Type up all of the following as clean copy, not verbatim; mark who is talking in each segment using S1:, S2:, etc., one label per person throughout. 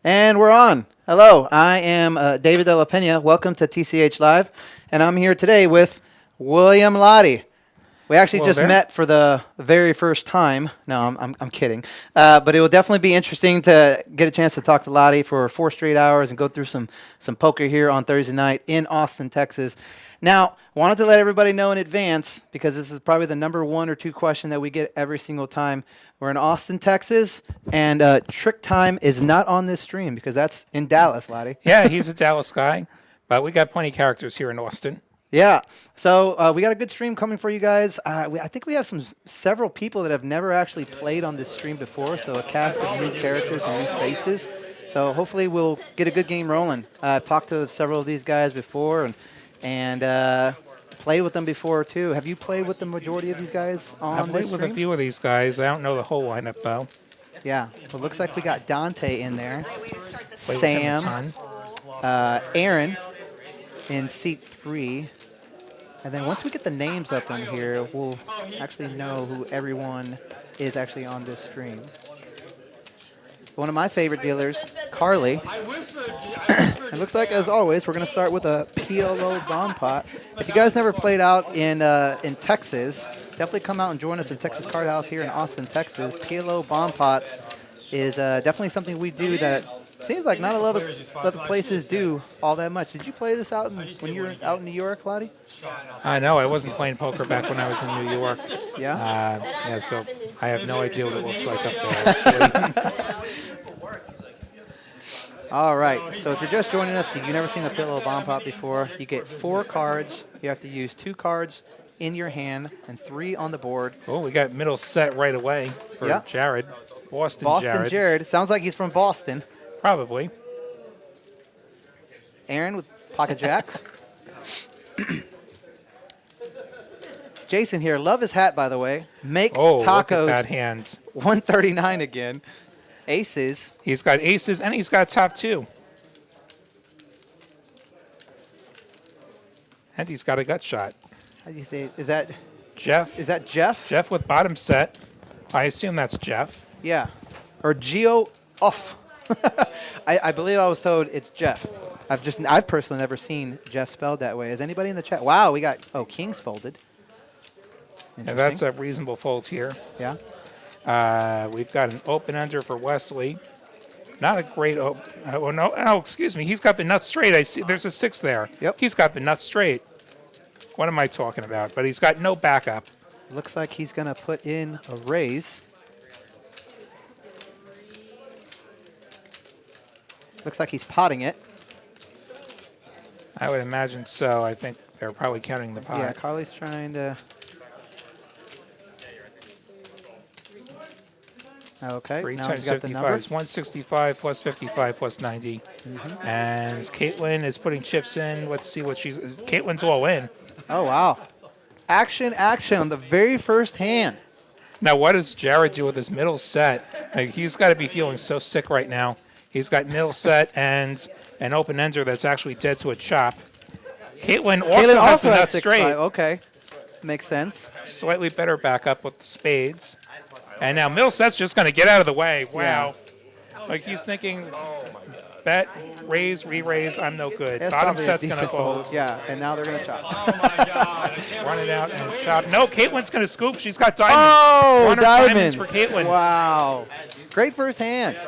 S1: And we're on. Hello, I am David De La Pena. Welcome to TCH Live, and I'm here today with William Lottie. We actually just met for the very first time. No, I'm kidding. But it will definitely be interesting to get a chance to talk to Lottie for 4 straight hours and go through some poker here on Thursday night in Austin, Texas. Now, wanted to let everybody know in advance, because this is probably the number 1 or 2 question that we get every single time. We're in Austin, Texas, and Trick Time is not on this stream because that's in Dallas, Lottie.
S2: Yeah, he's a Dallas guy, but we got plenty of characters here in Austin.
S1: Yeah, so we got a good stream coming for you guys. I think we have several people that have never actually played on this stream before, so a cast of new characters and new faces. So hopefully we'll get a good game rolling. I've talked to several of these guys before and played with them before too. Have you played with the majority of these guys on this stream?
S2: I've played with a few of these guys. I don't know the whole lineup though.
S1: Yeah, well, it looks like we got Dante in there, Sam, Aaron in seat 3. And then once we get the names up in here, we'll actually know who everyone is actually on this stream. One of my favorite dealers, Carly. It looks like, as always, we're going to start with a PLO bomb pot. If you guys never played out in Texas, definitely come out and join us in Texas Card House here in Austin, Texas. PLO bomb pots is definitely something we do that seems like not a lot of other places do all that much. Did you play this out when you were out in New York, Lottie?
S2: I know. I wasn't playing poker back when I was in New York.
S1: Yeah?
S2: Yeah, so I have no idea what it looks like up there.
S1: All right. So if you're just joining us, you've never seen a PLO bomb pot before, you get 4 cards. You have to use 2 cards in your hand and 3 on the board.
S2: Oh, we got middle set right away for Jared. Boston
S1: Jared. Sounds like he's from Boston.
S2: Probably.
S1: Aaron with pocket jacks. Jason here. Love his hat, by the way. Make tacos.
S2: Look at that hand.
S1: 139 again. Aces.
S2: He's got aces, and he's got top 2. And he's got a gut shot.
S1: How do you say? Is that
S2: Jeff?
S1: Is that Jeff?
S2: Jeff with bottom set. I assume that's Jeff.
S1: Yeah. Or Geo off. I believe I was told it's Jeff. I've personally never seen Jeff spelled that way. Is anybody in the chat? Wow, we got kings folded.
S2: And that's a reasonable fold here.
S1: Yeah.
S2: We've got an open-ender for Wesley. Not a great excuse me. He's got the nuts straight. I see there's a 6 there.
S1: Yep.
S2: He's got the nuts straight. What am I talking about? But he's got no backup.
S1: Looks like he's going to put in a raise. Looks like he's potting it.
S2: I would imagine so. I think they're probably counting the pot.
S1: Yeah, Carly's trying to... Okay,
S2: 3
S1: now
S2: times
S1: he's got the
S2: 55
S1: number.
S2: is 165 plus 55 plus 90. And Caitlin is putting chips in. Let's see what she's... Caitlin's all in.
S1: Oh, wow. Action on the very first hand.
S2: Now, what does Jared do with his middle set? Like, he's got to be feeling so sick right now. He's got middle set and an open-ender that's actually dead to a chop. Caitlin also has the nuts straight.
S1: Okay, makes sense.
S2: Slightly better backup with the spades. And now middle set's just going to get out of the way. Wow. Yeah. Like, he's thinking, bet, raise, re-raise, I'm no good.
S1: That's
S2: Bottom set's going to fold.
S1: Yeah, and now they're going to chop.
S3: Oh, my God.
S2: Run it out and chop. No, Caitlin's going to scoop. She's got diamonds.
S1: Oh,
S2: diamonds for Caitlin.
S1: Wow. Great first hand.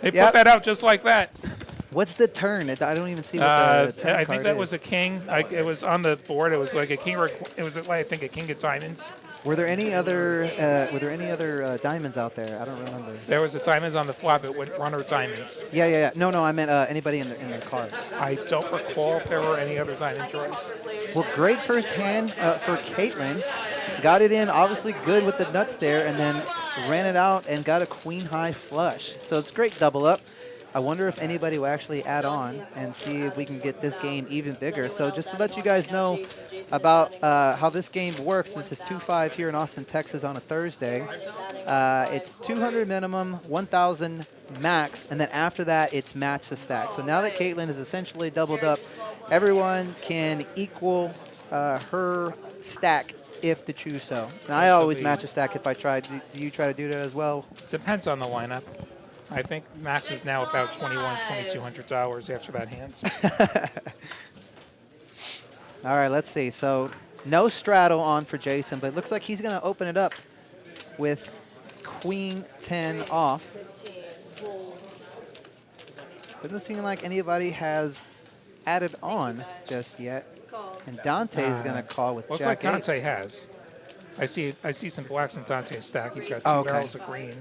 S2: They put that out just like that.
S1: What's the turn? I don't even see what the turn
S2: I
S1: card
S2: think that
S1: is.
S2: was a king. It was on the board. It was like a king. It was, I think, a king of diamonds.
S1: Were there any other diamonds out there? I don't remember.
S2: There was a diamonds on the flop. It went runner diamonds.
S1: Yeah. No, I meant anybody in the card.
S2: I don't recall if there were any other diamond draws.
S1: Well, great first hand for Caitlin. Got it in, obviously good with the nuts there, and then ran it out and got a queen high flush. So it's great double up. I wonder if anybody will actually add on and see if we can get this game even bigger. So just to let you guys know about how this game works, this is 2-5 here in Austin, Texas on a Thursday. It's 200 minimum, 1,000 max, and then after that, it's match the stack. So now that Caitlin is essentially doubled up, everyone can equal her stack if to choose so. And I always match a stack if I try. Do you try to do that as well?
S2: Depends on the lineup. I think Max is now about $2,200 after that hand.
S1: All right, let's see. So no straddle on for Jason, but it looks like he's going to open it up with Queen 10 off. Doesn't seem like anybody has added on just yet. And Dante is going to call with
S2: looks
S1: Jack
S2: like Dante has. I see some blacks in Dante's stack. He's got two barrels of green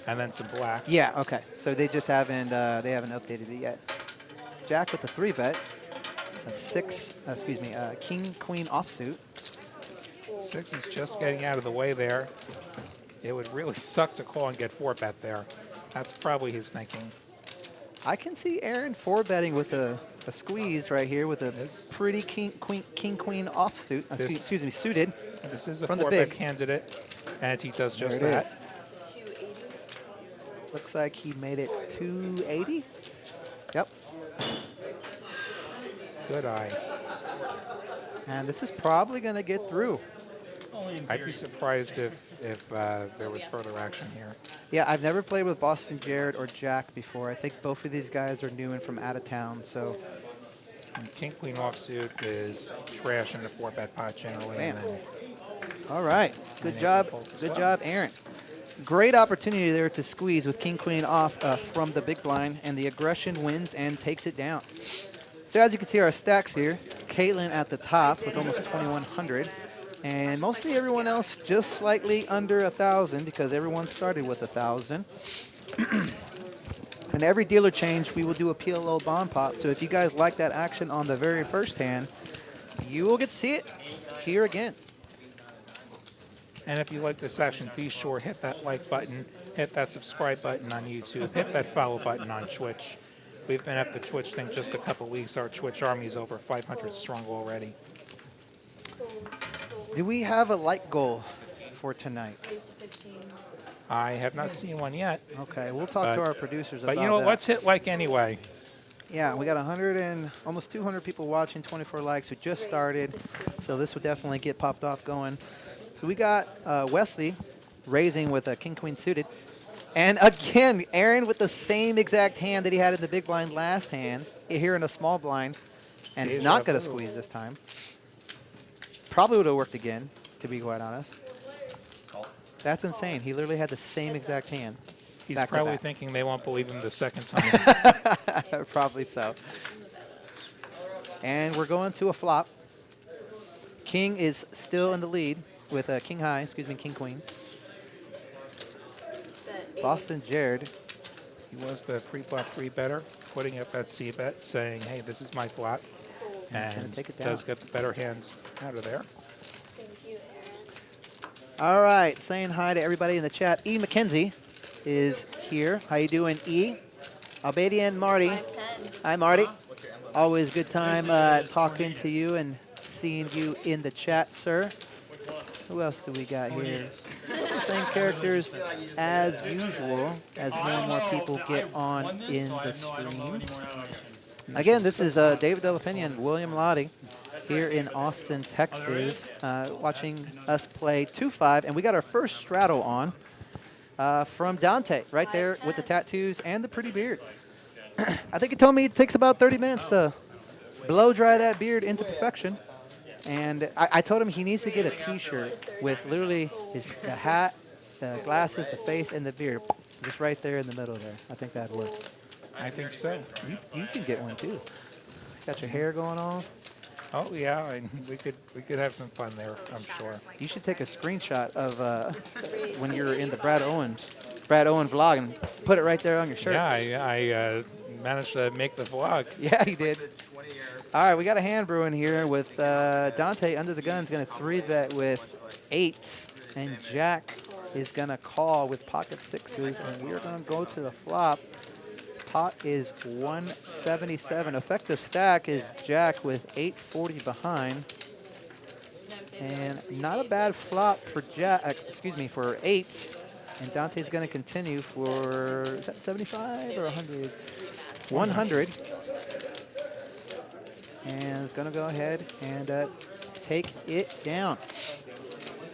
S2: and then some blacks.
S1: Yeah, okay. So they just haven't updated it yet. Jack with the 3-bet. A King Queen offsuit.
S2: 6 is just getting out of the way there. It would really suck to call and get 4-bet there. That's probably his thinking.
S1: I can see Aaron 4-betting with a squeeze right here with a pretty King Queen offsuit. Excuse me, suited.
S2: This is a
S1: from
S2: 4-bet candidate, and he does just that.
S1: Looks like he made it 280. Yep.
S2: Good eye.
S1: And this is probably going to get through.
S2: I'd be surprised if there was further action here.
S1: Yeah, I've never played with Boston Jared or Jack before. I think both of these guys are new and from out of town, so.
S2: And King Queen offsuit is trash in the 4-bet pot generally.
S1: Bam.
S2: And then
S1: all right, good job, Aaron. Great opportunity there to squeeze with King Queen off from the big blind, and the aggression wins and takes it down. So as you can see, our stacks here, Caitlin at the top with almost 2,100. And mostly everyone else just slightly under 1,000 because everyone started with 1,000. And every dealer change, we will do a PLO bond pop. So if you guys like that action on the very first hand, you will get to see it here again.
S2: And if you like this action, be sure hit that like button, hit that subscribe button on YouTube, hit that follow button on Twitch. We've been at the Twitch thing just a couple weeks. Our Twitch army is over 500 strong already.
S1: Do we have a like goal for tonight?
S2: I have not seen one yet.
S1: Okay, we'll talk to our producers about that.
S2: But you know what? Let's hit like anyway.
S1: Yeah, we got 100 and almost 200 people watching, 24 likes. We just started, so this would definitely get popped off going. So we got Wesley raising with a King Queen suited. And again, Aaron with the same exact hand that he had in the big blind last hand, here in a small blind. And it's not going to squeeze this time. Probably would have worked again, to be quite honest. That's insane. He literally had the same exact hand.
S2: He's probably thinking they won't believe him the second time.
S1: Probably so. And we're going to a flop. King is still in the lead with King Queen. Boston Jared.
S2: He was the pre-flop 3-better, putting up that C-bet, saying, hey, this is my flop. And does get the better hands out of there.
S3: Thank you, Aaron.
S1: All right, saying hi to everybody in the chat. E. McKenzie is here. How you doing, E? Albadian Marty.
S3: 510.
S1: Hi, Marty. Always good time talking to you and seeing you in the chat, sir. Who else do we got here? The same characters as usual as more and more people get on in the stream. Again, this is David Delapena and William Lottie here in Austin, Texas, watching us play 2-5. And we got our first straddle on from Dante right there with the tattoos and the pretty beard. I think he told me it takes about 30 minutes to blow dry that beard into perfection. And I told him he needs to get a T-shirt with literally the hat, the glasses, the face, and the beard. Just right there in the middle there. I think that'd work.
S2: I think so.
S1: You can get one too. Got your hair going on.
S2: Oh yeah, and we could have some fun there, I'm sure.
S1: You should take a screenshot of when you're in the Brad Owen vlog and put it right there on your shirt.
S2: Yeah, I managed to make the vlog.
S1: Yeah, he did. All right, we got a hand brewing here with Dante under the gun is going to 3-bet with 8s, and Jack is going to call with pocket 6s, and we're going to go to the flop. Pot is 177. Effective stack is Jack with 840 behind. And not a bad flop for for 8s. And Dante's going to continue for, is that 75 or 100? 100. And it's going to go ahead and take it down.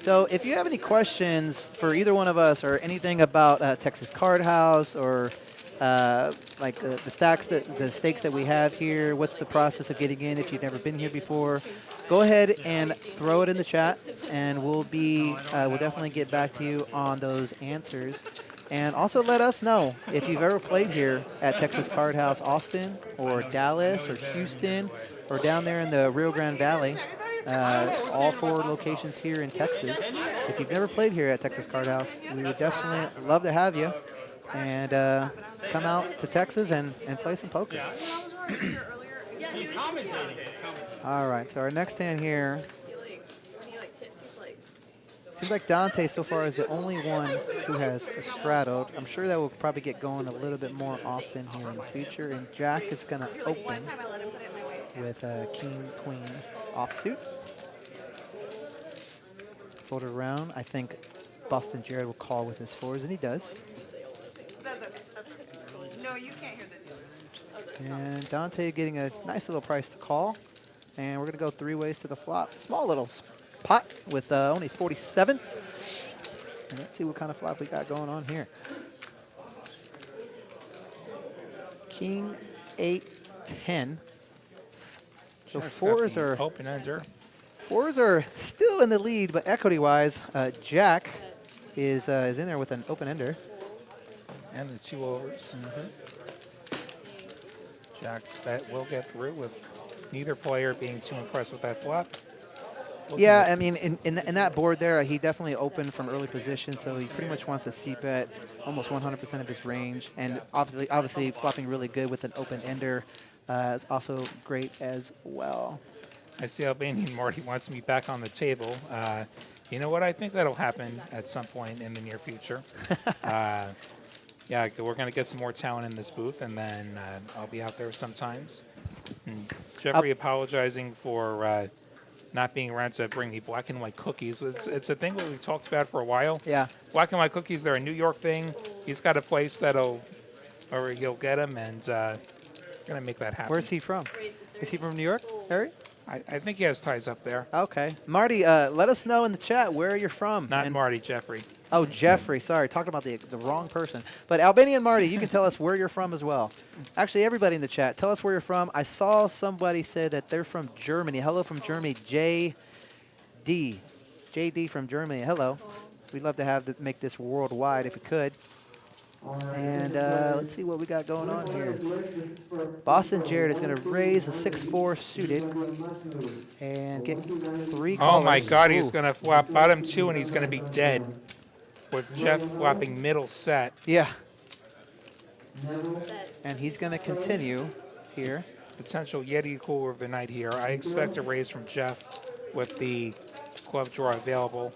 S1: So if you have any questions for either one of us or anything about Texas Card House or like the stakes that we have here. What's the process of getting in if you've never been here before? Go ahead and throw it in the chat, and we'll definitely get back to you on those answers. And also let us know if you've ever played here at Texas Card House Austin or Dallas or Houston or down there in the Rio Grande Valley. All 4 locations here in Texas. If you've never played here at Texas Card House, we would definitely love to have you. And come out to Texas and play some poker. All right, so our next hand here. Seems like Dante so far is the only one who has straddled. I'm sure that will probably get going a little bit more often here in the future. And Jack is going to open with King, Queen offsuit. Fold it around. I think Boston Jared will call with his 4s, and he does.
S4: That's okay. No, you can't hear the dealers.
S1: And Dante getting a nice little price to call. And we're going to go 3 ways to the flop. Small little pot with only 47. And let's see what kind of flop we got going on here. King, 8, 10. So
S2: Jack's
S1: 4s
S2: got the
S1: are
S2: open ender.
S1: 4s are still in the lead, but equity-wise, Jack is in there with an open ender.
S2: And the 2 overs. Jack's bet will get through with neither player being too impressed with that flop.
S1: Yeah, I mean, in that board there, he definitely opened from early position, so he pretty much wants to c-bet almost 100% of his range. And obviously flopping really good with an open ender is also great as well.
S2: I see Albanian Marty wants me back on the table. You know what? I think that'll happen at some point in the near future. Yeah, we're going to get some more talent in this booth, and then I'll be out there sometimes. And Jeffrey apologizing for not being around to bring me black and white cookies. It's a thing that we've talked about for a while.
S1: Yeah.
S2: Black and white cookies, they're a New York thing. He's got a place he'll get them, and going to make that happen.
S1: Where's he from? Is he from New York, Harry?
S2: I think he has ties up there.
S1: Okay. Marty, let us know in the chat where you're from.
S2: Not Marty, Jeffrey.
S1: Oh, Jeffrey. Sorry, talking about the wrong person. But Albanian Marty, you can tell us where you're from as well. Actually, everybody in the chat, tell us where you're from. I saw somebody say that they're from Germany. Hello from Germany, JD. JD from Germany. Hello. We'd love to make this worldwide if we could. And let's see what we got going on here. Boston Jared is going to raise a 6-4 suited and get 3 callers.
S2: Oh my God, he's going to flop bottom 2 and he's going to be dead with Jeff flopping middle set.
S1: Yeah. And he's going to continue here.
S2: Potential Yeti cooler of the night here. I expect a raise from Jeff with the club draw available.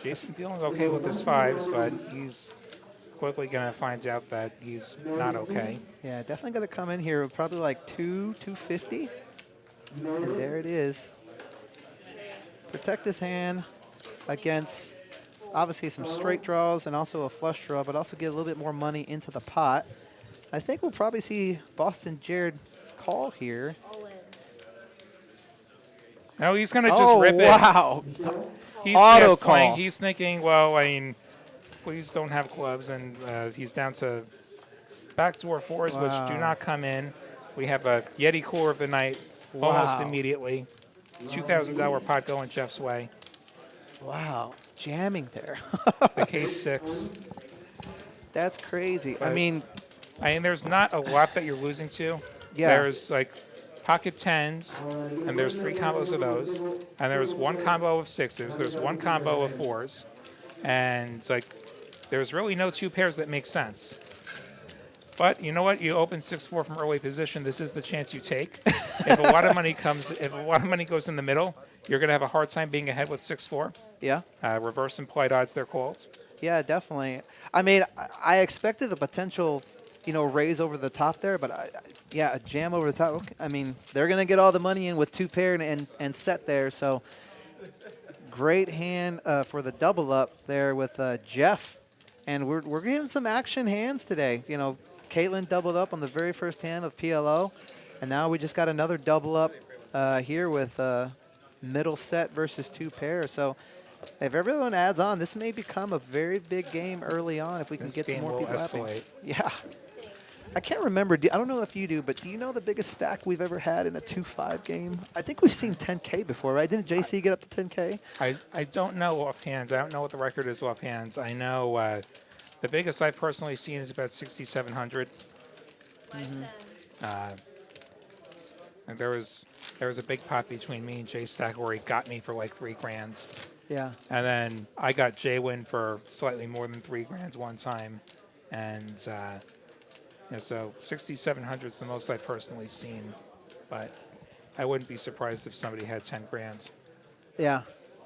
S2: Jason feeling okay with his 5s, but he's quickly going to find out that he's not okay.
S1: Yeah, definitely going to come in here with probably like 250. And there it is. Protect his hand against obviously some straight draws and also a flush draw, but also get a little bit more money into the pot. I think we'll probably see Boston Jared call here.
S2: No, he's going to just rip it.
S1: Wow.
S2: He's
S1: Auto
S2: just playing.
S1: call.
S2: He's thinking, well, I mean, please don't have clubs, and he's down to backdoor 4s, which do not come in. We have a Yeti cooler of the night almost immediately. $2,000 pot going Jeff's way.
S1: Wow, jamming there.
S2: The case 6.
S1: That's crazy. I mean,
S2: there's not a lot that you're losing to.
S1: Yeah.
S2: There's like pocket 10s, and there's 3 combos of those, and there's 1 combo of 6s. There's 1 combo of 4s, and it's like there's really no 2 pairs that make sense. But you know what? You open 6-4 from early position. This is the chance you take. If a lot of money goes in the middle, you're going to have a hard time being ahead with 6-4.
S1: yeah.
S2: Reverse implied odds, they're called.
S1: Yeah, definitely. I mean, I expected the potential, raise over the top there, but a jam over the top. Okay. I mean, they're going to get all the money in with 2 pair and set there. So great hand for the double up there with Jeff. And we're getting some action hands today. Caitlin doubled up on the very first hand of PLO. And now we just got another double up here with middle set versus 2 pair. So If everyone adds on, this may become a very big game early on if we can
S2: This
S1: get some
S2: game
S1: more
S2: will
S1: people happy.
S2: escalate.
S1: Yeah. I can't remember. I don't know if you do, but do you know the biggest stack we've ever had in a 2-5 game? I think we've seen 10K before, right? Didn't JC get up to 10K?
S2: I don't know offhand. I don't know what the record is offhand. I know the biggest I've personally seen is about 6,700. And there was a big pot between me and Jay Stack where he got me for like $3,000.
S1: Yeah.
S2: And then I got Jay-Win for slightly more than $3,000 one time. And yeah, so 6,700 is the most I've personally seen. But I wouldn't be surprised if somebody had 10 grand.
S1: Yeah.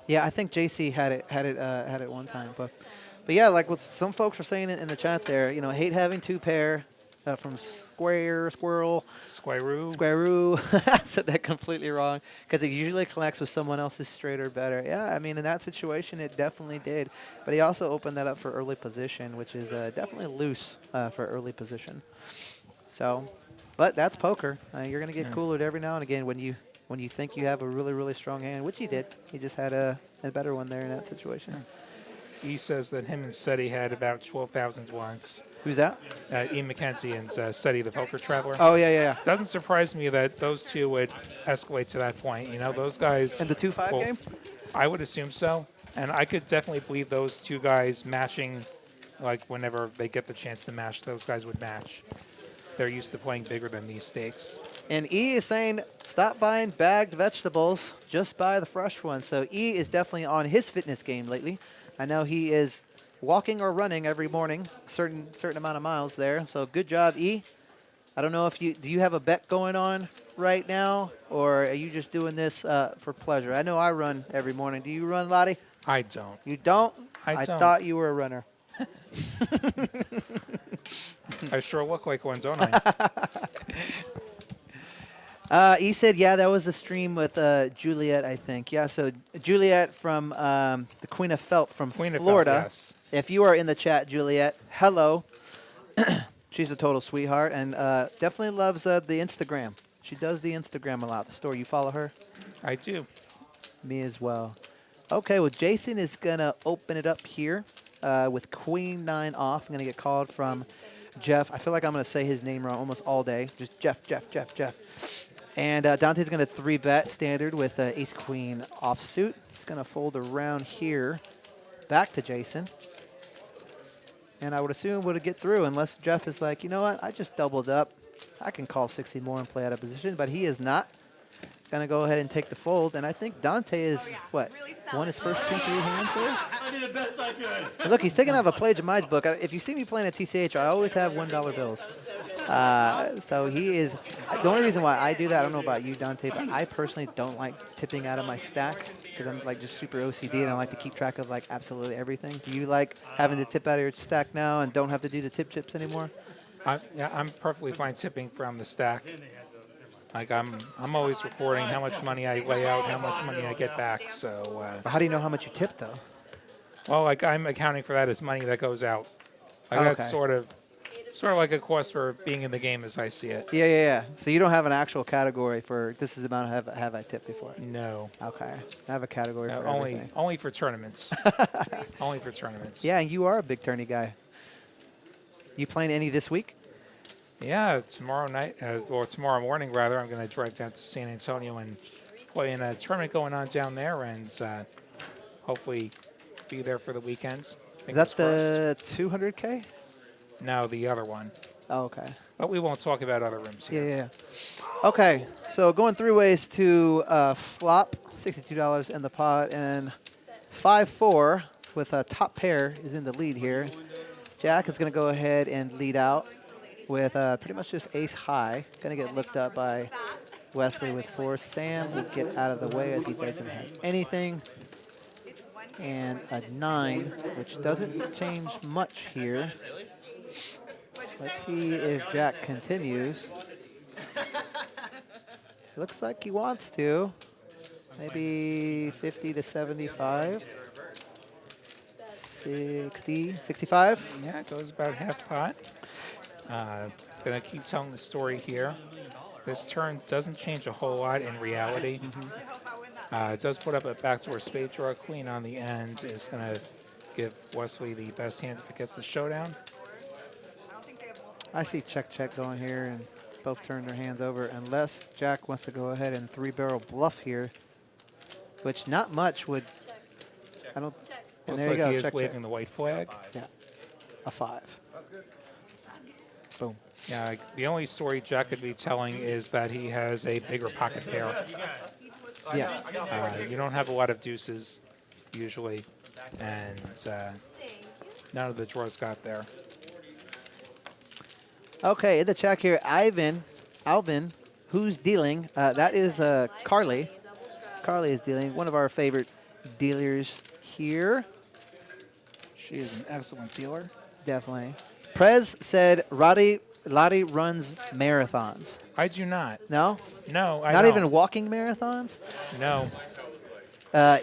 S1: Yeah, I think JC had it one time. But yeah, like what some folks were saying in the chat there, you know, hate having two pair from Squirrel. Squirrel. I said that completely wrong because it usually connects with someone else's straight or better. Yeah, I mean, in that situation, it definitely did. But he also opened that up for early position, which is definitely loose for early position. So, but that's poker. You're going to get coolered every now and again when you think you have a really, really strong hand, which he did. He just had a better one there in that situation.
S2: He says that him and Seti had about 12,000 once.
S1: Who's that?
S2: Ian McKenzie and Seti, the poker traveler.
S1: Oh, yeah.
S2: Doesn't surprise me that those two would escalate to that point. You know, those guys.
S1: In the 2-5 game?
S2: I would assume so. And I could definitely believe those two guys matching, like whenever they get the chance to match, those guys would match. They're used to playing bigger than these stakes.
S1: And E is saying, stop buying bagged vegetables, just buy the fresh ones. So E is definitely on his fitness game lately. I know he is walking or running every morning, certain amount of miles there. So good job, E. I don't know if do you have a bet going on right now, or are you just doing this for pleasure? I know I run every morning. Do you run, Lottie?
S2: I don't.
S1: You don't?
S2: I don't.
S1: Thought you were a runner.
S2: I sure look like one, don't I?
S1: E said, yeah, that was a stream with Juliet, I think. Yeah, so Juliet from the Queen of Felt from Florida.
S2: Felt, yes.
S1: If you are in the chat, Juliet, hello. She's a total sweetheart and definitely loves the Instagram. She does the Instagram a lot. The story, you follow her?
S2: I do.
S1: Me as well. Okay, well, Jason is going to open it up here with Queen 9 off. I'm going to get called from Jeff. I feel like I'm going to say his name wrong almost all day. Just Jeff. And Dante's going to 3-bet standard with Ace Queen offsuit. He's going to fold around here back to Jason. And I would assume would get through unless Jeff is like, you know what, I just doubled up. I can call 60 more and play out of position, but he is not. Going to go ahead and take the fold. And I think Dante is, what, won his first 2-3 hands there?
S5: I did the best I could.
S1: And look, he's taking out a pledge in my book. If you see me playing at TCH, I always have $1 bills. So he is, the only reason why I do that, I don't know about you, Dante, but I personally don't like tipping out of my stack because I'm like just super OCD and I like to keep track of like absolutely everything. Do you like having to tip out of your stack now and don't have to do the tip chips anymore?
S2: Yeah, I'm perfectly fine tipping from the stack. Like I'm always recording how much money I lay out, how much money I get back. So.
S1: How do you know how much you tip though?
S2: Well, like I'm accounting for that as money that goes out. Like that's sort of like a cost for being in the game as I see it.
S1: Yeah. So you don't have an actual category for this is the amount have I tipped before?
S2: No.
S1: Okay. I have a category for everything.
S2: Only for tournaments. Only for tournaments.
S1: Yeah, you are a big tourney guy. You playing any this week?
S2: Yeah, tomorrow night, or tomorrow morning rather, I'm going to drive down to San Antonio and play in a tournament going on down there, and hopefully be there for the weekends.
S1: Is that the 200K?
S2: No, the other one.
S1: Oh, okay.
S2: But we won't talk about other rooms here.
S1: Yeah. Okay, so going 3 ways to flop, $62 in the pot, and 5-4 with a top pair is in the lead here. Jack is going to go ahead and lead out with pretty much just ace high. Going to get looked up by Wesley with 4. Sam will get out of the way as he doesn't have anything. And a 9, which doesn't change much here. Let's see if Jack continues. Looks like he wants to. Maybe 50 to 75. 60, 65?
S2: Yeah, it goes about half pot. Gonna keep telling the story here. This turn doesn't change a whole lot in reality. It does put up a backdoor spade draw. Queen on the end is going to give Wesley the best hand if it gets the showdown.
S4: I don't think they have multiple.
S1: I see check going here, and both turn their hands over unless Jack wants to go ahead and three-barrel bluff here, which not much would. I don't. And
S2: Looks
S1: there you
S2: like
S1: go.
S2: he is
S1: Check,
S2: waving
S1: check.
S2: the white flag.
S1: Yeah, a 5. Boom.
S2: Yeah, the only story Jack could be telling is that he has a bigger pocket pair.
S1: Yeah.
S2: You don't have a lot of deuces usually, and none of the draws got there.
S1: Okay, in the check here, Alvin, who's dealing? That is Carly. Carly is dealing. One of our favorite dealers here.
S2: She is an excellent dealer.
S1: Definitely. Prez said Lottie runs marathons.
S2: I do not.
S1: No?
S2: No, I
S1: Not
S2: don't.
S1: even walking marathons?
S2: No.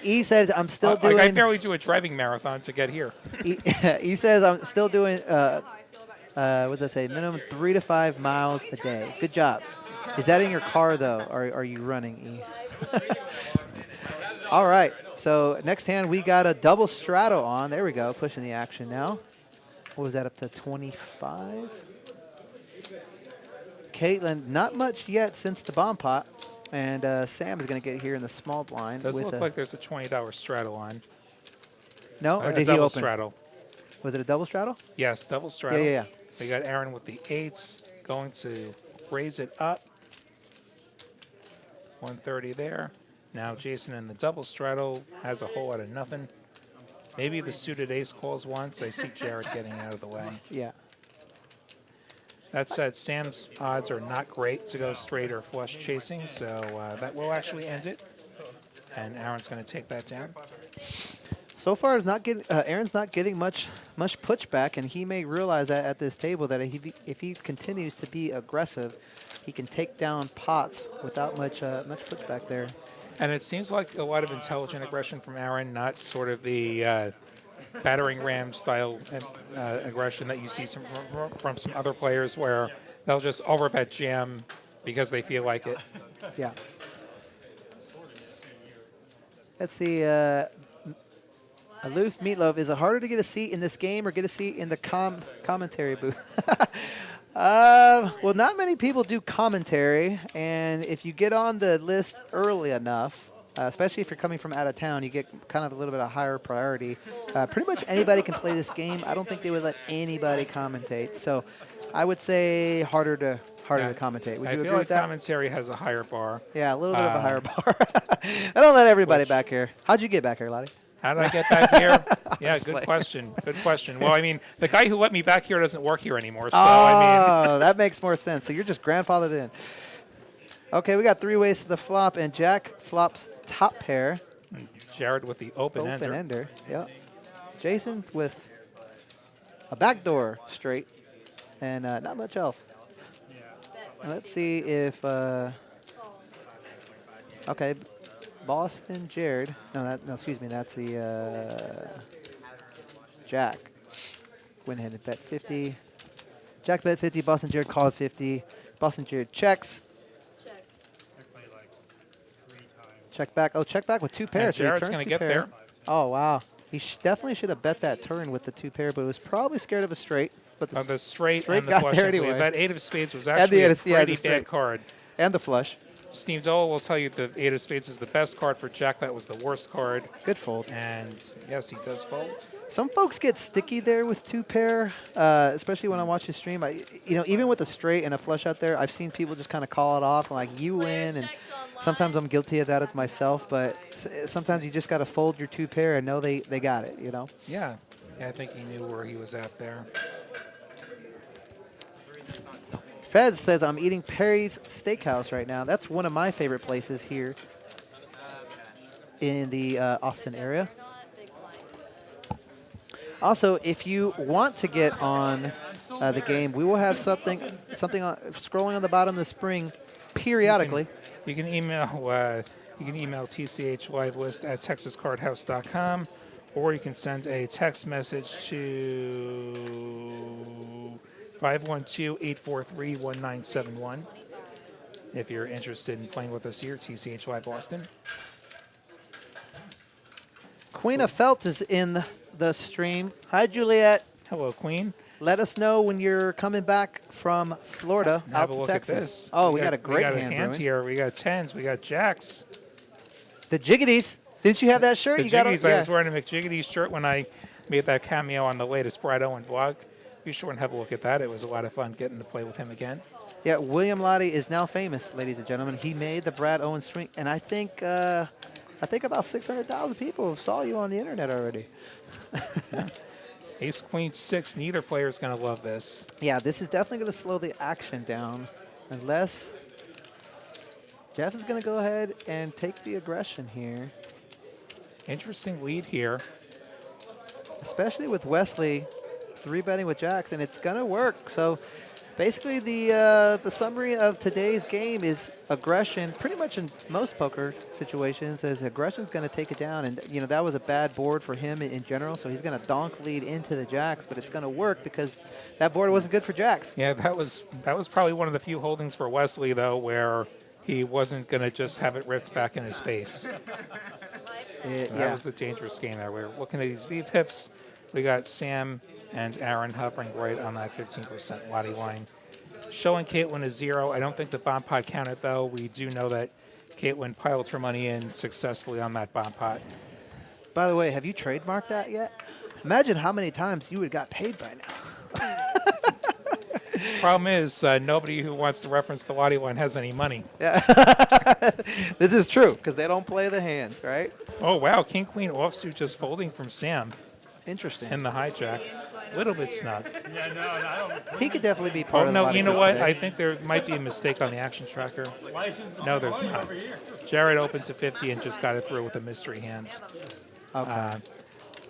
S1: E says I'm still doing.
S2: Like I barely do a driving marathon to get here.
S1: He says I'm still doing. What does that say? Minimum 3 to 5 miles a day. Good job. Is that in your car though, or are you running, E? All right. So next hand we got a double straddle on. There we go. Pushing the action now. What was that, up to 25? Caitlin, not much yet since the bomb pot. And Sam is going to get here in the small blind.
S2: Does
S1: with
S2: look like there's a $20 straddle on.
S1: No? Or
S2: A
S1: did he
S2: double
S1: open?
S2: straddle.
S1: Was it a double straddle?
S2: Yes, double straddle.
S1: Yeah.
S2: We got Aaron with the 8s going to raise it up. 130 there. Now Jason in the double straddle has a whole lot of nothing. Maybe the suited ace calls once. I see Jared getting out of the way.
S1: Yeah.
S2: That said, Sam's odds are not great to go straight or flush chasing, so that will actually end it. And Aaron's going to take that down.
S1: So far, Aaron's not getting much pushback, and he may realize that at this table that if he continues to be aggressive, he can take down pots without much pushback there.
S2: And it seems like a lot of intelligent aggression from Aaron, not sort of the battering ram style aggression that you see from some other players where they'll just overbet jam because they feel like it.
S1: Yeah. Let's see. Aloof Meatloaf, is it harder to get a seat in this game or get a seat in the commentary booth? Well, not many people do commentary, and if you get on the list early enough, especially if you're coming from out of town, you get kind of a little bit of higher priority. Pretty much anybody can play this game. I don't think they would let anybody commentate. So I would say harder to commentate. Would you
S2: I
S1: agree
S2: feel like
S1: with that?
S2: commentary has a higher bar.
S1: Yeah, a little bit of a higher bar. I don't let everybody back here. How'd you get back here, Lottie?
S2: How did I get back here? Yeah, good question. Good question. Well, I mean, the guy who let me back here doesn't work here anymore. So,
S1: Oh, that makes more sense. So you're just grandfathered in. Okay, we got 3 ways to the flop, and Jack flops top pair.
S2: Jared with the open ender.
S1: Open ender, yep. Jason with a backdoor straight, and not much else. Let's see if. Okay, Boston Jared. No, excuse me. That's the Jack. Went ahead and bet 50. Jack bet 50. Boston Jared called 50. Boston Jared checks. Check back. Oh, check back with 2 pairs.
S2: And Jared's
S1: so he
S2: going
S1: turns
S2: to get
S1: 2 pair.
S2: there.
S1: Oh, wow. He definitely should have bet that turn with the 2 pair, but was probably scared of a straight. But
S2: The straight and the
S1: got
S2: flush.
S1: there
S2: I believe.
S1: anyway.
S2: That 8 of spades was
S1: And
S2: actually
S1: the
S2: a
S1: the
S2: pretty
S1: straight.
S2: bad card.
S1: And the flush.
S2: Steve Dole will tell you the 8 of spades is the best card for Jack. That was the worst card.
S1: Good fold.
S2: And yes, he does fold.
S1: Some folks get sticky there with 2 pair, especially when I watch his stream. Even with a straight and a flush out there, I've seen people just kind of call it off and like, you win. And sometimes I'm guilty of that as myself, but sometimes you just got to fold your 2 pair and know they got it,
S2: Yeah. I think he knew where he was at there.
S1: Fez says, I'm eating Perry's Steakhouse right now. That's one of my favorite places here in the Austin area. Also, if you want to get on the game, we will have something scrolling on the bottom of the screen periodically.
S2: You can email TCHLive@texascardhouse.com, or you can send a text message to 512-843-1971 if you're interested in playing with us here at TCH Live Austin.
S1: Queen of Felt is in the stream. Hi, Juliet.
S2: Hello, Queen.
S1: Let us know when you're coming back from Florida
S2: Have
S1: out
S2: a
S1: to
S2: look
S1: Texas.
S2: at this.
S1: Oh, we got a great
S2: we got
S1: hand,
S2: hands
S1: brewing.
S2: here. We got 10s. We got jacks.
S1: The Jiggities. Didn't you have that shirt?
S2: The
S1: You got
S2: Jiggies. I was wearing a McJiggity shirt when I made that cameo on the latest Brad Owen vlog. Be sure and have a look at that. It was a lot of fun getting to play with him again.
S1: Yeah, William Lottie is now famous, ladies and gentlemen. He made the Brad Owen stream, and I think about 600,000 people saw you on the internet already.
S2: Ace, Queen, 6. Neither player is going to love this.
S1: Yeah, this is definitely going to slow the action down, unless Jeff is going to go ahead and take the aggression here,
S2: Interesting lead here.
S1: especially with Wesley 3-betting with jacks, and it's going to work. So basically the summary of today's game is aggression. Pretty much in most poker situations, is aggression's going to take it down, and you know that was a bad board for him in general, so he's going to donk lead into the jacks, but it's going to work because that board wasn't good for jacks.
S2: Yeah, that was probably one of the few holdings for Wesley, though, where he wasn't going to just have it ripped back in his face. That was the dangerous game there. We're looking at these V-pips. We got Sam and Aaron hovering right on that 15% Lottie line. Showing Caitlin a 0. I don't think the bomb pot counted, though. We do know that Caitlin piled her money in successfully on that bomb pot.
S1: By the way, have you trademarked that yet? Imagine how many times you would got paid by now.
S2: Problem is, nobody who wants to reference the Lottie line has any money.
S1: Yeah. This is true, because they don't play the hands, right?
S2: Oh, wow. King, Queen offsuit just folding from Sam
S1: Interesting.
S2: in the hijack. Little bit snug.
S1: He could definitely be part
S2: Oh,
S1: of the
S2: no,
S1: Lottie
S2: you know
S1: group
S2: what?
S1: today.
S2: I think there might be a mistake on the action tracker. No, there's not. Jared opened to 50 and just got it through with a mystery hand.
S1: Okay.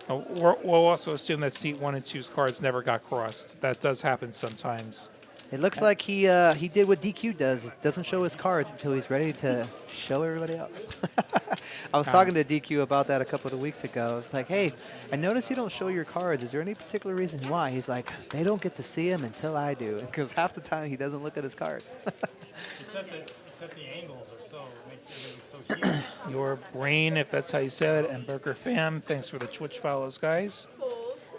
S2: We'll also assume that seat 1 and 2's cards never got crossed. That does happen sometimes.
S1: It looks like he did what DQ does. Doesn't show his cards until he's ready to show everybody else. I was talking to DQ about that a couple of weeks ago. I was like, hey, I noticed you don't show your cards. Is there any particular reason why? He's like, they don't get to see them until I do. Because half the time he doesn't look at his cards.
S5: Except the angles are so make everything so huge.
S2: Your brain, if that's how you say it, and Burger Fam, thanks for the Twitch follows, guys.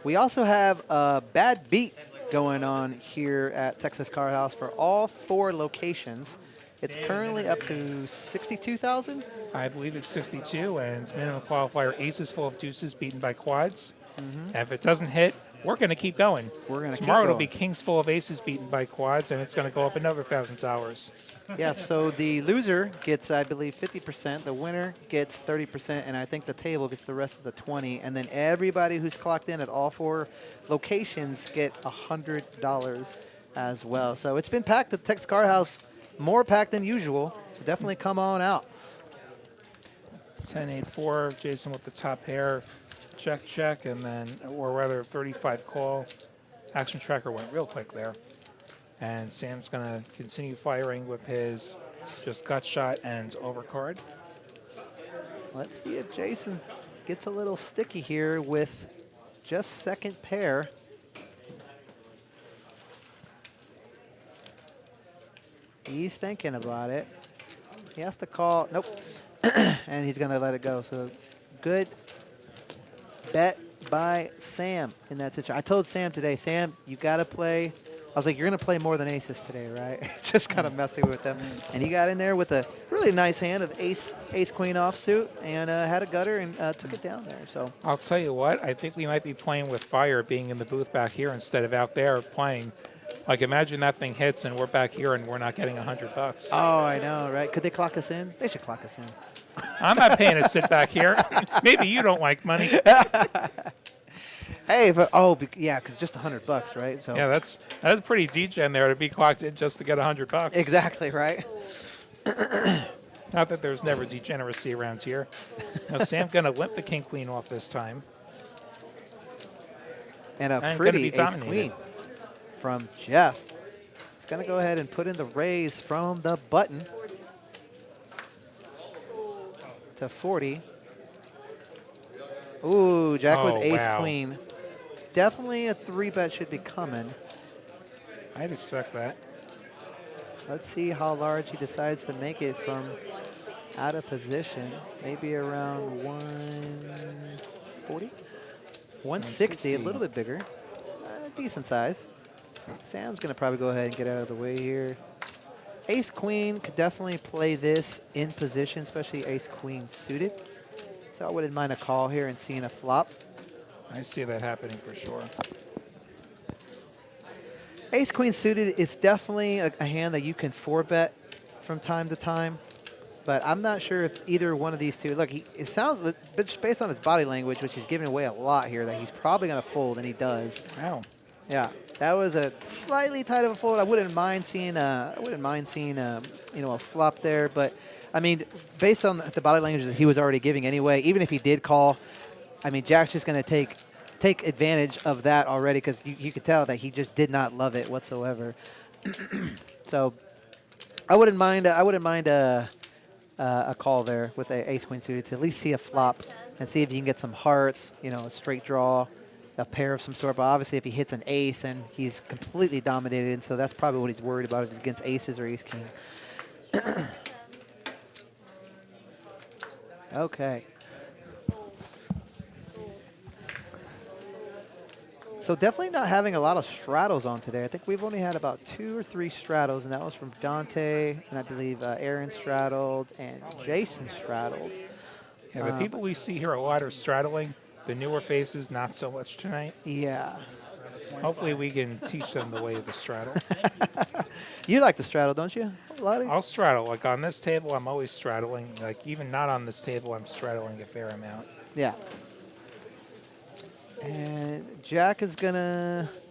S1: We also have a bad beat going on here at Texas Card House for all 4 locations. It's currently up to 62,000.
S2: I believe it's 62, and minimum qualifier aces full of deuces beaten by quads. And if it doesn't hit, we're going to keep going.
S1: We're gonna keep
S2: Tomorrow it'll
S1: going.
S2: be kings full of aces beaten by quads, and it's going to go up another $1,000.
S1: Yeah, so the loser gets, I believe, 50%. The winner gets 30%, and I think the table gets the rest of the 20. And then everybody who's clocked in at all 4 locations get $100 as well. So it's been packed at Texas Card House, more packed than usual. So definitely come on out.
S2: 10-8-4, Jason with the top pair. Check, check, and then, or rather 35 call. Action tracker went real quick there. And Sam's going to continue firing with his just gut shot and overcard.
S1: Let's see if Jason gets a little sticky here with just second pair. He's thinking about it. He has to call. Nope. And he's going to let it go. So good bet by Sam in that situation. I told Sam today, Sam, you got to play. I was like, you're going to play more than aces today, right? Just kind of messing with them. And he got in there with a really nice hand of ace queen offsuit and had a gutter and took it down there. So
S2: I'll tell you what, I think we might be playing with fire being in the booth back here instead of out there playing. Like, imagine that thing hits and we're back here and we're not getting $100.
S1: Oh, I know, right? Could they clock us in? They should clock us in.
S2: I'm not paying to sit back here. Maybe you don't like money.
S1: Hey, but yeah, because just $100, right? So
S2: Yeah, that's pretty degen there to be clocked in just to get $100.
S1: exactly right.
S2: Not that there's never degeneracy around here. Now Sam gonna limp the king queen off this time.
S1: And a
S2: And gonna
S1: pretty
S2: be
S1: ace
S2: dominated.
S1: queen from Jeff. He's gonna go ahead and put in the raise from the button to 40. Ooh, Jack with
S2: Oh,
S1: ace
S2: wow.
S1: queen. Definitely a 3-bet should be coming.
S2: I'd expect that.
S1: Let's see how large he decides to make it from out of position. Maybe around 1 140. 160, a little bit bigger. Decent size. Sam's going to probably go ahead and get out of the way here. Ace Queen could definitely play this in position, especially Ace Queen suited. So I wouldn't mind a call here and seeing a flop.
S2: I see that happening for sure.
S1: Ace Queen suited is definitely a hand that you can 4-bet from time to time. But I'm not sure if either one of these two. Look, it sounds, but based on his body language, which he's giving away a lot here, that he's probably going to fold, and he does.
S2: Wow.
S1: Yeah, that was a slightly tight of a fold. I wouldn't mind seeing a flop there. But I mean, based on the body language that he was already giving anyway, even if he did call, I mean, Jack's just going to take advantage of that already, because you could tell that he just did not love it whatsoever. So I wouldn't mind a call there with a ace queen suited to at least see a flop and see if you can get some hearts, a straight draw, a pair of some sort. But obviously if he hits an ace, and he's completely dominated, and so that's probably what he's worried about if he's against aces or ace king. Okay. So definitely not having a lot of straddles on today. I think we've only had about 2 or 3 straddles, and that was from Dante, and I believe Aaron straddled and Jason straddled.
S2: Yeah, the people we see here a lot are straddling. The newer faces, not so much tonight.
S1: Yeah.
S2: Hopefully we can teach them the way of the straddle.
S1: You like to straddle, don't you, Lottie?
S2: I'll straddle. Like on this table, I'm always straddling. Like even not on this table, I'm straddling a fair amount.
S1: Yeah. And Jack is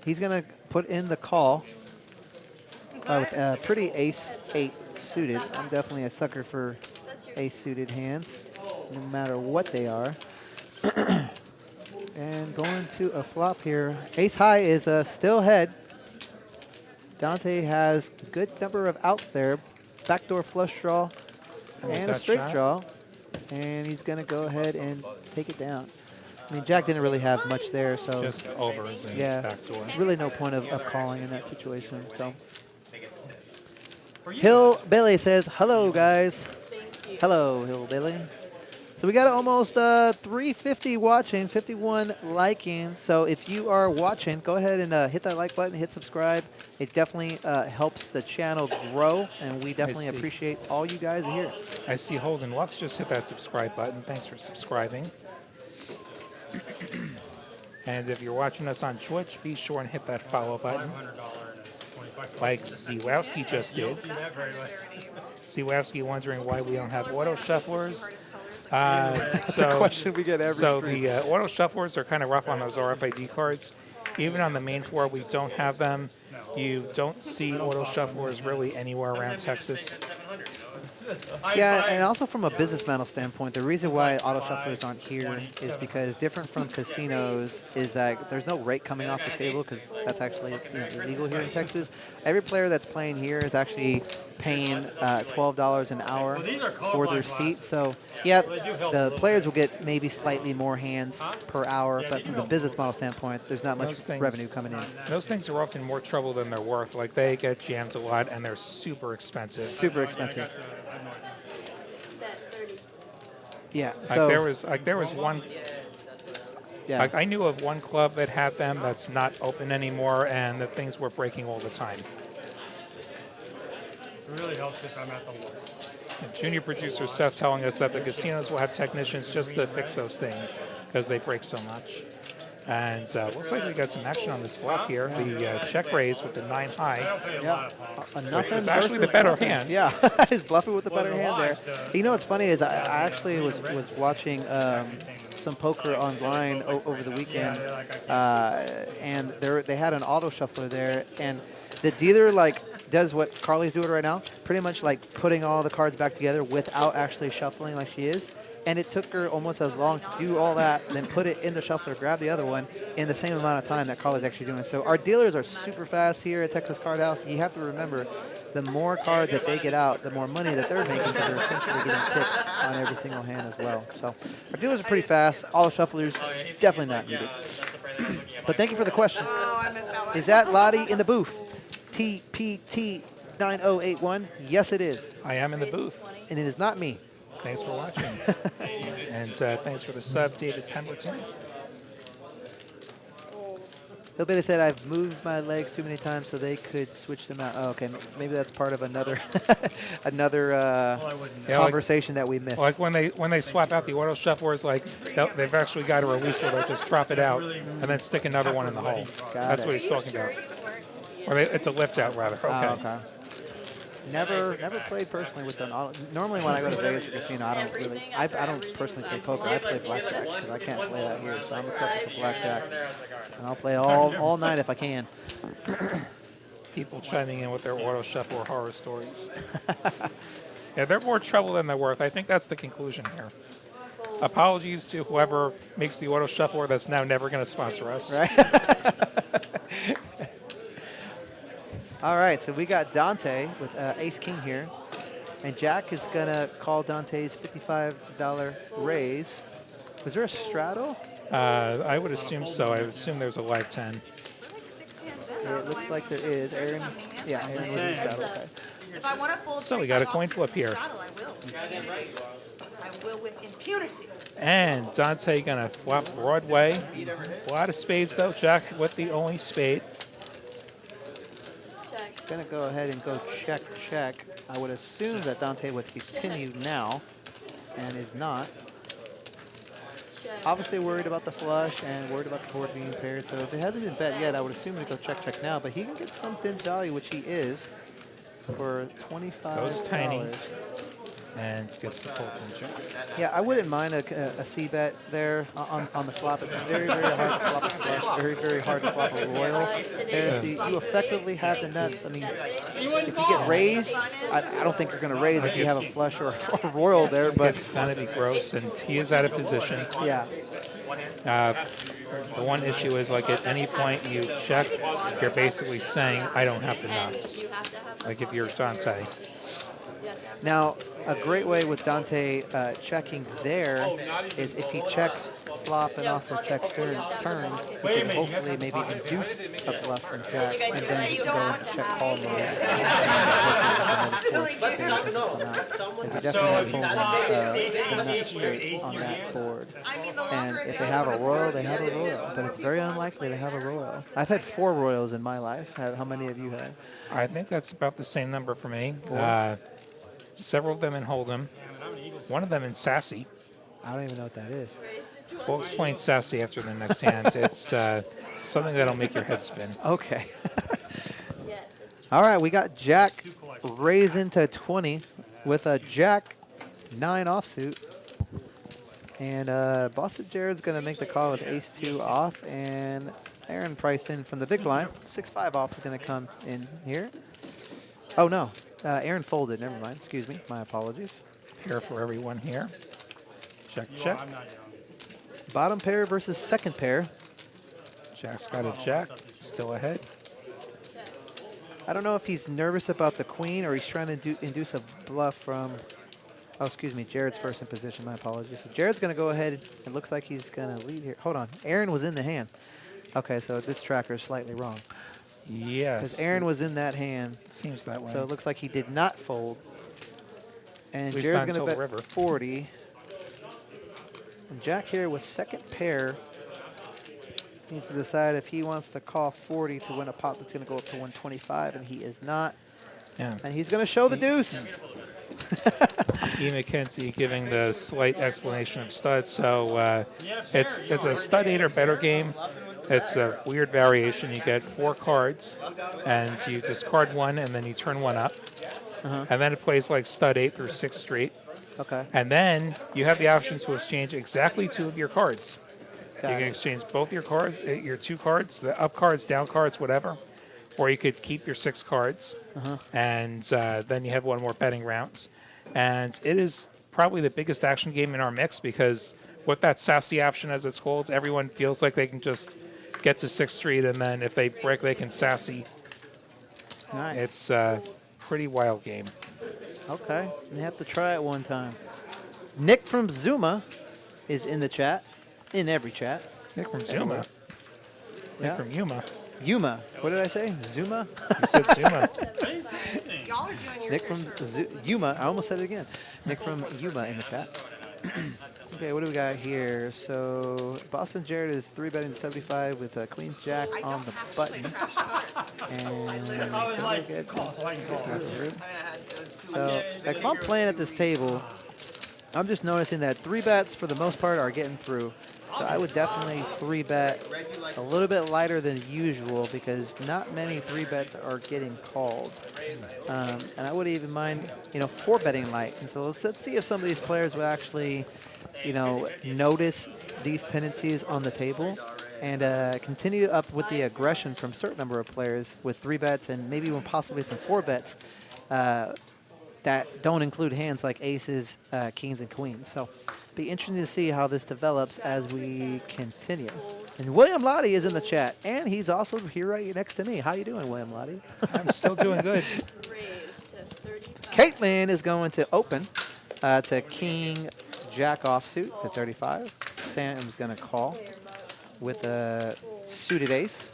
S1: he's gonna put in the call with a pretty ace-8 suited. I'm definitely a sucker for ace-suited hands, no matter what they are. And going to a flop here. Ace high is still head. Dante has a good number of outs there. Backdoor flush draw and a straight draw. And he's going to go ahead and take it down. I mean, Jack didn't really have much there, so
S2: Just overs and backdoor.
S1: Really no point of calling in that situation. So Hillbilly says, hello, guys. Hello, Hillbilly. So we got almost 350 watching, 51 liking. So if you are watching, go ahead and hit that like button, hit subscribe. It definitely helps the channel grow, and we definitely appreciate all you guys here.
S2: I see Holden Lux just hit that subscribe button. Thanks for subscribing. And if you're watching us on Twitch, be sure and hit that follow button, like Zewowski just did. Zewowski wondering why we don't have auto shufflers.
S1: That's a question we get every stream.
S2: The auto shufflers are kind of rough on those RFID cards. Even on the main floor, we don't have them. You don't see auto shufflers really anywhere around Texas.
S1: Yeah, and also from a business model standpoint, the reason why auto shufflers aren't here is because different from casinos is that there's no rate coming off the table, because that's actually illegal here in Texas. Every player that's playing here is actually paying $12 an hour for their seat. So yeah, the players will get maybe slightly more hands per hour, but from the business model standpoint, there's not much revenue coming in.
S2: Those things are often more trouble than they're worth. Like they get jammed a lot, and they're super expensive.
S1: Super expensive. Yeah.
S2: So there was one.
S1: Yeah.
S2: Like I knew of one club that had them that's not open anymore, and the things were breaking all the time.
S5: It really helps if I'm at the wall.
S2: Junior producer Seth telling us that the casinos will have technicians just to fix those things because they break so much. And looks like we got some action on this flop here. The check raise with the 9 high.
S1: Yeah, nothing.
S2: It's actually the better hand.
S1: Yeah, he's bluffing with the better hand there. You know what's funny is I actually was watching some poker online over the weekend, and they had an auto shuffler there, and the dealer does what Carly's doing right now, pretty much like putting all the cards back together without actually shuffling like she is. And it took her almost as long to do all that, then put it in the shuffler, grab the other one in the same amount of time that Carly's actually doing. So our dealers are super fast here at Texas Card House. You have to remember, the more cards that they get out, the more money that they're making, because they're essentially getting tipped on every single hand as well. So our dealers are pretty fast. All the shufflers, definitely not needed. But thank you for the question.
S4: Oh, I missed that one.
S1: Is that Lottie in the booth? TPT 9081. Yes, it is.
S2: I am in the booth.
S1: And it is not me.
S2: Thanks for watching. And thanks for the sub, David Pemberton.
S1: He'll be said I've moved my legs too many times so they could switch them out. Oh, okay, maybe that's part of another another
S5: I wouldn't know.
S2: Yeah, like-
S1: conversation that we missed.
S2: Like when they swap out the auto shufflers, like they've actually got a release where they just drop it out and then stick another one in the hole. That's
S1: it.
S2: what he's talking about. Or it's a lift out rather. Okay.
S1: Oh, okay. Never played personally with them. Normally when I go to Vegas at the casino, I don't personally play poker. I play blackjack because I can't play that here. So I'm a sucker for blackjack, and I'll play all night if I can.
S2: People chiming in with their auto shuffle or horror stories. Yeah, they're more trouble than they're worth. I think that's the conclusion here. Apologies to whoever makes the auto shuffler that's now never going to sponsor us.
S1: Right. All right, so we got Dante with Ace King here, and Jack is gonna call Dante's $55 raise. Was there a straddle?
S2: I would assume so. I would assume there's a live 10.
S4: We're like 6 hands in.
S1: Yeah, it looks like there is. Aaron, yeah, Aaron was in straddle. Okay.
S4: If I want to fold
S2: So we got a
S4: 3
S2: coin
S4: offsuit
S2: flip here.
S4: straddle, I will. I will with impunity.
S2: And Dante gonna flop Broadway. A lot of spades though. Jack with the only spade.
S3: Check.
S1: Gonna go ahead and go check. I would assume that Dante would continue now, and is not.
S3: Check.
S1: Obviously worried about the flush and worried about the board being paired. So if it hasn't been bet yet, I would assume to go check now. But he can get some thin value, which he is, for $25.
S2: Goes tiny. And gets the fold from Jack.
S1: Yeah, I wouldn't mind a C bet there on the flop. It's very hard to flop a flush. Very hard to flop a royal. There, so you effectively have the nuts. I mean, if you get raised, I don't think you're going to raise if you have a flush or a royal there. But
S2: It's gonna be gross, and he is out of position.
S1: yeah,
S2: The one issue is like at any point you check, you're basically saying I don't have the nuts.
S3: You have to have
S2: Like if you're Dante.
S1: now a great way with Dante checking there is if he checks flop and also checks turn, he can hopefully maybe induce a bluff from Jack, and then he can go into check call mode. Because he definitely folds the nuts straight on that board.
S4: I mean, the
S1: And
S4: longer it
S1: if
S4: goes,
S1: they have a
S4: the
S1: royal,
S4: more
S1: they have a royal. But it's very unlikely they have a royal. I've had 4 royals in my life. How many of you have?
S2: I think that's about the same number for me. Several of them in Hold'em. One of them in Sassy.
S1: I don't even know what that is.
S2: We'll explain Sassy after the next hand. It's something that'll make your head spin.
S1: Okay.
S3: Yes, it's
S1: All right, we got Jack raising to 20 with a Jack 9 offsuit. And Boston Jared's going to make the call with ace-2 off, and Aaron priced in from the big blind. 6-5 off is going to come in here. Oh, no. Aaron folded. Never mind. Excuse me. My apologies.
S2: Pair for everyone here. Check, check.
S5: I'm not young.
S1: Bottom pair versus second pair.
S2: Jack's got a jack. Still ahead.
S1: I don't know if he's nervous about the queen or he's trying to induce a bluff from... Oh, excuse me. Jared's first in position. My apologies. So Jared's going to go ahead. It looks like he's going to lead here. Hold on. Aaron was in the hand. Okay, so this tracker is slightly wrong.
S2: Yes.
S1: Because Aaron was in that hand.
S2: Seems that way.
S1: So it looks like he did not fold. And
S2: At least
S1: Jared's
S2: not
S1: going to
S2: until
S1: bet
S2: the river.
S1: 40. And Jack here with second pair needs to decide if he wants to call 40 to win a pot that's going to go up to 125, and he is not.
S2: Yeah.
S1: And he's going to show the deuce.
S2: E. McKenzie giving the slight explanation of stud. So it's a stud 8 or better game. It's a weird variation. You get 4 cards, and you discard one, and then you turn one up. And then it plays like stud 8 through 6th street.
S1: Okay.
S2: And then you have the option to exchange exactly 2 of your cards.
S1: Got
S2: You can
S1: it.
S2: exchange both your cards, your 2 cards, the up cards, down cards, whatever. Or you could keep your 6 cards, and then you have one more betting round. And it is probably the biggest action game in our mix because with that sassy option, as it's called, everyone feels like they can just get to 6th street, and then if they break, they can sassy.
S1: Nice.
S2: It's a pretty wild game.
S1: Okay. We have to try it one time. Nick from Zuma is in the chat. In every chat.
S2: Nick from Zuma.
S1: Yeah.
S2: Nick from Yuma.
S1: Yuma. What did I say? Zuma?
S2: You said Zuma.
S4: Y'all are doing your
S1: Nick from Yuma. I almost said it again. Nick from Yuma in the chat. Okay, what do we got here? So Boston Jared is 3-betting 75 with Queen Jack on the button. And so, like, if I'm playing at this table, I'm just noticing that 3-bets for the most part are getting through. So I would definitely 3-bet a little bit lighter than usual because not many 3-bets are getting called. And I wouldn't even mind, 4-betting light. And so let's see if some of these players will actually, notice these tendencies on the table and continue up with the aggression from a certain number of players with 3-bets and maybe even possibly some 4-bets that don't include hands like aces, kings, and queens. So be interesting to see how this develops as we continue. And William Lottie is in the chat, and he's also here right next to me. How you doing, William Lottie?
S2: I'm still doing good.
S3: Raised to 35.
S1: Caitlin is going to open to king jack offsuit to 35. Sam's going to call with a suited ace.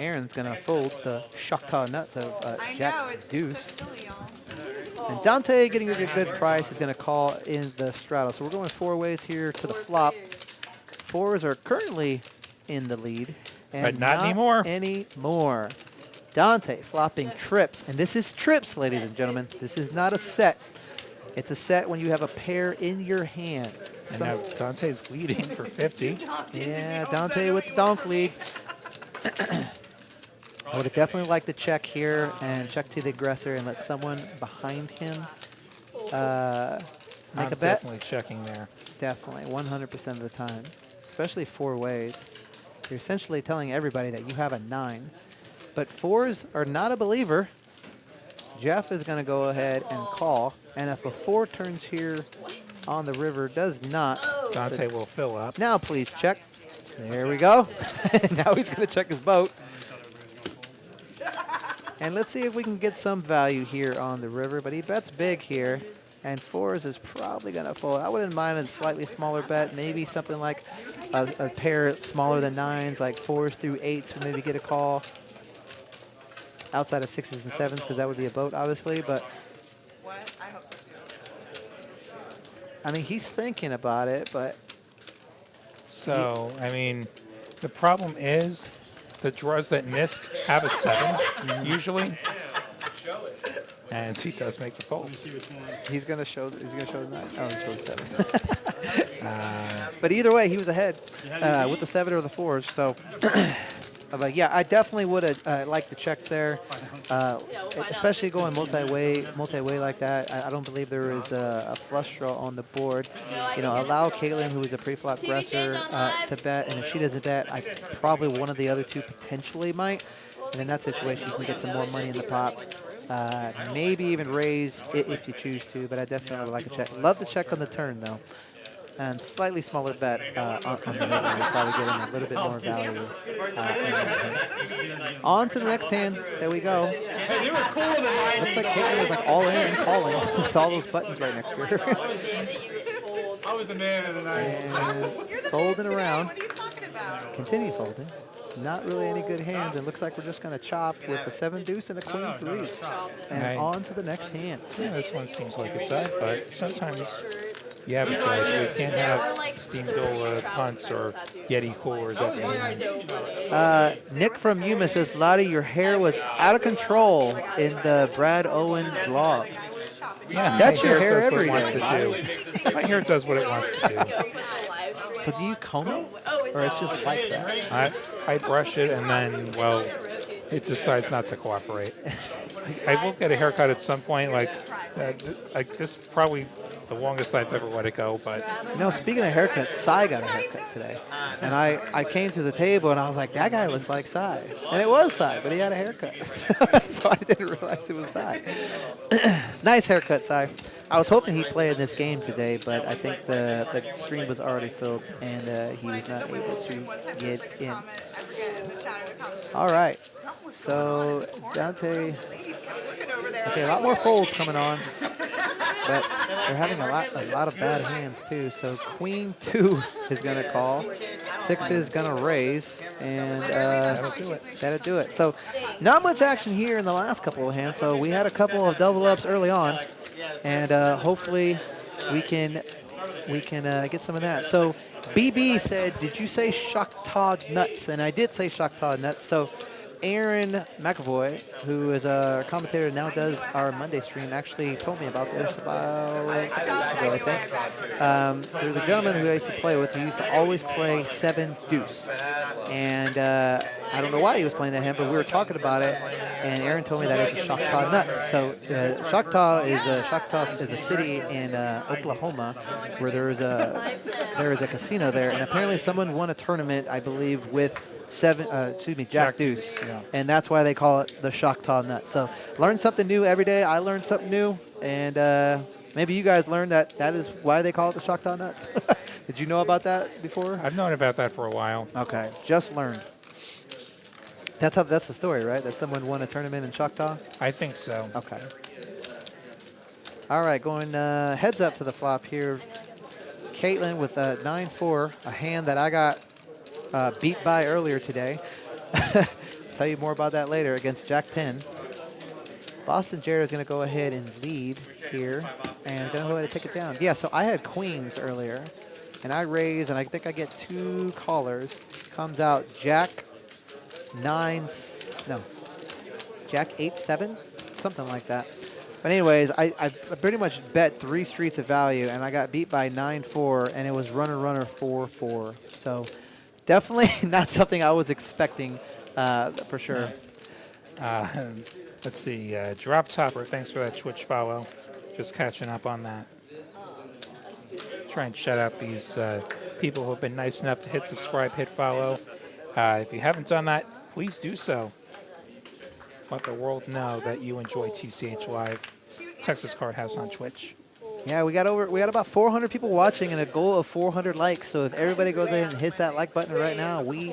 S1: Aaron's going to fold the Shakhtar nuts of
S4: I
S1: jack
S4: know, it's
S1: deuce.
S4: so silly, y'all.
S1: And Dante getting a good price is going to call in the straddle. So we're going 4 ways here to the flop. 4s are currently in the lead. And
S2: But not anymore.
S1: Anymore. Dante flopping trips. And this is trips, ladies and gentlemen. This is not a set. It's a set when you have a pair in your hand.
S2: And now Dante's leading for 50.
S1: Yeah, Dante with the donk lead. I would have definitely liked to check here and check to the aggressor and let someone behind him make
S2: I'm
S1: a bet.
S2: definitely checking there.
S1: Definitely, 100% of the time, especially 4 ways. You're essentially telling everybody that you have a 9. But 4s are not a believer. Jeff is going to go ahead and call. And if a 4 turns here on the river does not.
S2: Dante will fill up.
S1: Now please check. There we go. Now he's going to check his boat. And let's see if we can get some value here on the river. But he bets big here. And 4s is probably going to fold. I wouldn't mind a slightly smaller bet. Maybe something like a pair smaller than 9s, like 4s through 8s would maybe get a call. Outside of 6s and 7s, because that would be a boat, obviously. But
S4: What? I hope so too.
S1: I mean, he's thinking about it, but
S2: So, I mean, the problem is the draws that missed have a 7 usually. And he does make the fold.
S1: he's gonna show the 9. Oh, he showed 7. But either way, he was ahead with the 7 or the 4s. So, but yeah, I definitely would have liked to check there, especially going multi-way like that. I don't believe there is a flush draw on the board. Allow Caitlin, who is a pre-flop aggressor, to bet, and if she doesn't bet, probably one of the other 2 potentially might. And in that situation, you can get some more money in the pot. Maybe even raise if you choose to, but I definitely would like to check. Love to check on the turn, though. And slightly smaller bet on the river. You're probably getting a little bit more value. On to the next hand. There we go. Looks like Caitlin was like all in and calling with all those buttons right next to her.
S5: I was the man of the night.
S1: And
S4: You're the
S1: folding
S4: man today.
S1: around.
S4: What are you talking about?
S1: Continue folding. Not really any good hands. It looks like we're just going to chop with a 7 deuce and a queen 3. And
S2: Right.
S1: on to the next hand.
S2: Yeah, this one seems like a dud, but sometimes you have a dud. We can't have steamdola punts or Yeti coolers at the end.
S1: Nick from Yuma says, Lottie, your hair was out of control in the Brad Owen vlog.
S2: Yeah,
S1: That's
S2: my
S1: your hair
S2: does what
S1: every
S2: it wants
S1: day.
S2: to do. My hair does what it wants to do.
S1: So do you comb it? Or it's just like that?
S2: I brush it and then, well, it decides not to cooperate. I will get a haircut at some point. Like this is probably the longest I've ever let it go. But
S1: Speaking of haircuts, Cy got a haircut today. And I came to the table and I was like, that guy looks like Cy. And it was Cy, but he had a haircut. So I didn't realize it was Cy. Nice haircut, Cy. I was hoping he'd play in this game today, but I think the stream was already filled and he was not able to get in. All right. So Dante, okay, a lot more folds coming on, but they're having a lot of bad hands too. So Queen 2 is going to call, 6 is going to raise, and that'll do it. So not much action here in the last couple of hands. So we had a couple of double ups early on, and hopefully we can get some of that. So BB said, "Did you say Shakhtar nuts?" And I did say Shakhtar nuts. So Aaron McAvoy, who is a commentator now does our Monday stream, actually told me about this about 2 weeks ago, I think. There's a gentleman who I used to play with who used to always play 7 deuce. And I don't know why he was playing that hand, but we were talking about it, and Aaron told me that it's a Shakhtar nuts. So Shakhtar is a city in Oklahoma where there is a casino there, and apparently someone won a tournament, I believe, with Jack Deuce,
S2: yeah.
S1: and that's why they call it the Shakhtar nuts. So learn something new every day. I learned something new, and maybe you guys learned that is why they call it the Shakhtar nuts. Did you know about that before?
S2: I've known about that for a while.
S1: Okay, just learned. That's the story, right? That someone won a tournament in Shakhtar?
S2: I think so.
S1: Okay. All right, going heads up to the flop here. Caitlin with a 9-4, a hand that I got beat by earlier today. Tell you more about that later against Jack 10. Boston Jared is going to go ahead and lead here and going to go ahead and take it down. Yeah, so I had queens earlier, and I raise, and I think I get 2 callers. Comes out Jack 8-7, something like that. But anyways, I pretty much bet 3 streets of value, and I got beat by 9-4, and it was runner 4-4. So definitely not something I was expecting for sure.
S2: Let's see. Drop Topper, thanks for that Twitch follow. Just catching up on that. Try and shout out these people who have been nice enough to hit subscribe, hit follow. If you haven't done that, please do so. Let the world know that you enjoy TCHLive, Texas Card House on Twitch.
S1: Yeah, we got about 400 people watching and a goal of 400 likes. So if everybody goes ahead and hits that like button right now, we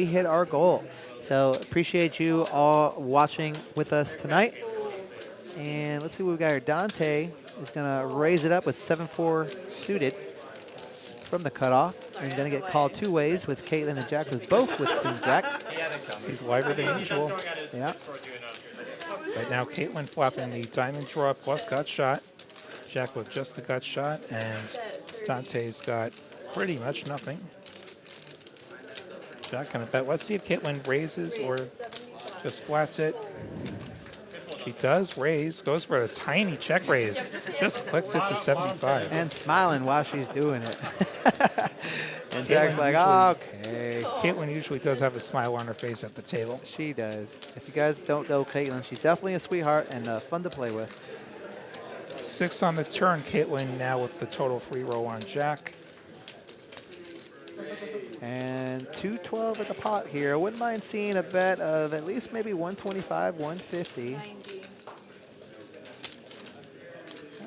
S1: hit our goal. So appreciate you all watching with us tonight. And let's see what we got here. Dante is going to raise it up with 7-4 suited from the cutoff. And going to get called 2 ways with Caitlin and Jack, with both with Queen Jack.
S2: He's liver than usual.
S1: Yeah.
S2: Right now, Caitlin flopping the diamond draw plus gut shot. Jack with just the gut shot, and Dante's got pretty much nothing. Jack gonna bet. Let's see if Caitlin raises or just flats it. She does raise, goes for a tiny check raise, just clicks it to 75.
S1: And smiling while she's doing it. And Jack's like, okay.
S2: Caitlin usually does have a smile on her face at the table.
S1: She does. If you guys don't know Caitlin, she's definitely a sweetheart and fun to play with.
S2: 6 on the turn. Caitlin now with the total free roll on Jack.
S1: And 212 at the pot here. I wouldn't mind seeing a bet of at least maybe 125, 150.
S3: 90.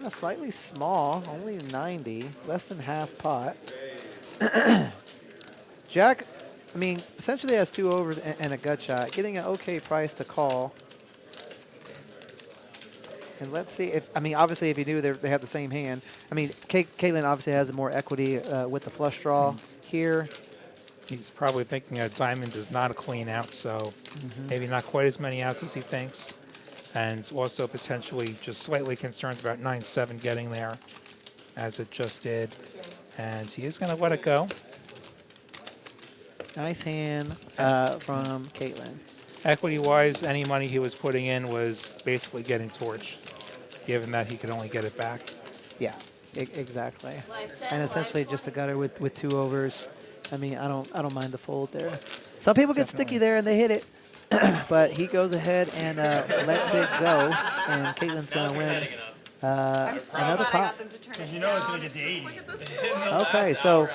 S1: Slightly small, only 90, less than half pot. Jack, I mean, essentially has 2 overs and a gut shot, getting an okay price to call. And let's see if, I mean, obviously if you knew they have the same hand. I mean, Caitlin obviously has more equity with the flush draw here.
S2: He's probably thinking a diamond is not a clean out, so maybe not quite as many outs as he thinks. And also potentially just slightly concerned about 9-7 getting there, as it just did. And he is going to let it go.
S1: Nice hand from Caitlin.
S2: Equity-wise, any money he was putting in was basically getting torched, given that he could only get it back.
S1: Yeah, exactly.
S3: Live 10,
S1: And
S3: live
S1: essentially
S3: 4.
S1: just a gutter with 2 overs. I mean, I don't mind the fold there. Some people get sticky there and they hit it, but he goes ahead and lets it go, and Caitlin's gonna win
S4: I'm so
S1: another
S4: glad I
S1: pot.
S4: got them to turn it
S5: You know it's
S4: down.
S5: gonna get to 80.
S4: Look at this.
S1: Okay, so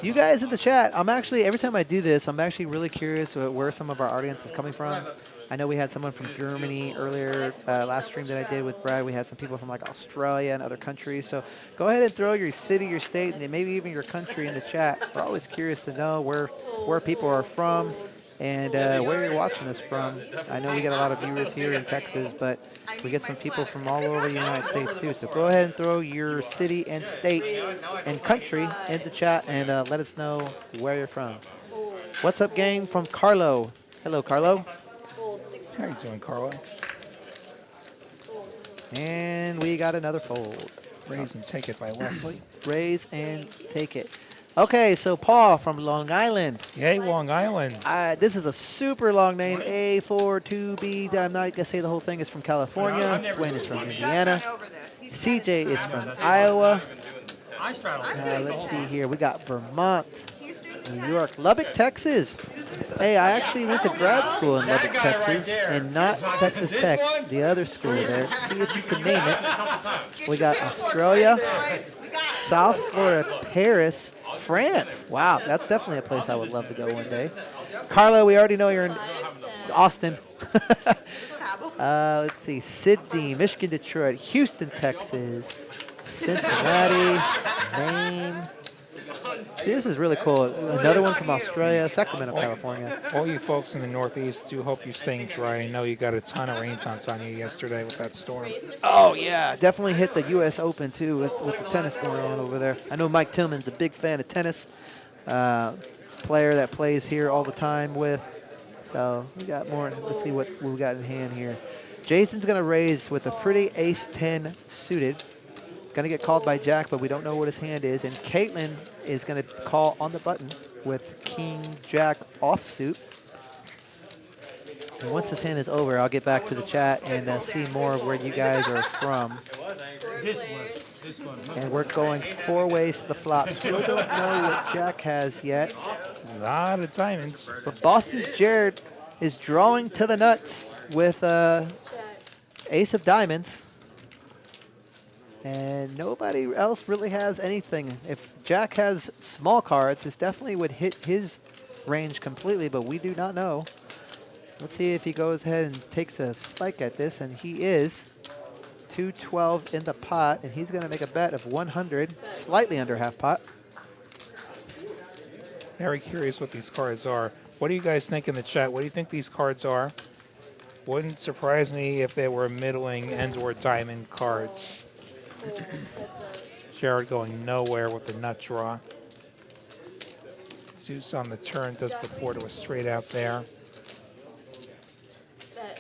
S1: you guys in the chat, I'm actually, every time I do this, I'm actually really curious where some of our audience is coming from. I know we had someone from Germany earlier, last stream that I did with Brad. We had some people from like Australia and other countries. So go ahead and throw your city, your state, and maybe even your country in the chat. We're always curious to know where people are from and where you're watching us from. I know we get a lot of viewers here in Texas, but we get some people from all over the United States too. So go ahead and throw your city and state and country in the chat and let us know where you're from. What's up, gang? From Carlo. Hello, Carlo.
S2: How are you doing, Carlo?
S1: And we got another fold.
S2: Raise and take it by Wesley.
S1: Raise and take it. Okay, so Paul from Long Island.
S2: Yay, Long Island.
S1: This is a super long name. A42B. I'm not going to say the whole thing is from California. Dwayne is from Indiana.
S4: Just went over this. He's
S1: CJ is from Iowa.
S5: I straddle.
S1: Let's see here. We got Vermont,
S4: Houston.
S1: New York, Lubbock, Texas. Hey, I actually went to grad school in Lubbock, Texas, and not Texas Tech, the other school there. See if you can name it. We got Australia,
S4: We got
S1: South Florida, Paris, France. Wow, that's definitely a place I would love to go one day. Carlo, we already know you're in Austin. Let's see, Sydney, Michigan, Detroit, Houston, Texas, Cincinnati, Maine. This is really cool. Another one from Australia, Sacramento, California.
S2: All you folks in the Northeast, do hope you're staying dry. I know you got a ton of rain temps on you yesterday with that storm.
S1: Oh, yeah. Definitely hit the U.S. Open, too, with the tennis going on over there. I know Mike Tillman's a big fan of tennis, player that plays here all the time with. So we got more. Let's see what we got in hand here. Jason's going to raise with a pretty ace-10 suited. Going to get called by Jack, but we don't know what his hand is. And Caitlin is going to call on the button with King-Jack offsuit. And once this hand is over, I'll get back to the chat and see more of where you guys are from.
S5: This one.
S1: And we're going 4 ways to the flop. Still don't know what Jack has yet.
S2: A lot of diamonds.
S1: But Boston Jared is drawing to the nuts with ace of diamonds. And nobody else really has anything. If Jack has small cards, this definitely would hit his range completely, but we do not know. Let's see if he goes ahead and takes a spike at this, and he is 212 in the pot, and he's going to make a bet of 100, slightly under half pot.
S2: Very curious what these cards are. What do you guys think in the chat? What do you think these cards are? Wouldn't surprise me if they were middling and/or diamond cards. Jared going nowhere with the nut draw. Zeus on the turn does put 4 to a straight out there.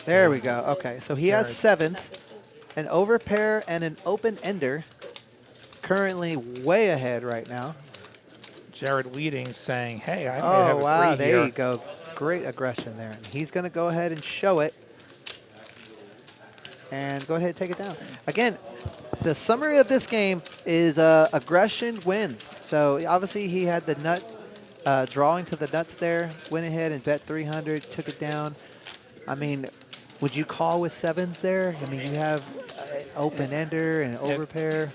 S1: There we go. Okay, so he has sevens, an overpair, and an open ender. Currently way ahead right now.
S2: Jared leading, saying, "Hey, I might
S1: Oh,
S2: have a
S1: wow,
S2: three
S1: there
S2: here."
S1: you go. Great aggression there. And he's going to go ahead and show it. And go ahead and take it down. Again, the summary of this game is aggression wins. So obviously he had the nut drawing to the nuts there. Went ahead and bet 300, took it down. I mean, would you call with sevens there? I mean, you have open ender and overpair,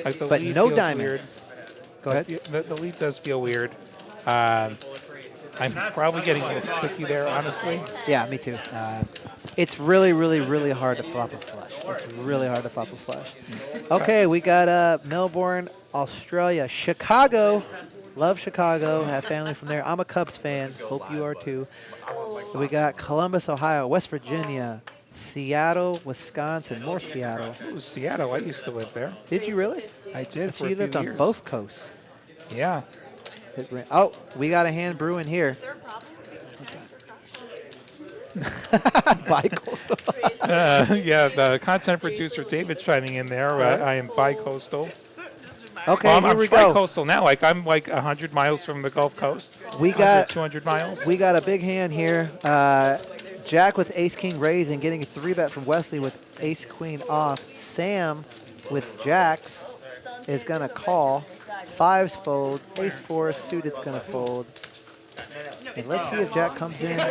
S2: Like the
S1: but
S2: lead
S1: no
S2: feels
S1: diamonds.
S2: weird.
S1: Go ahead.
S2: The lead does feel weird. I'm probably getting a little sticky there, honestly.
S1: Yeah, me too. It's really, really, really hard to flop a flush. It's really hard to flop a flush. Okay, we got Melbourne, Australia, Chicago. Love Chicago. Have family from there. I'm a Cubs fan. Hope you are too. We got Columbus, Ohio, West Virginia, Seattle, Wisconsin. More Seattle.
S2: Ooh, Seattle, I used to live there.
S1: Did you really?
S2: I did
S1: So
S2: for
S1: you
S2: a few
S1: lived on
S2: years.
S1: both coasts.
S2: Yeah.
S1: Oh, we got a hand brewing here.
S4: Is there a problem?
S1: Bi-coastal.
S2: Yeah, the content producer David chiming in there. I am bi-coastal.
S1: Okay,
S2: Well,
S1: here
S2: I'm
S1: we go.
S2: tri-coastal now. Like I'm like 100 miles from the Gulf Coast.
S1: We got
S2: 200 miles.
S1: We got a big hand here. Jack with ace-king raising, getting a 3-bet from Wesley with ace-queen off. Sam with jacks is going to call. Fives fold. Ace-4 suited's going to fold. And let's see if Jack comes in with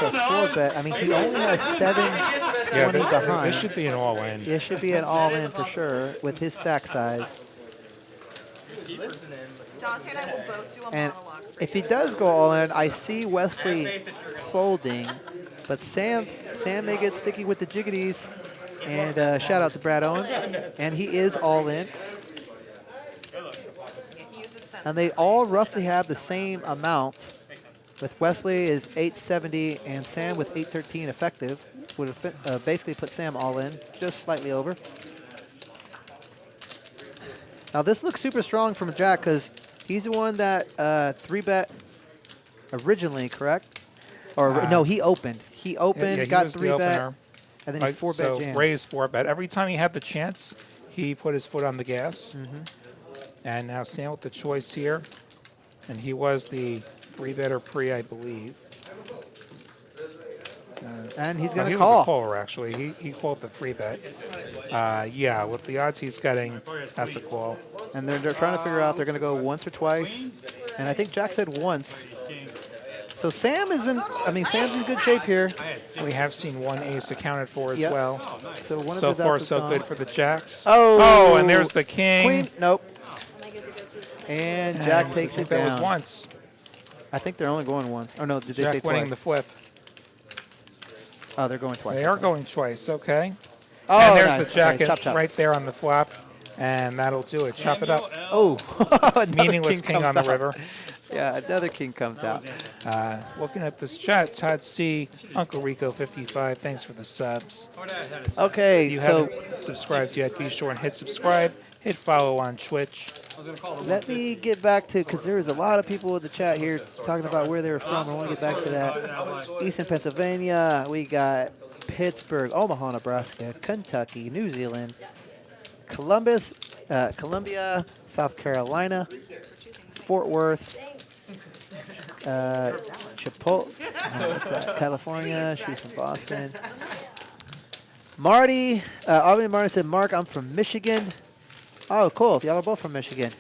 S1: a 4-bet. I mean, he only has 720 behind.
S2: This should be an all-in.
S1: It should be an all-in for sure with his stack size.
S4: Dante and I will both do a
S1: And
S4: monologue.
S1: if he does go all in, I see Wesley folding, but Sam may get sticky with the jiggities. And shout out to Brad Owen, and he is all in. And they all roughly have the same amount. With Wesley is 870 and Sam with 813 effective. Would have basically put Sam all in, just slightly over. Now this looks super strong from Jack because he's the one that 3-bet originally, correct? Or no, he opened. He opened,
S2: Yeah, he
S1: got
S2: was the
S1: 3-bet,
S2: opener.
S1: And then he
S2: Like,
S1: 4-bet
S2: so
S1: jam.
S2: raised 4-bet. Every time he had the chance, he put his foot on the gas. And now Sam with the choice here. And he was the 3-better pre, I believe.
S1: And he's
S2: No,
S1: going
S2: he
S1: to
S2: was a
S1: call.
S2: caller, actually. He called the 3-bet. Yeah, with the odds he's getting, that's a call.
S1: And they're trying to figure out they're going to go once or twice. And I think Jack said once. So Sam is in, Sam's in good shape here.
S2: We have seen one ace accounted for as
S1: Yep.
S2: well.
S1: So one
S2: So
S1: of the
S2: far,
S1: dots is
S2: so
S1: gone.
S2: good for the Jacks.
S1: Oh,
S2: and there's the king.
S1: Queen, nope.
S3: Am I good to go through?
S1: And Jack
S2: And
S1: takes
S2: I think
S1: it
S2: that
S1: down.
S2: was once.
S1: I think they're only going once. Oh, no, did they say
S2: Jack winning
S1: twice?
S2: the flip.
S1: Oh, they're going twice.
S2: They are
S1: okay.
S2: going twice, okay.
S1: Oh,
S2: And there's
S1: nice.
S2: the jacket
S1: Okay, chop, chop.
S2: right there on the flop. And that'll do it. Chop it up.
S1: Oh, another
S2: Meaningless king on
S1: comes
S2: the
S1: out.
S2: river.
S1: Yeah, another king comes out.
S2: Looking at this chat, Todd C, Uncle Rico 55, thanks for the subs.
S1: Okay,
S2: If you
S1: so
S2: haven't subscribed yet, be sure and hit subscribe. Hit follow on Twitch.
S1: let me get back to, because there was a lot of people in the chat here talking about where they were from. I want to get back to that. Eastern Pennsylvania, we got Pittsburgh, Omaha, Nebraska, Kentucky, New Zealand, Columbus, Columbia, South Carolina, Fort Worth, Chipotle, California. She's from Boston. Marty, Aubrey and Marty said, Mark, I'm from Michigan. Oh, cool. Y'all are both from Michigan.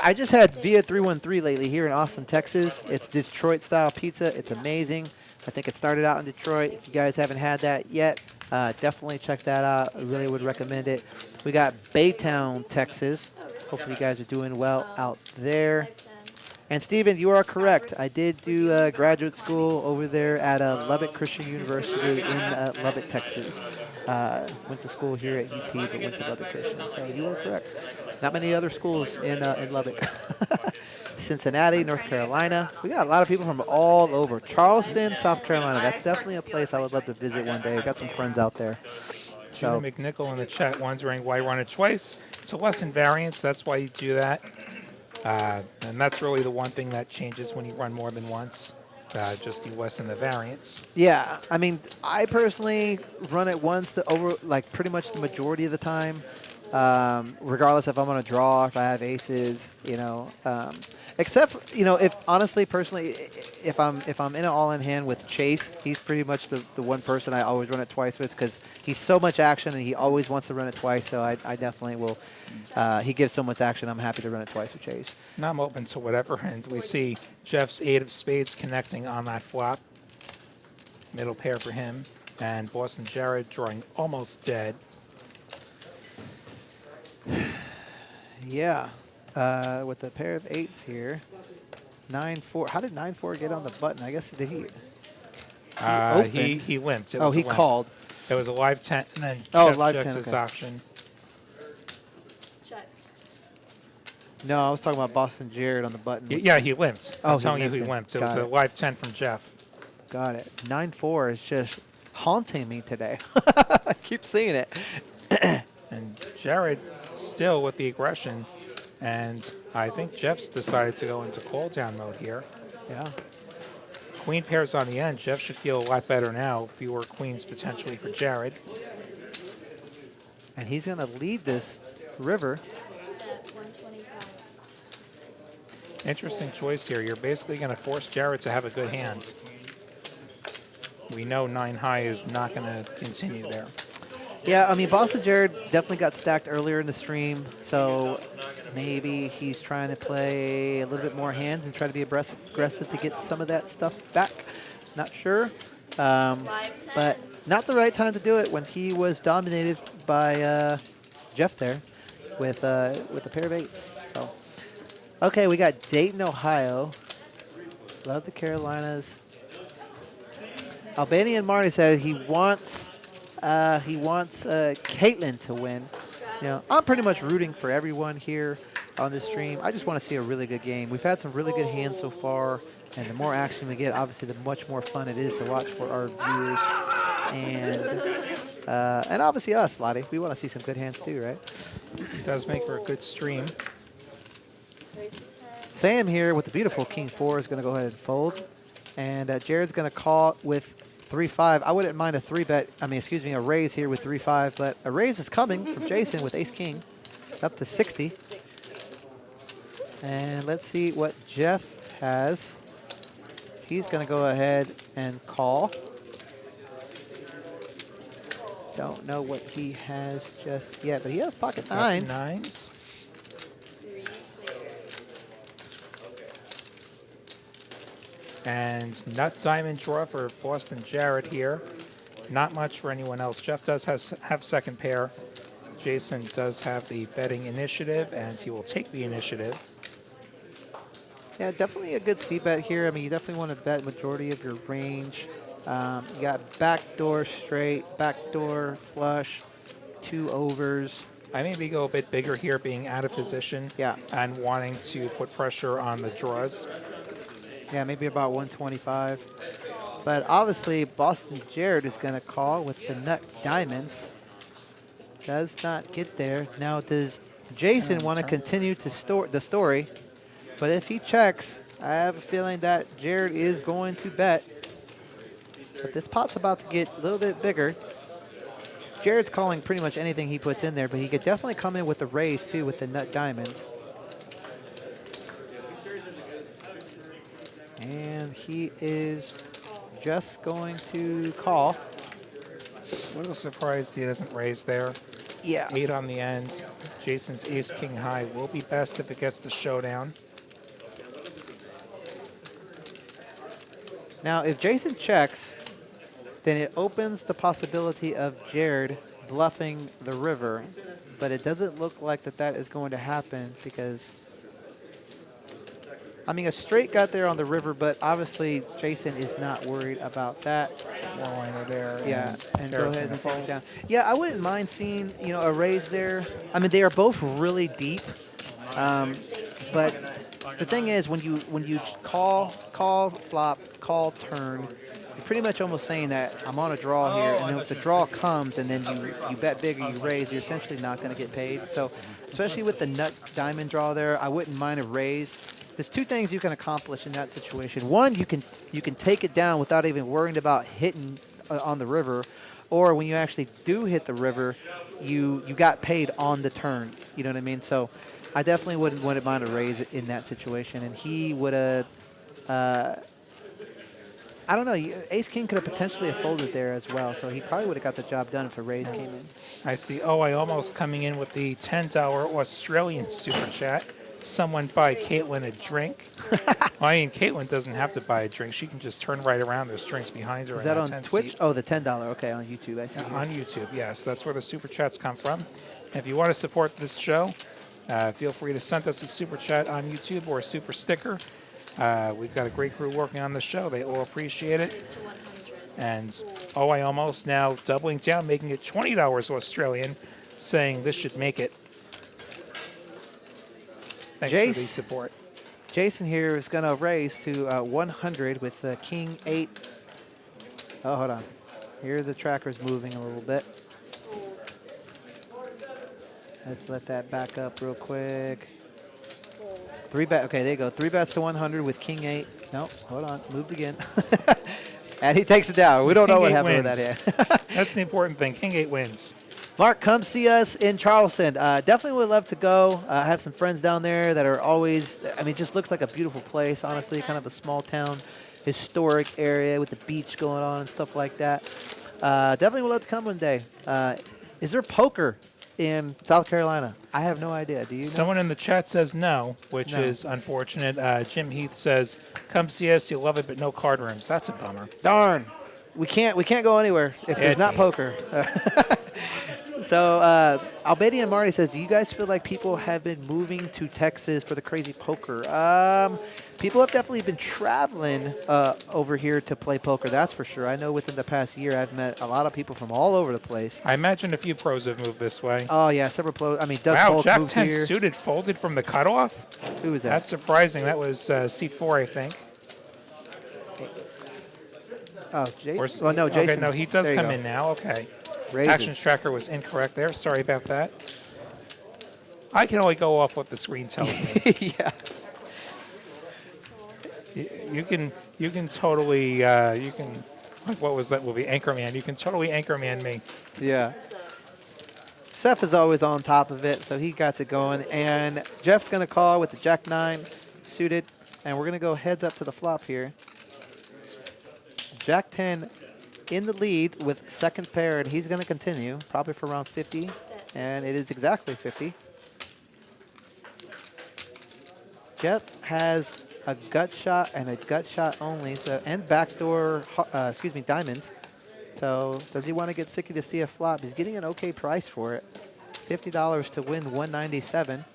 S1: I just had Via 313 lately here in Austin, Texas. It's Detroit-style pizza. It's amazing. I think it started out in Detroit. If you guys haven't had that yet, definitely check that out. I really would recommend it. We got Baytown, Texas. Hopefully you guys are doing well out there. And Steven, you are correct. I did do graduate school over there at Lubbock Christian University in Lubbock, Texas. Went to school here at UT, but went to Lubbock Christian. So you are correct. Not many other schools in Lubbock. Cincinnati, North Carolina. We got a lot of people from all over. Charleston, South Carolina. That's definitely a place I would love to visit one day. I've got some friends out there.
S2: Gina McNichol in the chat wondering why run it twice. It's a lesson variance. That's why you do that. And that's really the one thing that changes when you run more than once. Just you lessen the variance.
S1: Yeah, I mean, I personally run it once pretty much the majority of the time, regardless if I'm on a draw, if I have aces, except if honestly, personally, if I'm in an all-in hand with Chase, he's pretty much the one person I always run it twice with because he's so much action and he always wants to run it twice. So I definitely will. He gives so much action. I'm happy to run it twice with Chase.
S2: Now I'm open to whatever, and we see Jeff's 8 of spades connecting on that flop. Middle pair for him, and Boston Jared drawing almost dead.
S1: Yeah, with a pair of 8s here. 9-4. How did 9-4 get on the button? I guess did he?
S2: He limped. It
S1: Oh,
S2: was
S1: he
S2: a limp.
S1: called.
S2: It was a live 10, and then
S1: Oh,
S2: Jeff
S1: live
S2: checked
S1: 10,
S2: his
S1: okay.
S2: option.
S3: Check.
S1: No, I was talking about Boston Jared on the button.
S2: Yeah, he limped.
S1: Oh,
S2: I'm
S1: he
S2: telling you
S1: limped
S2: he
S1: it.
S2: limped. It
S1: Got
S2: was a
S1: it.
S2: live 10 from Jeff.
S1: Got it. 9-4 is just haunting me today. I keep seeing it.
S2: And Jared still with the aggression, and I think Jeff's decided to go into call down mode here.
S1: Yeah.
S2: Queen pairs on the end. Jeff should feel a lot better now. Fewer queens potentially for Jared.
S1: And he's going to lead this river.
S3: At 125.
S2: Interesting choice here. You're basically going to force Jared to have a good hand. We know 9 high is not going to continue there.
S1: Yeah, I mean, Boston Jared definitely got stacked earlier in the stream, so maybe he's trying to play a little bit more hands and try to be aggressive to get some of that stuff back. Not sure. But not the right time to do it when he was dominated by Jeff there with a pair of 8s. So, okay, we got Dayton, Ohio. Love the Carolinas. Albanian Marty said he wants Caitlin to win. I'm pretty much rooting for everyone here on this stream. I just want to see a really good game. We've had some really good hands so far, and the more action we get, obviously, the much more fun it is to watch for our viewers. And obviously us, Lottie. We want to see some good hands too, right?
S2: It does make for a good stream.
S3: 3 to 10.
S1: Sam here with the beautiful King 4 is going to go ahead and fold. And Jared's going to call with 3-5. I wouldn't mind a 3-bet. I mean, excuse me, a raise here with 3-5, but a raise is coming from Jason with ace-king up to 60. And let's see what Jeff has. He's going to go ahead and call. Don't know what he has just yet, but he has pocket nines.
S2: Nines.
S3: 3 players.
S2: And nut diamond draw for Boston Jared here. Not much for anyone else. Jeff does have second pair. Jason does have the betting initiative, and he will take the initiative.
S1: Yeah, definitely a good C-bet here. I mean, you definitely want to bet majority of your range. You got backdoor straight, backdoor flush, 2 overs.
S2: I maybe go a bit bigger here, being out of position.
S1: Yeah.
S2: And wanting to put pressure on the draws.
S1: Yeah, maybe about 125. But obviously, Boston Jared is going to call with the nut diamonds. Does not get there. Now, does Jason want to continue to the story? But if he checks, I have a feeling that Jared is going to bet. But this pot's about to get a little bit bigger. Jared's calling pretty much anything he puts in there, but he could definitely come in with the raise, too, with the nut diamonds. And he is just going to call.
S2: A little surprised he doesn't raise there.
S1: Yeah.
S2: 8 on the end. Jason's ace-king high will be best if it gets to showdown.
S1: Now, if Jason checks, then it opens the possibility of Jared bluffing the river. But it doesn't look like that is going to happen because, I mean, a straight got there on the river, but obviously Jason is not worried about that.
S2: Four-liner there.
S1: Yeah, and go
S2: Jared's
S1: ahead
S2: gonna
S1: and take
S2: fold.
S1: it down. Yeah, I wouldn't mind seeing, you know, a raise there. I mean, they are both really deep. But the thing is, when you call flop, call turn, you're pretty much almost saying that I'm on a draw here, and then if the draw comes and then you bet big or you raise, you're essentially not going to get paid. So, especially with the nut diamond draw there, I wouldn't mind a raise. There's 2 things you can accomplish in that situation. One, you can take it down without even worrying about hitting on the river, or when you actually do hit the river, you got paid on the turn. You know what I mean? So I definitely wouldn't mind a raise in that situation. And he would have, I don't know, ace-king could have potentially folded there as well. So he probably would have got the job done if a raise came in.
S2: I see. Oh, I almost coming in with the $10 Australian super chat. Someone buy Caitlin a drink. I mean, Caitlin doesn't have to buy a drink. She can just turn right around. There's drinks behind her.
S1: Is that on
S2: 10
S1: Twitch?
S2: seat.
S1: Oh, the $10. Okay, on YouTube. I see.
S2: On YouTube, yes. That's where the super chats come from. If you want to support this show, feel free to send us a super chat on YouTube or a super sticker. We've got a great crew working on the show. They all appreciate it.
S3: To 100.
S2: And I almost now doubling down, making it $20 Australian, saying this should make it. Thanks for the support.
S1: Jason here is going to raise to 100 with King 8. Oh, hold on. Here the tracker's moving a little bit. Let's let that back up real quick. 3 bet. Okay, there you go. 3 bets to 100 with King 8. Nope, hold on. Moved again. And he takes it down. We don't know what happened with that yet.
S2: That's the important thing. King 8 wins.
S1: Mark, come see us in Charleston. Definitely would love to go. I have some friends down there that are always, I mean, it just looks like a beautiful place, honestly, kind of a small town, historic area with the beach going on and stuff like that. Definitely would love to come one day. Is there poker in South Carolina? I have no idea. Do you know?
S2: Someone in the chat says no, which is unfortunate. Jim Heath says, come see us, you'll love it, but no card rooms. That's a bummer.
S1: Darn. We can't go anywhere if there's not poker. So Albanian Marty says, do you guys feel like people have been moving to Texas for the crazy poker? People have definitely been traveling over here to play poker, that's for sure. I know within the past year I've met a lot of people from all over the place.
S2: I imagine a few pros have moved this way.
S1: Oh, yeah, several pros. I mean, Doug
S2: Wow,
S1: Polk
S2: Jack
S1: moved
S2: 10
S1: here.
S2: suited folded from the cutoff?
S1: Who was that?
S2: That's surprising. That was seat 4, I think.
S1: Oh, Jason. Well, no, Jason.
S2: Okay, no, he does
S1: There you
S2: come
S1: go.
S2: in now. Okay.
S1: Raises.
S2: Actions tracker was incorrect there. Sorry about that. I can only go off what the screen tells me.
S1: Yeah.
S2: You can totally you can Like, what was that movie? Anchorman. You can totally Anchorman me.
S1: Yeah.
S3: What's up?
S1: Seth is always on top of it, so he got it going. And Jeff's going to call with the Jack-9 suited, and we're going to go heads up to the flop here. Jack-10 in the lead with second pair, and he's going to continue, probably for around 50, and it is exactly 50. Jeff has a gut shot and a gut shot only, so and backdoor, diamonds. So does he want to get sicky to see a flop? He's getting an okay price for it. $50 to win 197.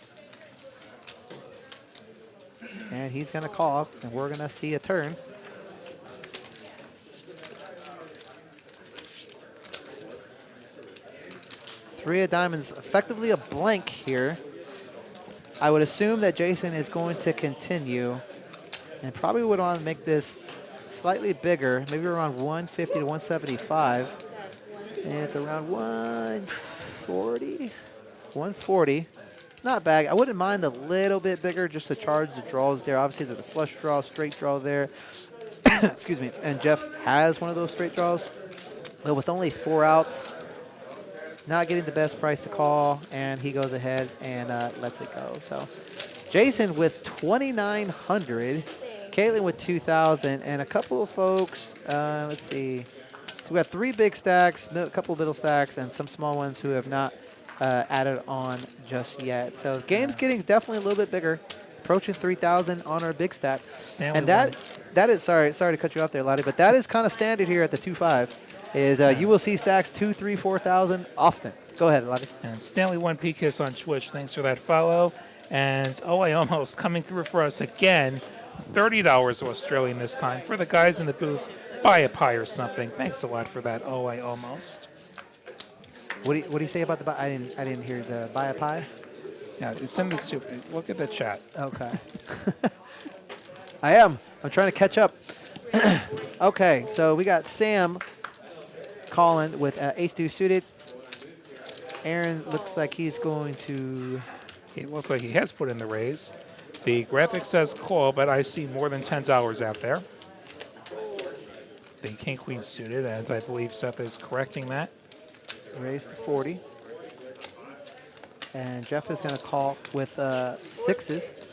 S1: And he's going to call, and we're going to see a turn. Three of diamonds, effectively a blank here. I would assume that Jason is going to continue and probably would want to make this slightly bigger, maybe around 150 to 175. And it's around 140. 140. Not bad. I wouldn't mind a little bit bigger just to charge the draws there. Obviously, there's a flush draw, straight draw there. Excuse me. And Jeff has one of those straight draws. But with only 4 outs, not getting the best price to call, and he goes ahead and lets it go. So Jason with 2,900. Caitlin with 2,000, and a couple of folks, let's see. So we got 3 big stacks, a couple of middle stacks, and some small ones who have not added on just yet. So game's getting definitely a little bit bigger, approaching 3,000 on our big stack.
S2: Stanley
S1: And that is, sorry to cut you off there, Lottie, but that is kind of standard here at the 2.5, is you will see stacks 2, 3, 4,000 often. Go ahead, Lottie.
S2: And Stanley 1P Kiss on Twitch. Thanks for that follow. And I almost coming through for us again. $30 Australian this time. For the guys in the booth, buy a pie or something. Thanks a lot for that. I almost.
S1: What do you say about the buy? I didn't hear the buy a pie.
S2: Yeah, it's in the soup. Look at the chat.
S1: Okay. I'm trying to catch up. Okay, so we got Sam calling with ace-2 suited. Aaron looks like he's going to...
S2: It looks like he has put in the raise. The graphic says call, but I see more than $10 out there. The king-queen suited, and I believe Seth is correcting that.
S1: raise to 40. And Jeff is going to call with 6s.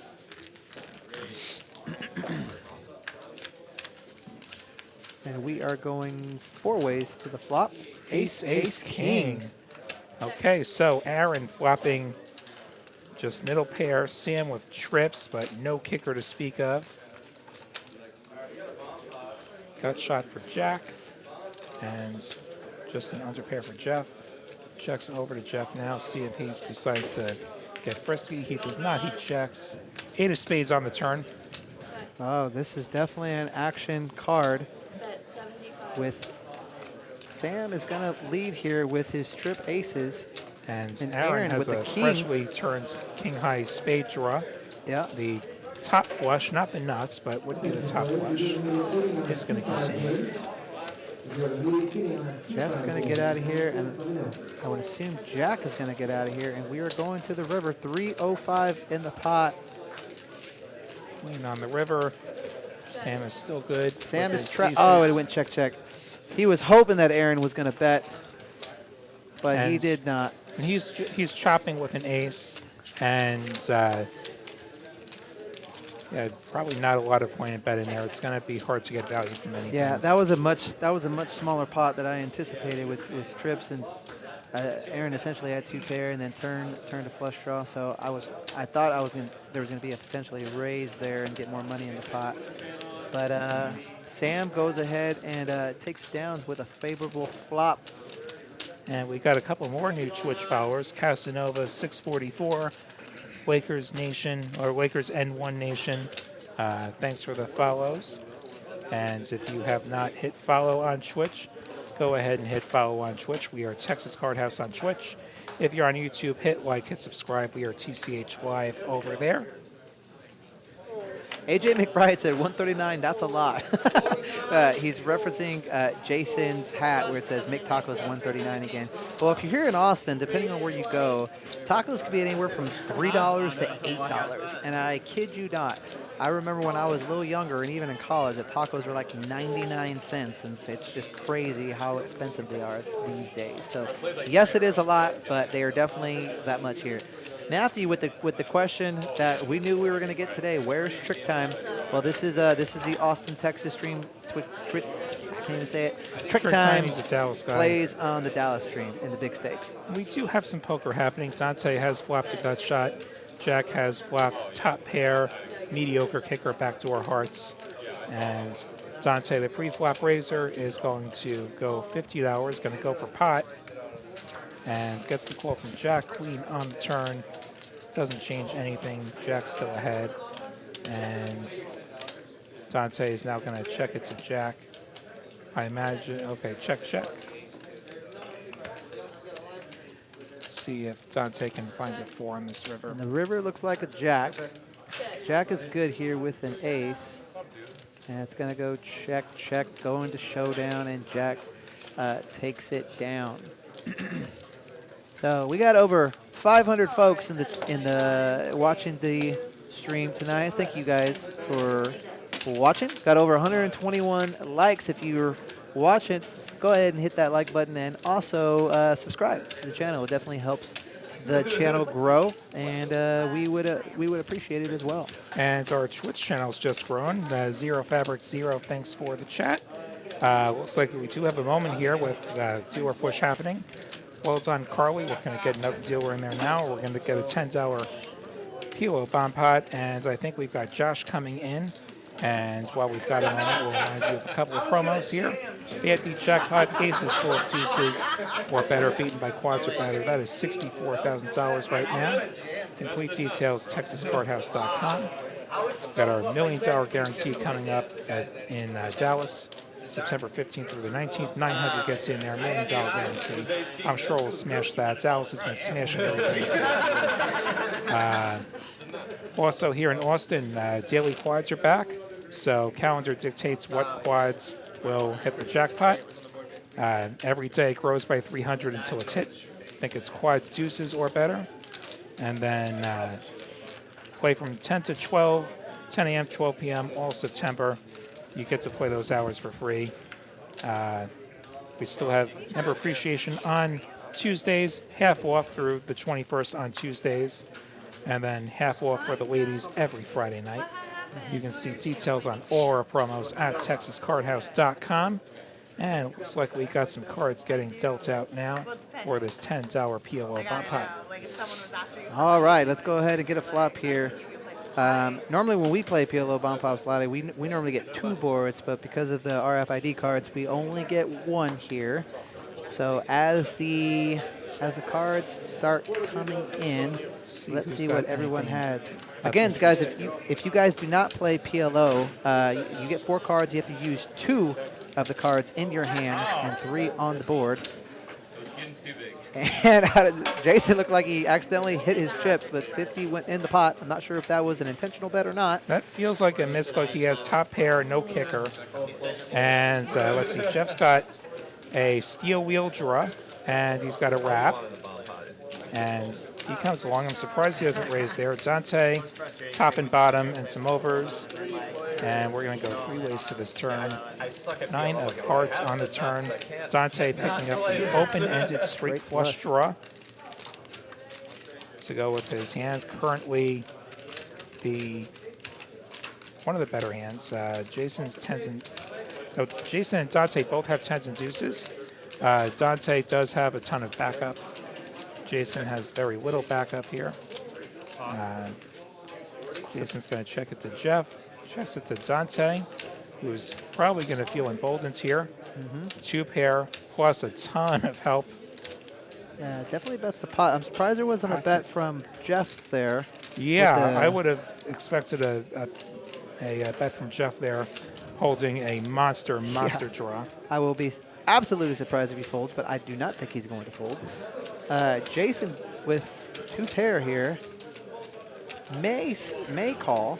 S1: And we are going 4 ways to the flop.
S2: Ace, ace, king. Okay, so Aaron flopping just middle pair. Sam with trips, but no kicker to speak of. Gut shot for Jack. And just an under pair for Jeff. Checks over to Jeff now. See if he decides to get frisky. He does not. He checks. 8 of spades on the turn.
S1: Oh, this is definitely an action card.
S3: Bet 75.
S1: With Sam is going to lead here with his trip aces.
S2: And
S1: And
S2: Aaron
S1: Aaron
S2: has
S1: with the
S2: a
S1: king.
S2: freshly turned king-high spade draw.
S1: Yeah.
S2: The top flush, not the nuts, but would be the top flush, is going to continue.
S1: Jeff's going to get out of here, and I would assume Jack is going to get out of here, and we are going to the river. 305 in the pot.
S2: Queen on the river. Sam is still good.
S1: Sam
S2: with
S1: is
S2: his
S1: trapped.
S2: pieces.
S1: Oh, it went check, check. He was hoping that Aaron was going to bet, but he
S2: And
S1: did not.
S2: And he's chopping with an ace, and yeah, probably not a lot of point in betting there. It's going to be hard to get value from anything.
S1: Yeah, that was a much smaller pot that I anticipated with trips, and Aaron essentially had 2 pair and then turned to flush draw. So I thought there was gonna be a potentially raise there and get more money in the pot. But Sam goes ahead and takes down with a favorable flop.
S2: And we got a couple more new Twitch followers. Casanova 644, Wakers Nation, or Wakers N1 Nation. Thanks for the follows. And if you have not hit follow on Twitch, go ahead and hit follow on Twitch. We are Texas Card House on Twitch. If you're on YouTube, hit like, hit subscribe. We are TCHLive over there.
S1: AJ McBride said 139. That's a lot. He's referencing Jason's hat where it says "Make Tacos 139" again. Well, if you're here in Austin, depending on where you go, tacos could be anywhere from $3 to $8. And I kid you not, I remember when I was a little younger and even in college, that tacos were like 99 cents, and it's just crazy how expensive they are these days. So yes, it is a lot, but they are definitely that much here. Matthew, with the question that we knew we were going to get today, where's Trick Time? Well, this is the Austin, Texas stream. I can't even say it. Trick Time
S2: He's a Dallas guy.
S1: plays on the Dallas stream in the big stakes.
S2: We do have some poker happening. Dante has flopped a gut shot. Jack has flopped top pair, mediocre kicker, backdoor hearts. And Dante, the pre-flop raiser, is going to go $50, going to go for pot. And gets the call from Jack, queen on the turn. Doesn't change anything. Jack's still ahead. And Dante is now going to check it to Jack. I imagine, okay, check, check. Let's see if Dante can find a 4 on this river.
S1: And the river looks like a jack. Jack is good here with an ace. And it's going to go check, check, go into showdown, and Jack takes it down. So we got over 500 folks in the watching the stream tonight. Thank you guys for watching. Got over 121 likes. If you're watching, go ahead and hit that like button, and also subscribe to the channel. It definitely helps the channel grow, and we would appreciate it as well.
S2: And our Twitch channel's just grown. Zero Fabric Zero, thanks for the chat. Looks like we do have a moment here with dealer push happening. Well done, Carly. We're going to get another dealer in there now. We're going to get a $10 Pilo bomb pot, and I think we've got Josh coming in. And while we've got a moment, we'll remind you of a couple of promos here. VIP jackpot, aces, 4 deuces, or better, beaten by quads or better. That is $64,000 right now. Complete details, TexasCardHouse.com. Got our $1 million guarantee coming up in Dallas, September 15th through the 19th. 900 gets in there, $1 million guarantee. I'm sure we'll smash that. Dallas has been smashing everything these days. Also here in Austin, daily quads are back. So calendar dictates what quads will hit the jackpot. Every day it grows by 300 until it's hit. I think it's quad deuces or better. And then play from 10 to 12, 10 a.m., 12 p.m., all September. You get to play those hours for free. We still have member appreciation on Tuesdays, half off through the 21st on Tuesdays, and then half off for the ladies every Friday night. You can see details on all our promos at TexasCardHouse.com. And it looks like we got some cards getting dealt out now for this $10 PLO bomb pot.
S1: All right, let's go ahead and get a flop here. Normally when we play PLO Bomb Pops Lottery, we normally get 2 boards, but because of the RFID cards, we only get 1 here. So as the cards start coming in, let's see what everyone has. Again, guys, if you guys do not play PLO, you get 4 cards. You have to use 2 of the cards in your hand and 3 on the board. And Jason looked like he accidentally hit his chips, but 50 went in the pot. I'm not sure if that was an intentional bet or not.
S2: That feels like a miss. Like he has top pair, no kicker. And let's see, Jeff's got a steel wheel draw, and he's got a wrap. And he comes along. I'm surprised he hasn't raised there. Dante, top and bottom, and some overs. And we're going to go 3 ways to this turn. 9 of hearts on the turn. Dante picking up the open-ended straight flush draw to go with his hands. Currently, one of the better hands. Jason and Dante both have 10s and deuces. Dante does have a ton of backup. Jason has very little backup here. Jason's going to check it to Jeff. Checks it to Dante, who's probably going to feel emboldened here. 2 pair plus a ton of help.
S1: Yeah, definitely bets the pot. I'm surprised there wasn't a bet from Jeff there.
S2: Yeah, I would have expected a bet from Jeff there, holding a monster draw.
S1: I will be absolutely surprised if he folds, but I do not think he's going to fold. Jason with 2 pair here may call.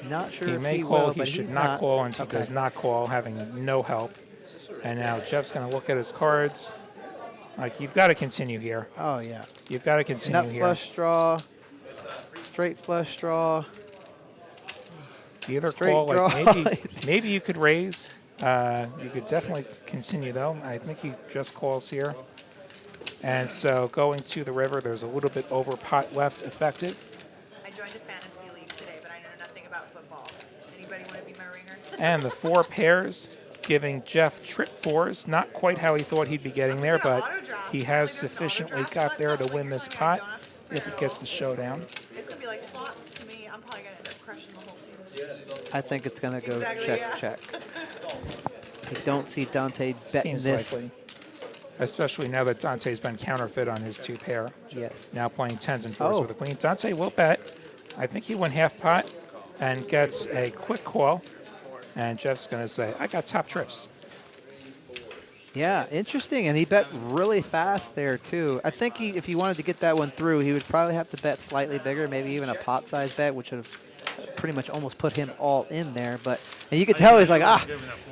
S1: Not sure
S2: He
S1: if
S2: may
S1: he
S2: call,
S1: will,
S2: he
S1: but
S2: should
S1: he's
S2: not call, and he
S1: Okay.
S2: does not call, having no help. And now Jeff's going to look at his cards. Like, you've got to continue here.
S1: Oh, yeah.
S2: You've got to continue
S1: Nut
S2: here.
S1: flush draw, straight flush draw.
S2: Either
S1: straight
S2: call,
S1: draw.
S2: like maybe you could raise. You could definitely continue, though. I think he just calls here. And so going to the river, there's a little bit over pot left effective.
S4: I joined a fantasy league today, but I know nothing about football. Anybody want to be my ringer?
S2: And the 4 pairs giving Jeff trip 4s. Not quite how he thought he'd be getting there, but he has sufficiently got there to win this pot if it gets the showdown.
S4: It's going to be like slots to me. I'm probably going to end up crushing the whole season.
S1: I think it's going to go
S4: Exactly,
S1: check,
S4: yeah.
S1: check. I don't see Dante betting
S2: Seems
S1: this.
S2: likely. Especially now that Dante's been counterfeit on his 2 pair.
S1: Yes.
S2: Now playing 10s and 4s
S1: Oh.
S2: with a queen. Dante will bet. I think he went half pot and gets a quick call. And Jeff's going to say, I got top trips.
S1: Yeah, interesting. And he bet really fast there, too. I think if he wanted to get that one through, he would probably have to bet slightly bigger, maybe even a pot size bet, which would have pretty much almost put him all in there. And you could tell he's like,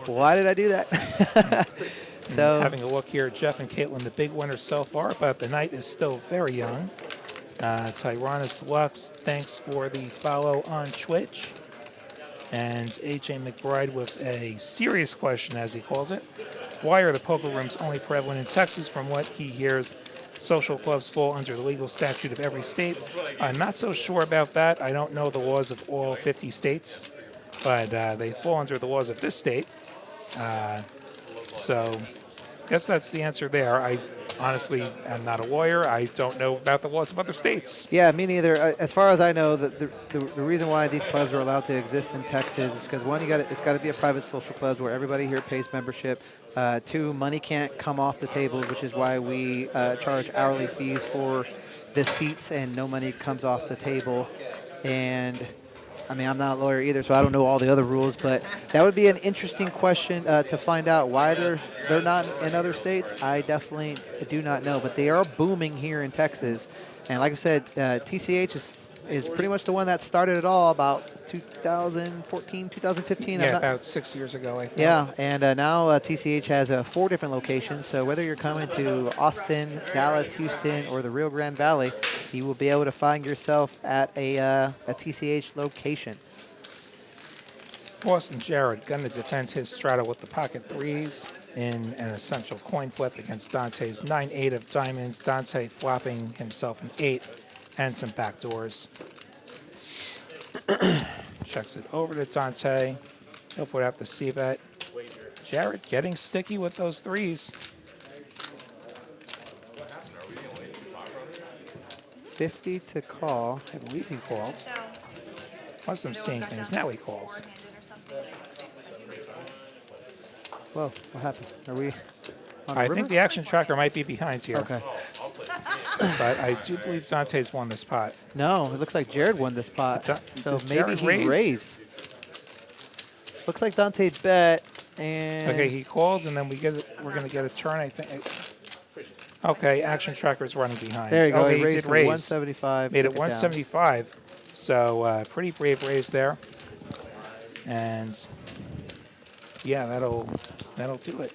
S1: why did I do that? So
S2: having a look here, Jeff and Caitlin, the big winners so far, but the night is still very young. Tyrannus Lux, thanks for the follow on Twitch. And AJ McBride with a serious question, as he calls it. Why are the poker rooms only prevalent in Texas? From what he hears, social clubs fall under the legal statute of every state. I'm not so sure about that. I don't know the laws of all 50 states, but they fall under the laws of this state. So I guess that's the answer there. I honestly am not a lawyer. I don't know about the laws of other states.
S1: yeah, me neither. As far as I know, the reason why these clubs are allowed to exist in Texas is because, one, it's got to be a private social club where everybody here pays membership. 2, money can't come off the table, which is why we charge hourly fees for the seats and no money comes off the table. And I mean, I'm not a lawyer either, so I don't know all the other rules, but that would be an interesting question to find out why they're not in other states. I definitely do not know, but they are booming here in Texas. And like I said, TCH is pretty much the one that started it all about 2014, 2015.
S2: Yeah, about 6 years ago, I think.
S1: Yeah, and now TCH has 4 different locations. So whether you're coming to Austin, Dallas, Houston, or the Rio Grande Valley, you will be able to find yourself at a TCH location.
S2: Boston Jared going to defend his straddle with the pocket 3s in an essential coin flip against Dante's 9-8 of diamonds. Dante flopping himself an 8 and some backdoors. Checks it over to Dante. He'll put out the C-bet. Jared getting sticky with those 3s.
S1: 50 to call.
S2: I believe he called.
S4: So,
S2: Must have seeing things. Now he calls.
S1: Whoa, what happened? Are we on
S2: I
S1: the
S2: think
S1: river?
S2: the action tracker might be behind here.
S1: Okay.
S2: But I do believe Dante's won this pot.
S1: No, it looks like Jared won this pot. So
S2: Did
S1: maybe
S2: Jared
S1: he raised. Looks like Dante bet and
S2: Okay, he calls, and then we're going to get a turn, I think. Okay, action tracker's running behind.
S1: there you go.
S2: Okay,
S1: He raised
S2: did
S1: to
S2: raise.
S1: 175.
S2: Made it
S1: took down.
S2: 175. So pretty brave raise there. And yeah, that'll do it.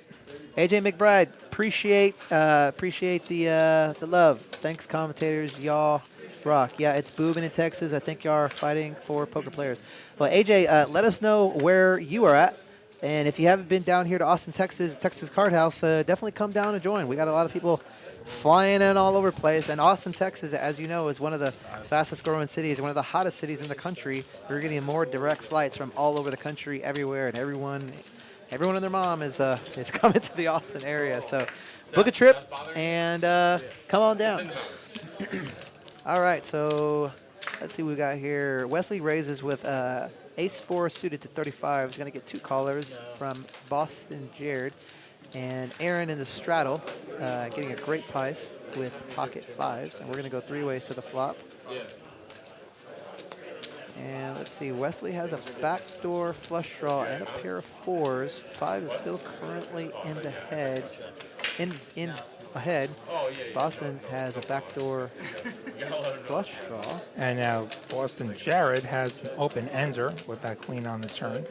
S1: AJ McBride, appreciate the love. Thanks, commentators. Y'all rock. Yeah, it's booming in Texas. I think y'all are fighting for poker players. Well, AJ, let us know where you are at. And if you haven't been down here to Austin, Texas Card House, definitely come down and join. We got a lot of people flying in all over the place. And Austin, Texas, as you know, is one of the fastest growing cities, one of the hottest cities in the country. We're getting more direct flights from all over the country, everywhere, and everyone and their mom is coming to the Austin area. So book a trip and come on down. All right, so let's see what we got here. Wesley raises with ace-4 suited to 35. He's going to get 2 callers from Boston Jared. And Aaron in the straddle, getting a great price with pocket 5s. And we're going to go 3 ways to the flop. And let's see, Wesley has a backdoor flush draw and a pair of 4s. 5 is still currently in the hedge, in ahead. Boston has a backdoor flush draw.
S2: And now Boston Jared has an open ender with that queen on the turn.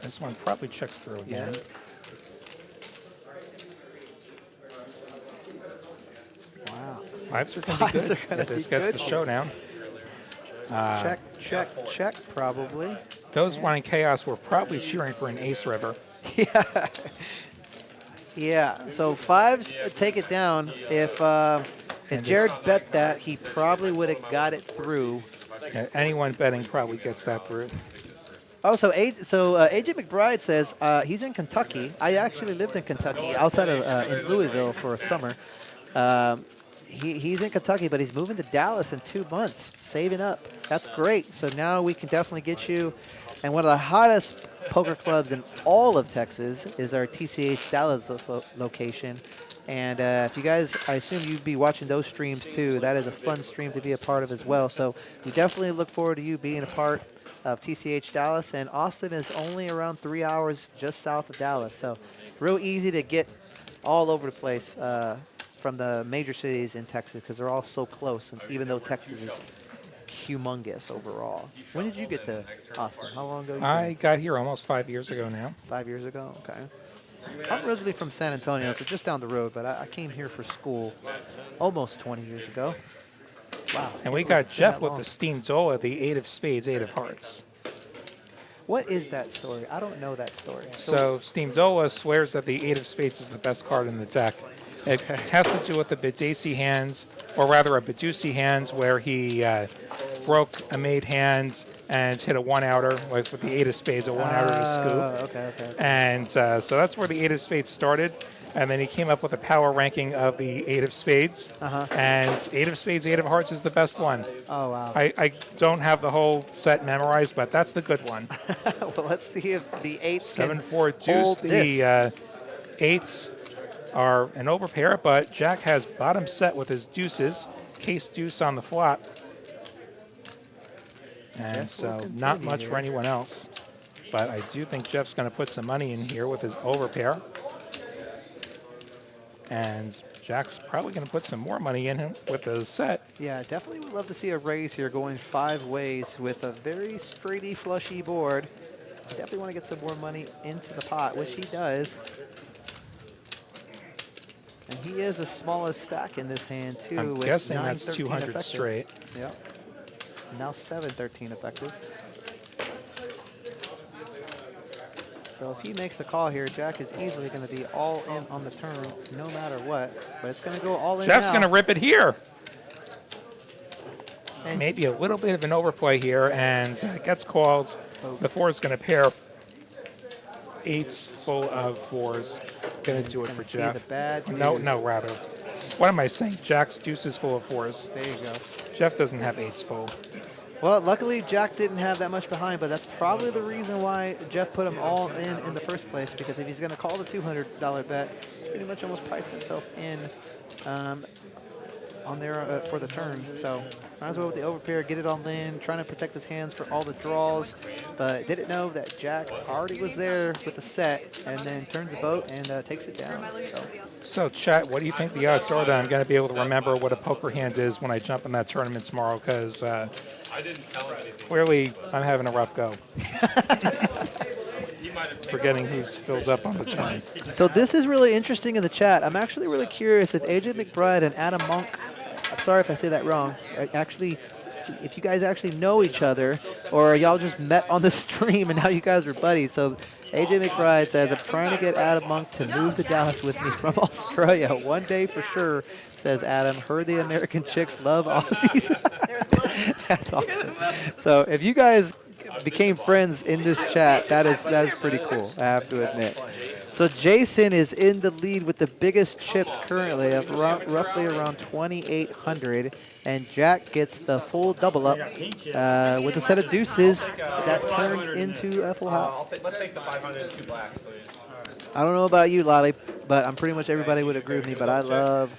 S2: This one probably checks through again.
S1: Wow.
S2: Fives are going to be
S1: Fives
S2: good
S1: are gonna
S2: if this
S1: be
S2: gets
S1: good.
S2: the showdown.
S1: Check, check, check, probably.
S2: Those wanting chaos were probably cheering for an ace river.
S1: Yeah. Yeah. So fives take it down. If Jared bet that, he probably would have got it through.
S2: Yeah, anyone betting probably gets that through.
S1: Also, AJ McBride says he's in Kentucky. I actually lived in Kentucky, outside of in Louisville for a summer. He's in Kentucky, but he's moving to Dallas in 2 months, saving up. That's great. So now we can definitely get you. And one of the hottest poker clubs in all of Texas is our TCH Dallas location. And if you guys, I assume you'd be watching those streams too. That is a fun stream to be a part of as well. So we definitely look forward to you being a part of TCH Dallas. And Austin is only around 3 hours just south of Dallas. So real easy to get all over the place from the major cities in Texas because they're all so close. And even though Texas is humongous overall. When did you get to Austin? How long ago?
S2: I got here almost 5 years ago now.
S1: 5 years ago? Okay. I'm originally from San Antonio, so just down the road, but I came here for school almost 20 years ago. Wow.
S2: And we got Jeff with the Steam Dola, the 8 of spades, 8 of hearts.
S1: What is that story? I don't know that story.
S2: So Steam Dola swears that the 8 of spades is the best card in the deck. It has to do with the Badesi hands, or rather a Badusi hands, where he broke a made hand and hit a one-outer, like with the 8 of spades, a one-outer to scoop.
S1: Okay.
S2: And so that's where the 8 of spades started. And then he came up with a power ranking of the 8 of spades. And 8 of spades, 8 of hearts is the best one.
S1: Oh, wow.
S2: I don't have the whole set memorized, but that's the good one.
S1: Well, let's see if the 8s can
S2: 7-4 deuce.
S1: hold this.
S2: The 8s are an overpair, but Jack has bottom set with his deuces, case deuce on the flop. And
S1: Jeff
S2: so
S1: will
S2: not
S1: continue
S2: much
S1: here.
S2: for anyone else. But I do think Jeff's going to put some money in here with his overpair. And Jack's probably going to put some more money in him with the set.
S1: Yeah, definitely would love to see a raise here going 5 ways with a very straighty, flushy board. Definitely want to get some more money into the pot, which he does. And he is the smallest stack in this hand, too.
S2: I'm
S1: with
S2: guessing
S1: 9,
S2: that's
S1: 13
S2: 200
S1: effective.
S2: straight.
S1: Yep. Now 7-13 effective. So if he makes the call here, Jack is easily going to be all in on the turn, no matter what. But it's going to go all in
S2: Jeff's
S1: now.
S2: going to rip it here.
S1: And
S2: Maybe a little bit of an overplay here, and it gets called. The 4 is going to pair 8s full of 4s. Going to do it
S1: gonna
S2: for
S1: see
S2: Jeff.
S1: the bad
S2: No,
S1: news.
S2: rather. What am I saying? Jack's deuces full of 4s.
S1: there you go.
S2: Jeff doesn't have 8s full.
S1: Well, luckily Jack didn't have that much behind, but that's probably the reason why Jeff put him all in the first place, because if he's going to call the $200 bet, he's pretty much almost priced himself in on there for the turn. So might as well with the overpair, get it all in, trying to protect his hands for all the draws, but didn't know that Jack already was there with the set and then turns the boat and takes it down.
S2: So, chat, what do you think the odds are that I'm going to be able to remember what a poker hand is when I jump in that tournament tomorrow? Because clearly I'm having a rough go. Forgetting who's filled up on the turn.
S1: So this is really interesting in the chat. I'm actually really curious if AJ McBride and Adam Monk, I'm sorry if I say that wrong, actually, if you guys actually know each other, or y'all just met on the stream and now you guys are buddies. So AJ McBride says, I'm trying to get Adam Monk to move to Dallas with me from Australia. One day for sure, says Adam. Heard the American chicks love Aussies. That's awesome. So if you guys became friends in this chat, that is pretty cool, I have to admit. So Jason is in the lead with the biggest chips currently of roughly around 2,800, and Jack gets the full double up with a set of deuces that turn into a full house.
S6: Let's take the 500 and 2 blacks, please.
S1: I don't know about you, Lolly, but I'm pretty much everybody would agree with me, but I love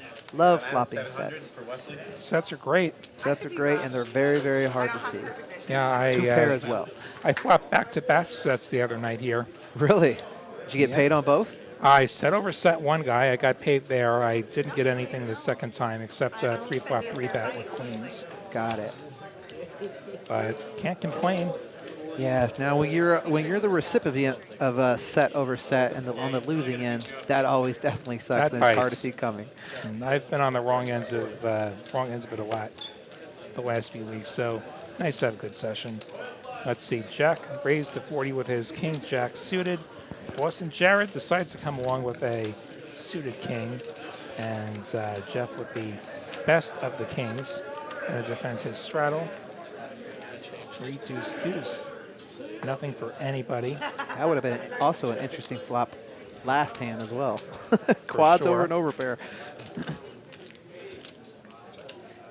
S1: flopping sets.
S2: Sets are great.
S1: Sets are great, and they're very, very hard to see.
S2: Yeah,
S1: Two pair as well.
S2: I flopped back-to-back sets the other night here.
S1: Really? Did you get paid on both?
S2: I set over set one guy. I got paid there. I didn't get anything the second time except a pre-flop 3-bet with queens.
S1: Got it.
S2: But can't complain.
S1: Yeah. Now, when you're the recipient of a set over set and on the losing end, that always definitely sucks,
S2: That
S1: and it's hard to
S2: bites.
S1: see coming.
S2: And I've been on the wrong ends of it a lot the last few weeks. So nice to have a good session. Let's see. Jack raised to 40 with his king jack suited. Boston Jared decides to come along with a suited king, and Jeff with the best of the kings and defends his straddle. 3 deuce deuce. Nothing for anybody.
S1: That would have been also an interesting flop last hand as well. Quads
S2: sure.
S1: over and over pair.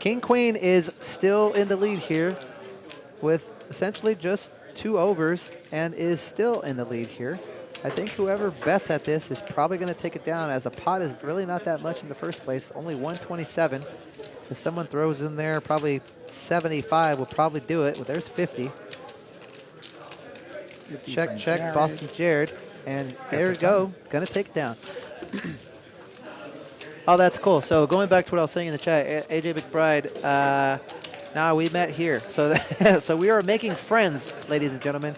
S1: King Queen is still in the lead here with essentially just 2 overs and is still in the lead here. I think whoever bets at this is probably going to take it down, as the pot is really not that much in the first place, only 127. If someone throws in there probably 75 will probably do it. Well, there's 50. Check, check,
S2: Jared.
S1: Boston Jared. And there we go. Going to take it down. Oh, that's cool. So going back to what I was saying in the chat, AJ McBride, now we met here. So, so we are making friends, ladies and gentlemen.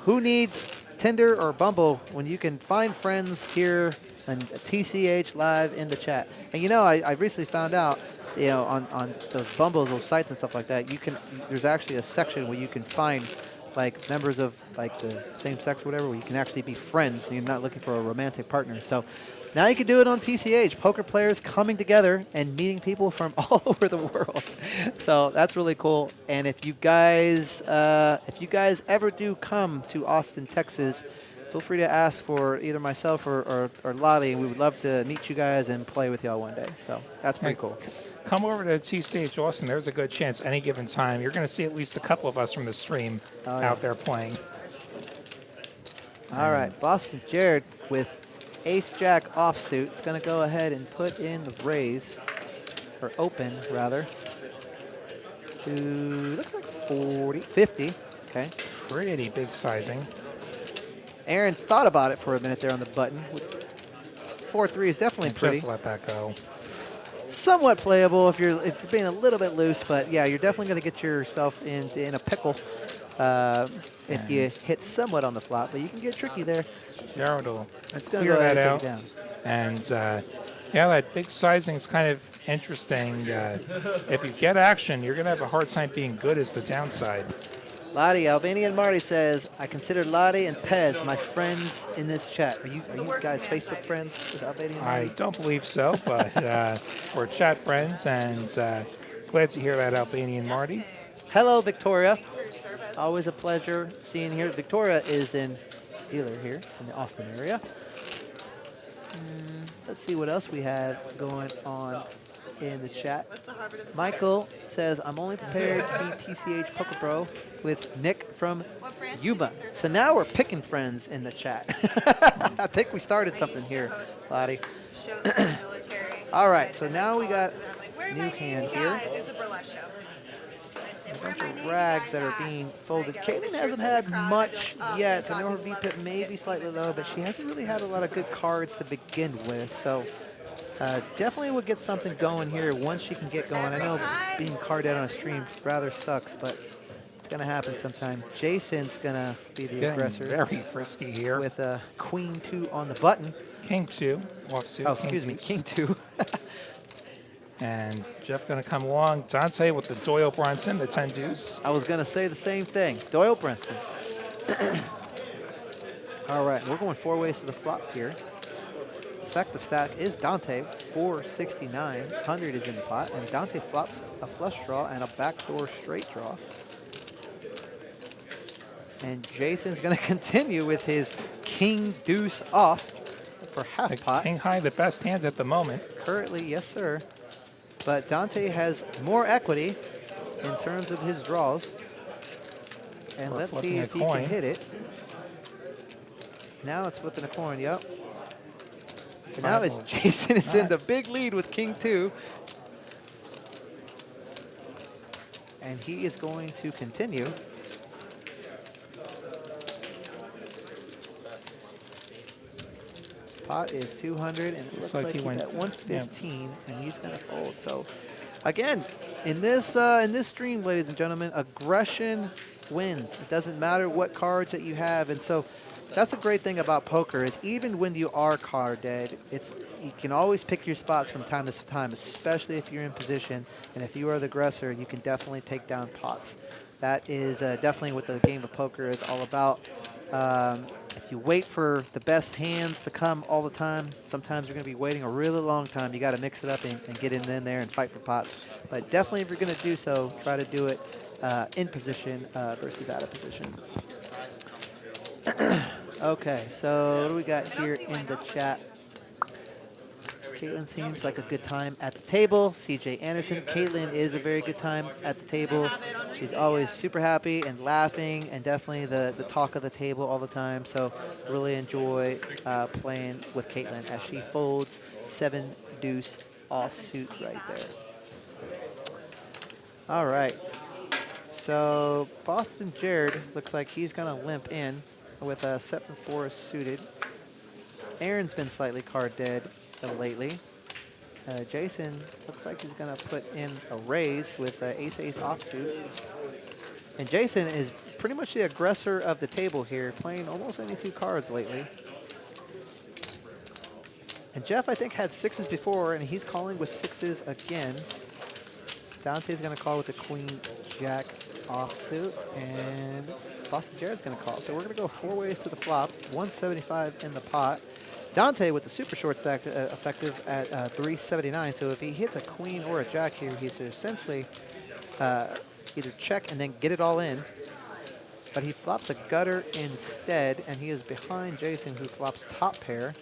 S1: Who needs Tinder or Bumble when you can find friends here and TCHLive in the chat? And you know, I recently found out, you know, on those Bumbles, those sites and stuff like that, there's actually a section where you can find like members of like the same sex or whatever, where you can actually be friends and you're not looking for a romantic partner. So now you can do it on TCH. Poker players coming together and meeting people from all over the world. So that's really cool. And if you guys ever do come to Austin, Texas, feel free to ask for either myself or Lottie. We would love to meet you guys and play with y'all one day. So that's pretty cool.
S2: Come over to TCH Austin. There's a good chance any given time you're going to see at least a couple of us from the stream out there playing.
S1: All right, Boston Jared with Ace-Jack offsuit. It's going to go ahead and put in the raise, or open, rather, to, looks like 50. Okay.
S2: Pretty big sizing.
S1: Aaron thought about it for a minute there on the button. 4-3 is definitely pretty.
S2: Just let that go.
S1: Somewhat playable if you're being a little bit loose, but yeah, you're definitely going to get yourself in a pickle if you hit somewhat on the flop, but you can get tricky there.
S2: Jared will
S1: It's going to
S2: clear
S1: go ahead
S2: that
S1: and
S2: out.
S1: take it down.
S2: And yeah, that big sizing is kind of interesting. If you get action, you're going to have a hard time being good as the downside.
S1: Lottie, Albanian Marty says, I consider Lottie and Pez my friends in this chat. Are you guys Facebook friends with Albanian Marty?
S2: I don't believe so, but we're chat friends, and glad to hear that, Albanian Marty.
S1: Hello, Victoria. Always a pleasure seeing you here. Victoria is in dealer here in the Austin area. Let's see what else we have going on in the chat. Michael says, I'm only prepared to be TCH Poker Pro with Nick from Yuba. So now we're picking friends in the chat. I think we started something here, Lottie. All right, so now we got new hand here.
S4: It's a burlesque show.
S1: A bunch of rags that are being folded. Caitlin hasn't had much yet. I know her VPIP may be slightly low, but she hasn't really had a lot of good cards to begin with. So definitely will get something going here once she can get going. I know being card out on a stream rather sucks, but it's going to happen sometime. Jason's going to be the aggressor.
S2: Very frisky here.
S1: With Queen 2 on the button.
S2: King 2, offsuit.
S1: Oh, excuse me, King 2.
S2: And Jeff going to come along. Dante with the Doyle Brunson, the 10 deuce.
S1: I was going to say the same thing. Doyle Brunson. All right, we're going 4 ways to the flop here. Effective stat is Dante, 469. 100 is in the pot, and Dante flops a flush draw and a backdoor straight draw. And Jason's going to continue with his King Deuce off for half pot.
S2: King high, the best hand at the moment.
S1: Currently, yes, sir. But Dante has more equity in terms of his draws. And let's see if he can hit it. Now it's flipping a coin, yep. And now it's Jason is in the big lead with King 2. And he is going to continue. Pot is 200, and it looks like he
S2: went
S1: at 115, and he's going to fold. So, again, in this stream, ladies and gentlemen, aggression wins. It doesn't matter what cards that you have, and so that's a great thing about poker is even when you are card dead, you can always pick your spots from time to time, especially if you're in position, and if you are the aggressor, you can definitely take down pots. That is definitely what the game of poker is all about. If you wait for the best hands to come all the time, sometimes you're going to be waiting a really long time. You got to mix it up and get in there and fight for pots. But definitely if you're going to do so, try to do it in position versus out of position. Okay, so what do we got here in the chat? Caitlin seems like a good time at the table. CJ Anderson, Caitlin is a very good time at the table. She's always super happy and laughing and definitely the talk of the table all the time. So really enjoy playing with Caitlin as she folds 7 deuce offsuit right there. All right. So Boston Jared looks like he's going to limp in with a 7-4 suited. Aaron's been slightly card dead lately. Jason looks like he's going to put in a raise with ace-ace offsuit. And Jason is pretty much the aggressor of the table here, playing almost any 2 cards lately. And Jeff, I think, had 6s before, and he's calling with 6s again. Dante's going to call with the queen-jack offsuit, and Boston Jared's going to call. So we're going to go 4 ways to the flop, 175 in the pot. Dante with the super short stack effective at 379. So if he hits a queen or a jack here, he's essentially either check and then get it all in. But he flops a gutter instead, and he is behind Jason, who flops top pair.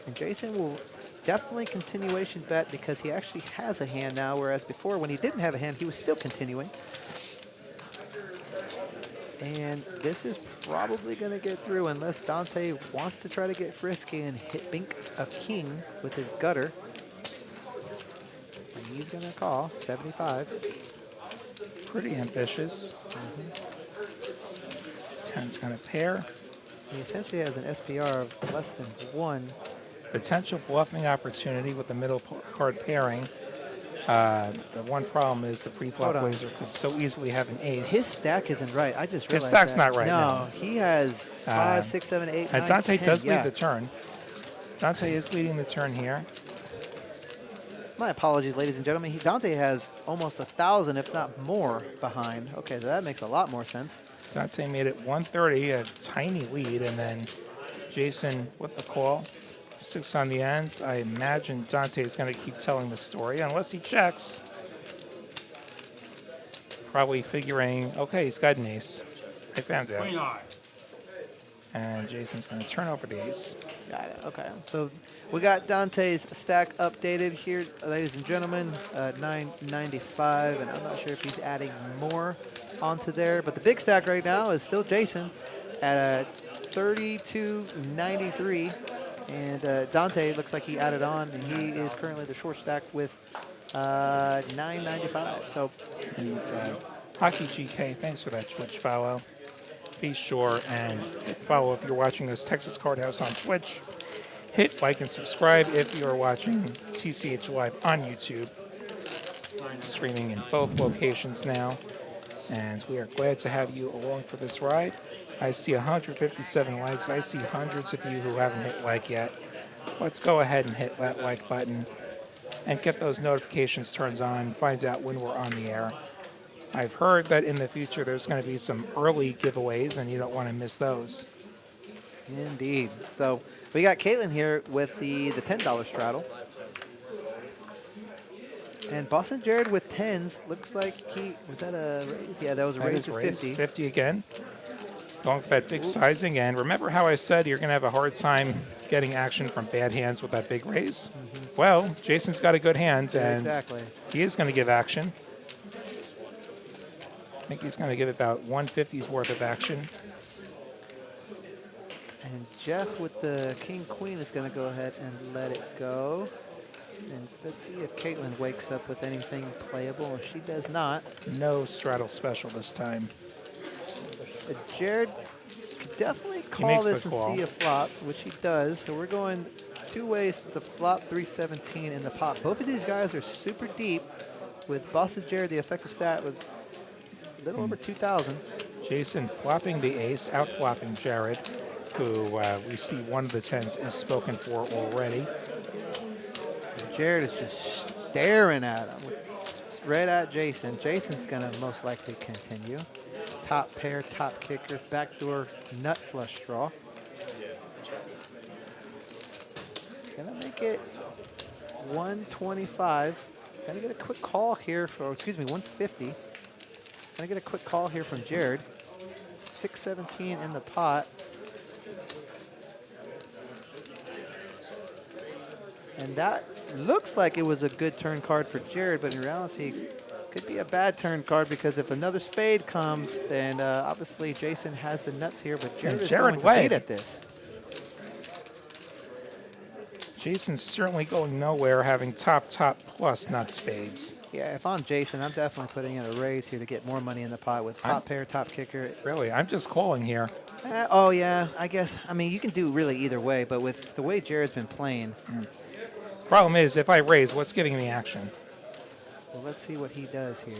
S1: And Jason will definitely continuation bet because he actually has a hand now, whereas before when he didn't have a hand, he was still continuing. And this is probably going to get through unless Dante wants to try to get frisky and hit bink a king with his gutter. And he's going to call 75.
S2: Pretty ambitious. 10's going to pair.
S1: He essentially has an SPR of less than 1.
S2: Potential bluffing opportunity with the middle card pairing. The one problem is the pre-flop raiser could so easily have an ace.
S1: His stack isn't right. I just realized
S2: his stack's
S1: that.
S2: not right now.
S1: No, he has 5, 6, 7, 8, 9,
S2: and Dante
S1: 10.
S2: does lead the turn. Dante is leading the turn here.
S1: My apologies, ladies and gentlemen. Dante has almost 1,000, if not more, behind. Okay, so that makes a lot more sense.
S2: Dante made it 130, a tiny lead, and then Jason with the call. 6 on the end. I imagine Dante is going to keep telling the story unless he checks. Probably figuring, okay, he's got an ace. I found out.
S5: Queen eye.
S2: And Jason's going to turn over the ace.
S1: Got it. Okay. So we got Dante's stack updated here, ladies and gentlemen. 995, and I'm not sure if he's adding more onto there. But the big stack right now is still Jason at 3293. And Dante looks like he added on, and he is currently the short stack with 995. So,
S2: and Hockey GK, thanks for that Twitch follow. Be sure and hit follow if you're watching this Texas Card House on Twitch. Hit like and subscribe if you're watching TCHLive on YouTube. Streaming in both locations now. And we are glad to have you along for this ride. I see 157 likes. I see hundreds of you who haven't hit like yet. Let's go ahead and hit that like button and get those notifications turned on. Find out when we're on the air. I've heard that in the future there's going to be some early giveaways, and you don't want to miss those.
S1: indeed. So we got Caitlin here with the $10 straddle. And Boston Jared with 10s. Looks like was that a raise? Yeah, that was a raise to 50.
S2: 50 again. Going for that big sizing. And remember how I said you're going to have a hard time getting action from bad hands with that big raise? Well, Jason's got a good hand, and he is going to give action. I think he's going to give about 150's worth of action.
S1: And Jeff with the king-queen is going to go ahead and let it go. And let's see if Caitlin wakes up with anything playable. She does not.
S2: No straddle special this time.
S1: Jared could definitely call
S2: makes the
S1: this and
S2: call.
S1: see a flop, which he does. So we're going 2 ways to the flop 317 in the pot. Both of these guys are super deep. With Boston Jared, the effective stat was a little over 2,000.
S2: Jason flopping the ace, out flopping Jared, who we see one of the tens is spoken for already.
S1: Jared is just staring at him. Right at Jason. Jason's going to most likely continue. Top pair, top kicker, backdoor nut flush draw. Gonna make it 125. Gonna get a quick call here for, excuse me, 150. Gonna get a quick call here from Jared. 617 in the pot. And that looks like it was a good turn card for Jared, but in reality, could be a bad turn card because if another spade comes, then obviously Jason has the nuts here, but Jared is
S2: Jared
S1: going to
S2: led.
S1: lead at this.
S2: Jason's certainly going nowhere having top plus nut spades.
S1: Yeah, if I'm Jason, I'm definitely putting in a raise here to get more money in the pot with top pair, top kicker.
S2: Really, I'm just calling here.
S1: Oh, yeah, I guess. I mean, you can do really either way, but with the way Jared's been playing.
S2: Problem is, if I raise, what's giving me action?
S1: Well, let's see what he does here.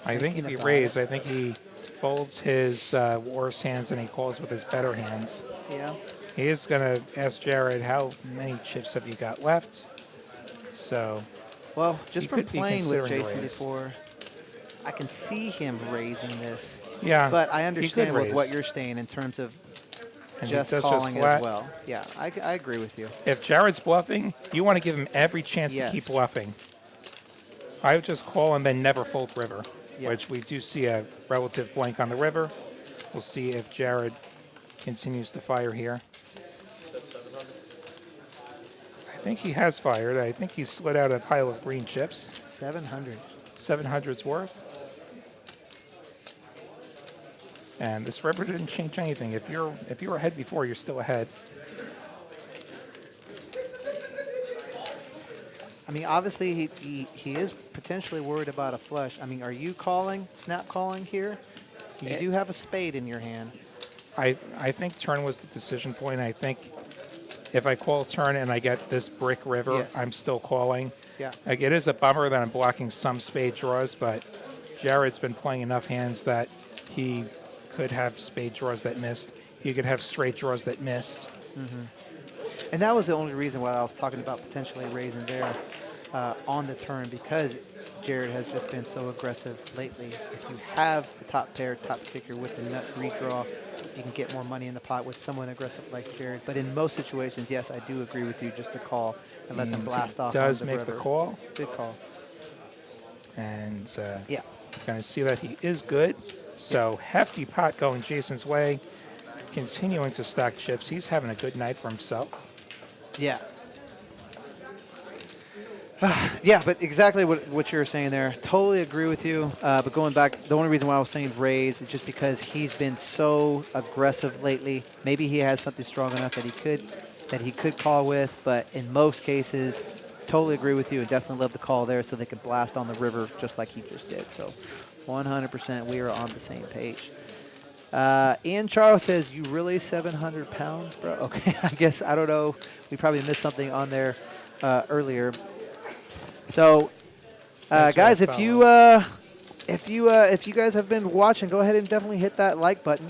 S2: I think if he raises, I think he folds his worse hands and he calls with his better hands.
S1: Yeah.
S2: He is going to ask Jared, how many chips have you got left? So,
S1: Well, just
S2: he
S1: from
S2: could be
S1: playing with
S2: considering
S1: Jason
S2: raise.
S1: before, I can see him raising this.
S2: Yeah,
S1: But I
S2: he
S1: understand
S2: could
S1: with what
S2: raise.
S1: you're saying in terms of
S2: And he
S1: just
S2: does
S1: calling
S2: flat.
S1: as well. Yeah, I agree with you.
S2: If Jared's bluffing, you want to give him every chance
S1: Yes.
S2: to keep bluffing. I would just call and then never fold river,
S1: Yes.
S2: which we do see a relative blank on the river. We'll see if Jared continues to fire here. I think he has fired. I think he slid out a pile of green chips.
S1: 700.
S2: 700's worth. And this river didn't change anything. If you're ahead before, you're still ahead.
S1: I mean, obviously, he is potentially worried about a flush. I mean, are you calling, snap calling here? You do have a spade in your hand.
S2: I think turn was the decision point. I think if I call turn and I get this brick river,
S1: Yes.
S2: I'm still calling.
S1: Yeah.
S2: Like, it is a bummer that I'm blocking some spade draws, but Jared's been playing enough hands that he could have spade draws that missed. He could have straight draws that missed.
S1: And that was the only reason why I was talking about potentially raising there on the turn, because Jared has just been so aggressive lately. If you have the top pair, top kicker with the nut redraw, you can get more money in the pot with someone aggressive like Jared. But in most situations, yes, I do agree with you, just to call and let them
S2: And
S1: blast
S2: he
S1: off.
S2: does
S1: on the
S2: make the
S1: river.
S2: call.
S1: Good call.
S2: And
S1: Yeah.
S2: going to see that he is good. So hefty pot going Jason's way. Continuing to stack chips. He's having a good night for himself.
S1: Yeah. Yeah, but exactly what you were saying there. Totally agree with you. But going back, the only reason why I was saying raise is just because he's been so aggressive lately. Maybe he has something strong enough that he could call with. But in most cases, totally agree with you and definitely love the call there so they can blast on the river just like he just did. So 100% we are on the same page. Ian Charles says, you really 700 pounds, bro? Okay, I guess, I don't know. We probably missed something on there earlier. So, guys, if you guys have been watching, go ahead and definitely hit that like button.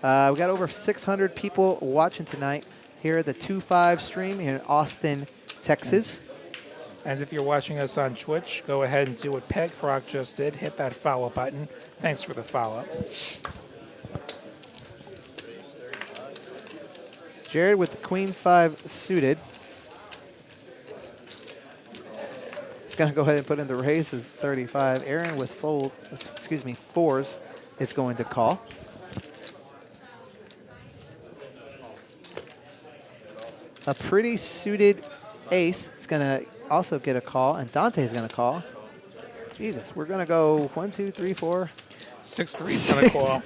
S1: We got over 600 people watching tonight here at the 2-5 stream here in Austin, Texas.
S2: And if you're watching us on Twitch, go ahead and do what Peg Frog just did. Hit that follow button. Thanks for the follow.
S1: Jared with the Queen 5 suited. He's going to go ahead and put in the raise as 35. Aaron with fours is going to call. A pretty suited ace is going to also get a call, and Dante's going to call. Jesus, we're going to go 1, 2, 3, 4.
S2: 6-3 is going to call.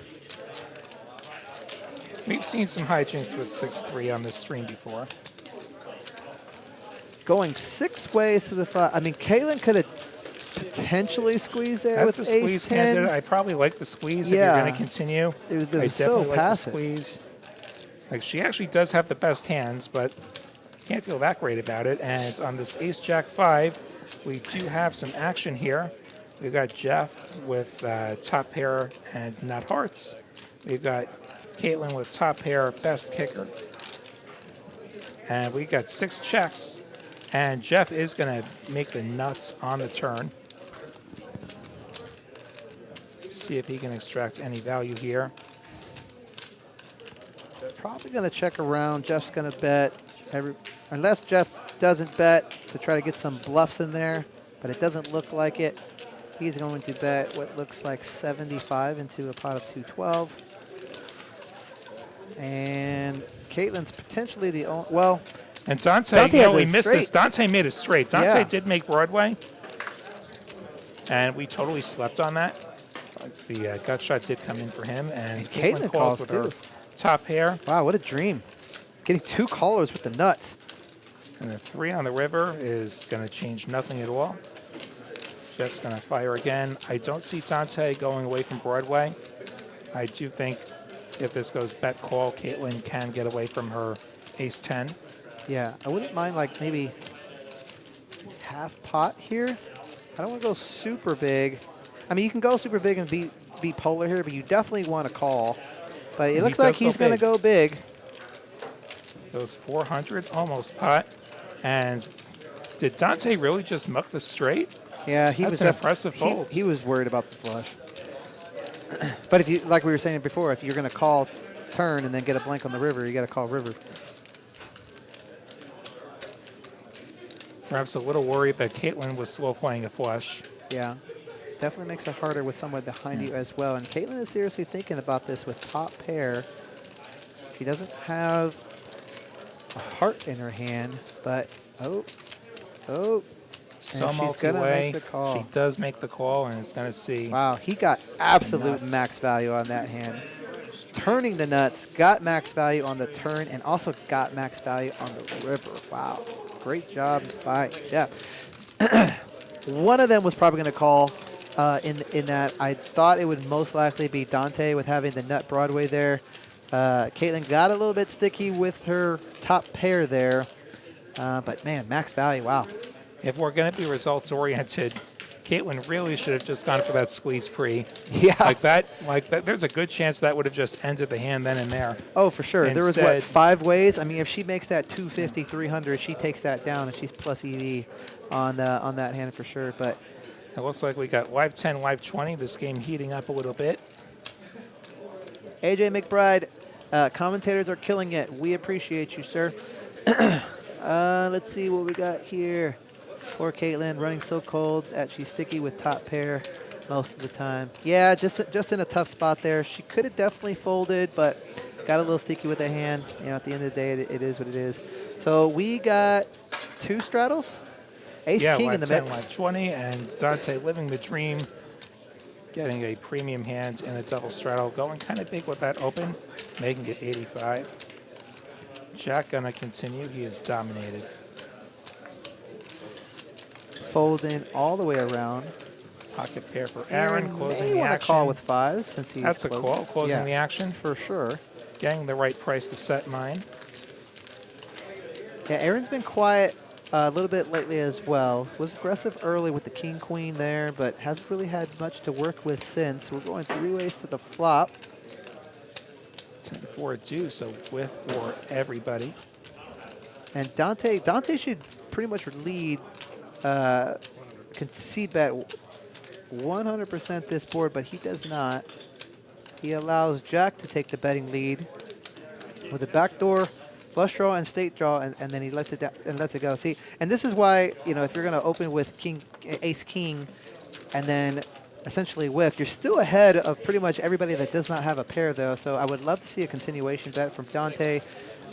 S2: We've seen some hijinks with 6-3 on this stream before.
S1: Going 6 ways to the 5. I mean, Kalen could have potentially squeeze there
S2: That's a
S1: with
S2: squeeze
S1: ace 10.
S2: candidate. I probably like the squeeze if
S1: Yeah.
S2: you're going to continue.
S1: It
S2: I
S1: was so
S2: definitely like
S1: passive.
S2: the squeeze. Like, she actually does have the best hands, but can't feel that great about it. And on this ace jack 5, we do have some action here. We've got Jeff with top pair and nut hearts. We've got Caitlin with top pair, best kicker. And we got 6 checks. And Jeff is going to make the nuts on the turn. See if he can extract any value here.
S1: Probably going to check around. Jeff's going to bet. Unless Jeff doesn't bet to try to get some bluffs in there, but it doesn't look like it. He's going to bet what looks like 75 into a pot of 212. And Caitlin's potentially the only, well,
S2: And Dante
S1: Dante
S2: you know,
S1: has
S2: we
S1: a
S2: missed
S1: straight.
S2: this. Dante made it straight. Dante
S1: Yeah.
S2: did make Broadway. And we totally slept on that. The gut shot did come in for him. And
S1: Caitlin
S2: Caitlin
S1: calls
S2: calls with
S1: too.
S2: her top pair.
S1: Wow, what a dream. Getting 2 callers with the nuts.
S2: And the 3 on the river is going to change nothing at all. Jeff's going to fire again. I don't see Dante going away from Broadway. I do think if this goes bet call, Caitlin can get away from her ace 10.
S1: Yeah, I wouldn't mind like maybe half pot here. I don't want to go super big. I mean, you can go super big and be polar here, but you definitely want to call. But it
S2: And
S1: looks
S2: he
S1: like
S2: does go
S1: he's going to
S2: big.
S1: go big.
S2: Those 400 almost pot. And did Dante really just muck the straight?
S1: Yeah, he
S2: That's
S1: was
S2: an
S1: def-
S2: impressive fold.
S1: He was worried about the flush. But if you, like we were saying before, if you're going to call turn and then get a blank on the river, you got to call river.
S2: Perhaps a little worried that Caitlin was slow playing a flush.
S1: Yeah, definitely makes it harder with someone behind you as well. And Caitlin is seriously thinking about this with top pair. She doesn't have a heart in her hand, but oh.
S2: So
S1: And she's gonna
S2: multi-way.
S1: make the call.
S2: She does make the call and is going to see.
S1: Wow, he got absolute
S2: Nuts.
S1: max value on that hand. Turning the nuts, got max value on the turn, and also got max value on the river. Wow, great job by Jeff. One of them was probably going to call in that. I thought it would most likely be Dante with having the nut Broadway there. Caitlin got a little bit sticky with her top pair there. But, man, max value, wow.
S2: If we're going to be results oriented, Caitlin really should have just gone for that squeeze pre.
S1: Yeah.
S2: Like that. There's a good chance that would have just ended the hand then and there.
S1: Oh, for sure. There was, what,
S2: Instead-
S1: 5 ways? I mean, if she makes that 250, 300, she takes that down, and she's plus EV on that hand for sure. But
S2: It looks like we got live 10, live 20. This game heating up a little bit.
S1: AJ McBride, commentators are killing it. We appreciate you, sir. Let's see what we got here. Poor Caitlin running so cold that she's sticky with top pair most of the time. Yeah, just in a tough spot there. She could have definitely folded, but got a little sticky with the hand. You know, at the end of the day, it is what it is. So we got 2 straddles. Ace
S2: Yeah,
S1: King
S2: live
S1: in the
S2: 10,
S1: mix.
S2: live 20, and Dante living the dream, getting a premium hand in a double straddle, going kind of big with that open, making it 85. Jack gonna continue. He is dominated.
S1: Folding all the way around.
S2: Pocket pair for Aaron, closing
S1: may
S2: the
S1: want to
S2: action.
S1: call with 5s since he's
S2: That's a
S1: closing.
S2: call, closing
S1: Yeah,
S2: the action,
S1: for sure.
S2: getting the right price to set mine.
S1: Yeah, Aaron's been quiet a little bit lately as well. Was aggressive early with the king queen there, but hasn't really had much to work with since. We're going 3 ways to the flop.
S2: 10-4 a deuce, so with for everybody.
S1: And Dante should pretty much lead, concede bet 100% this board, but he does not. He allows Jack to take the betting lead with a backdoor flush draw and state draw, and then he lets it go. See, and this is why, you know, if you're going to open with ace king and then essentially whiff, you're still ahead of pretty much everybody that does not have a pair, though. So I would love to see a continuation bet from Dante.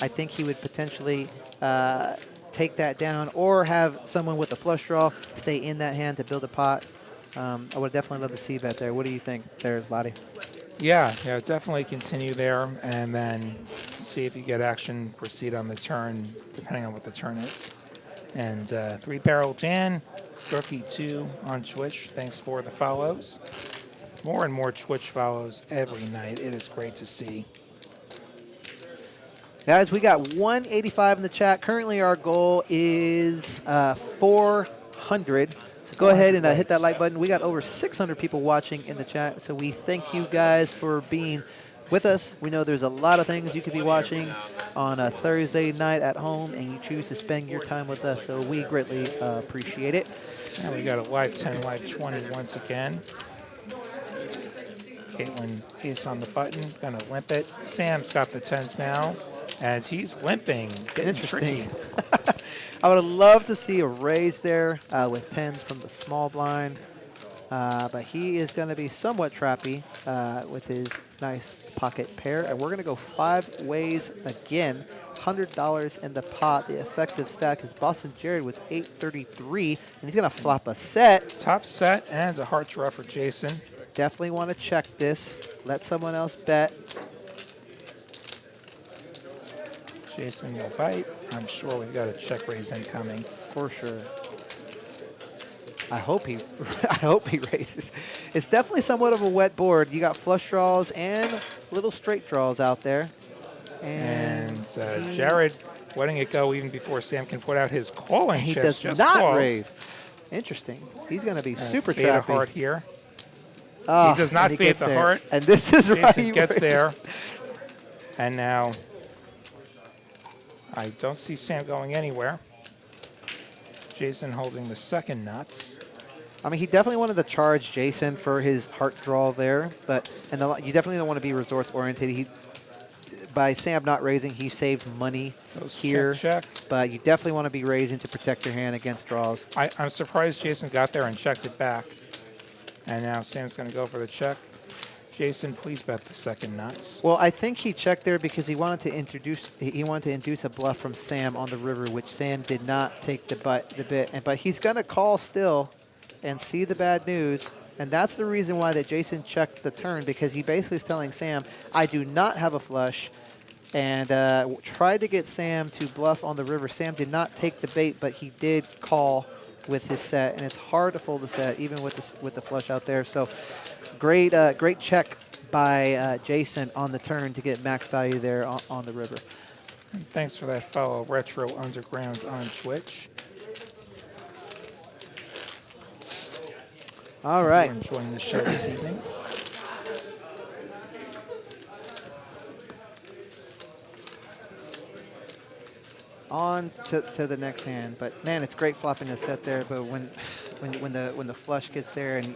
S1: I think he would potentially take that down or have someone with a flush draw stay in that hand to build a pot. I would definitely love to see bet there. What do you think there, Lottie?
S2: Yeah, definitely continue there, and then see if you get action, proceed on the turn, depending on what the turn is. And Three Barrel Dan, Rookie 2 on Twitch. Thanks for the follows. More and more Twitch follows every night. It is great to see.
S1: Guys, we got 185 in the chat. Currently, our goal is 400. So go ahead and hit that like button. We got over 600 people watching in the chat. So we thank you guys for being with us. We know there's a lot of things you could be watching on a Thursday night at home, and you choose to spend your time with us. So we greatly appreciate it.
S2: Now we got a live 10, live 20 once again. Caitlin ace on the button, gonna limp it. Sam's got the 10s now, as he's limping. Getting
S1: Interesting.
S2: tricky.
S1: I would have loved to see a raise there with 10s from the small blind. But he is going to be somewhat trappy with his nice pocket pair. And we're going to go 5 ways again. $100 in the pot. The effective stack is Boston Jared with 833. And he's going to flop a set.
S2: Top set and a heart draw for Jason.
S1: Definitely want to check this. Let someone else bet.
S2: Jason will bite. I'm sure we've got a check raise incoming.
S1: For sure. I hope he raises. It's definitely somewhat of a wet board. You got flush draws and little straight draws out there.
S2: And Jared letting it go even before Sam can put out his calling
S1: he
S2: chips.
S1: does
S2: Just
S1: not
S2: calls.
S1: raise. Interesting. He's going to be super
S2: Fade a
S1: trappy.
S2: heart here.
S1: Oh,
S2: He does not
S1: and he
S2: fade
S1: gets
S2: the
S1: there.
S2: heart.
S1: And this is right.
S2: Jason gets there. And now I don't see Sam going anywhere. Jason holding the second nuts.
S1: I mean, he definitely wanted to charge Jason for his heart draw there, but you definitely don't want to be resource oriented. By Sam not raising, he saved money here,
S2: check.
S1: But you definitely want to be raising to protect your hand against draws.
S2: I'm surprised Jason got there and checked it back. And now Sam's going to go for the check. Jason, please bet the second nuts.
S1: Well, I think he checked there because he wanted to induce a bluff from Sam on the river, which Sam did not take the bit. But he's going to call still and see the bad news. And that's the reason why that Jason checked the turn, because he basically is telling Sam, I do not have a flush, and tried to get Sam to bluff on the river. Sam did not take the bait, but he did call with his set, and it's hard to fold the set even with the flush out there. So great check by Jason on the turn to get max value there on the river.
S2: And thanks for that follow, Retro Underground on Twitch.
S1: All right.
S2: Hope you're enjoying the show this evening.
S1: On to the next hand, but man, it's great flopping the set there. But when the flush gets there and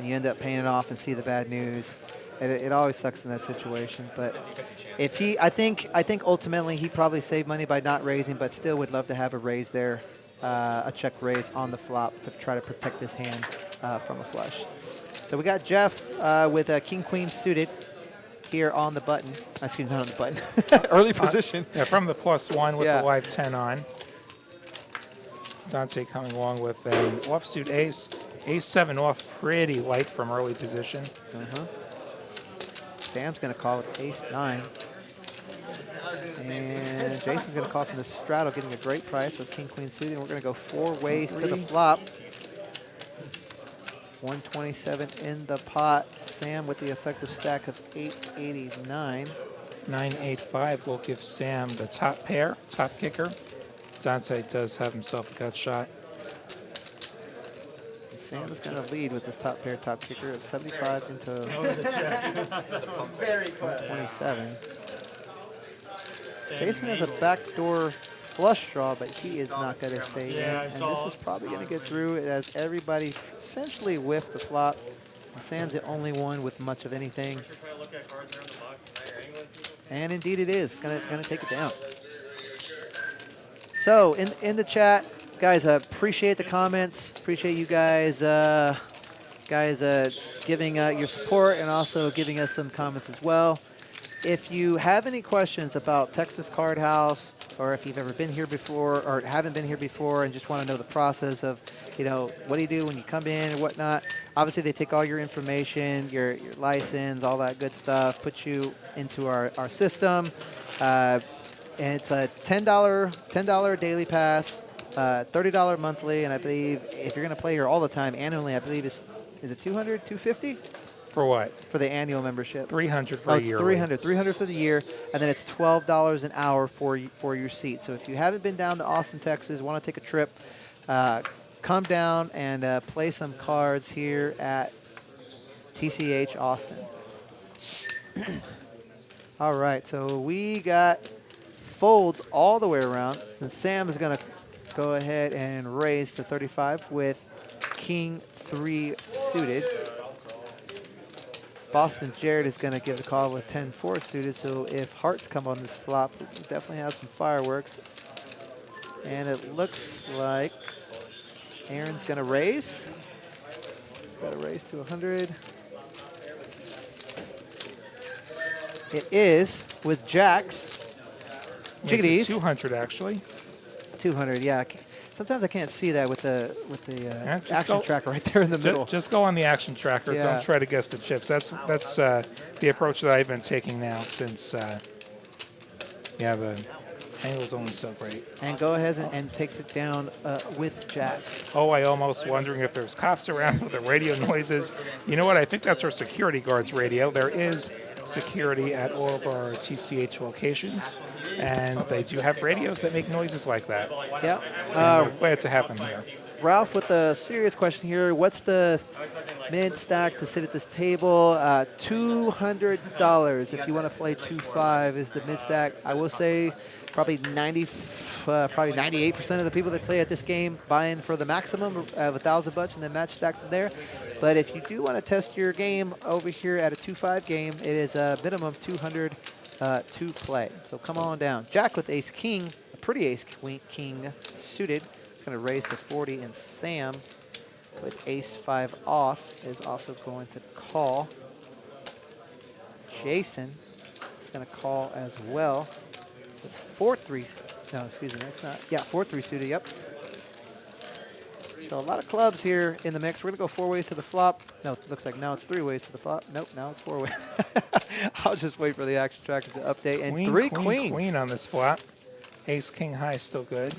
S1: you end up paying it off and see the bad news, it always sucks in that situation. But if I think ultimately he probably saved money by not raising, but still would love to have a raise there, a check raise on the flop to try to protect his hand from a flush. So we got Jeff with King Queen suited here on the button. Excuse me, not on the button. Early position.
S2: Yeah, from the +1 with
S1: Yeah.
S2: the live 10 on. Dante coming along with an offsuit ace. Ace-7 off, pretty light from early position.
S1: Sam's going to call with ace-9. And Jason's going to call from the straddle, getting a great price with King Queen suited. And we're going to go 4 ways to the flop. 127 in the pot. Sam with the effective stack of 889.
S2: 985 will give Sam the top pair, top kicker. Dante does have himself a gut shot.
S1: And Sam is going to lead with his top pair, top kicker of 75 into
S6: Very close.
S1: 27. Jason has a backdoor flush draw, but he is not going to stay in. And this is probably going to get through as everybody essentially whiffed the flop. And Sam's the only one with much of anything. And indeed it is. Going to take it down. So in the chat, guys, appreciate the comments. Appreciate you guys giving your support and also giving us some comments as well. If you have any questions about Texas Card House, or if you've ever been here before or haven't been here before and just want to know the process of, what do you do when you come in and whatnot, obviously they take all your information, your license, all that good stuff, put you into our system. And it's a $10 daily pass. $30 monthly, and I believe if you're going to play here all the time annually, I believe is it 200, 250
S2: For what?
S1: for the annual membership?
S2: 300 for
S1: Oh,
S2: a
S1: it's
S2: year.
S1: 300 for the year, and then it's $12 an hour for your seat. So if you haven't been down to Austin, Texas, want to take a trip, come down and play some cards here at TCH Austin. All right, so we got folds all the way around, and Sam is going to go ahead and raise to 35 with King 3 suited. Boston Jared is going to give the call with 10-4 suited, so if hearts come on this flop, we'll definitely have some fireworks. And it looks like Aaron's going to raise. Is that a raise to 100? It is with jacks.
S2: Makes it
S1: Chickadees.
S2: 200 actually.
S1: 200, yeah. Sometimes I can't see that with the
S2: just
S1: action
S2: go-
S1: tracker right there in the middle.
S2: Just go on the action tracker.
S1: Yeah.
S2: Don't try to guess the chips. That's the approach that I've been taking now since the angle's only so great.
S1: And go ahead and takes it down with jacks.
S2: Oh, I almost wondering if there's cops around with the radio noises. You know what? I think that's our security guard's radio. There is security at all of our TCH locations, and they do have radios that make noises like that.
S1: Yeah.
S2: And we're glad to have them here.
S1: Ralph with the serious question here. What's the mid stack to sit at this table? $200 if you want to play 2-5 is the mid stack. I will say probably 98% of the people that play at this game buy in for the maximum of $1,000 and then match stack from there. But if you do want to test your game over here at a 2-5 game, it is a minimum of 200 to play. So come on down. Jack with ace king, a pretty ace king suited. It's going to raise to 40, and Sam with ace 5 off is also going to call. Jason is going to call as well. 4-3, no, excuse me, that's not, yeah, 4-3 suited, yep. So a lot of clubs here in the mix. We're gonna go 4 ways to the flop. No, it looks like now it's 3 ways to the flop. Nope, now it's 4 ways. I'll just wait for the action tracker to update. And three queens.
S2: Queen on this flop. Ace, king high is still good.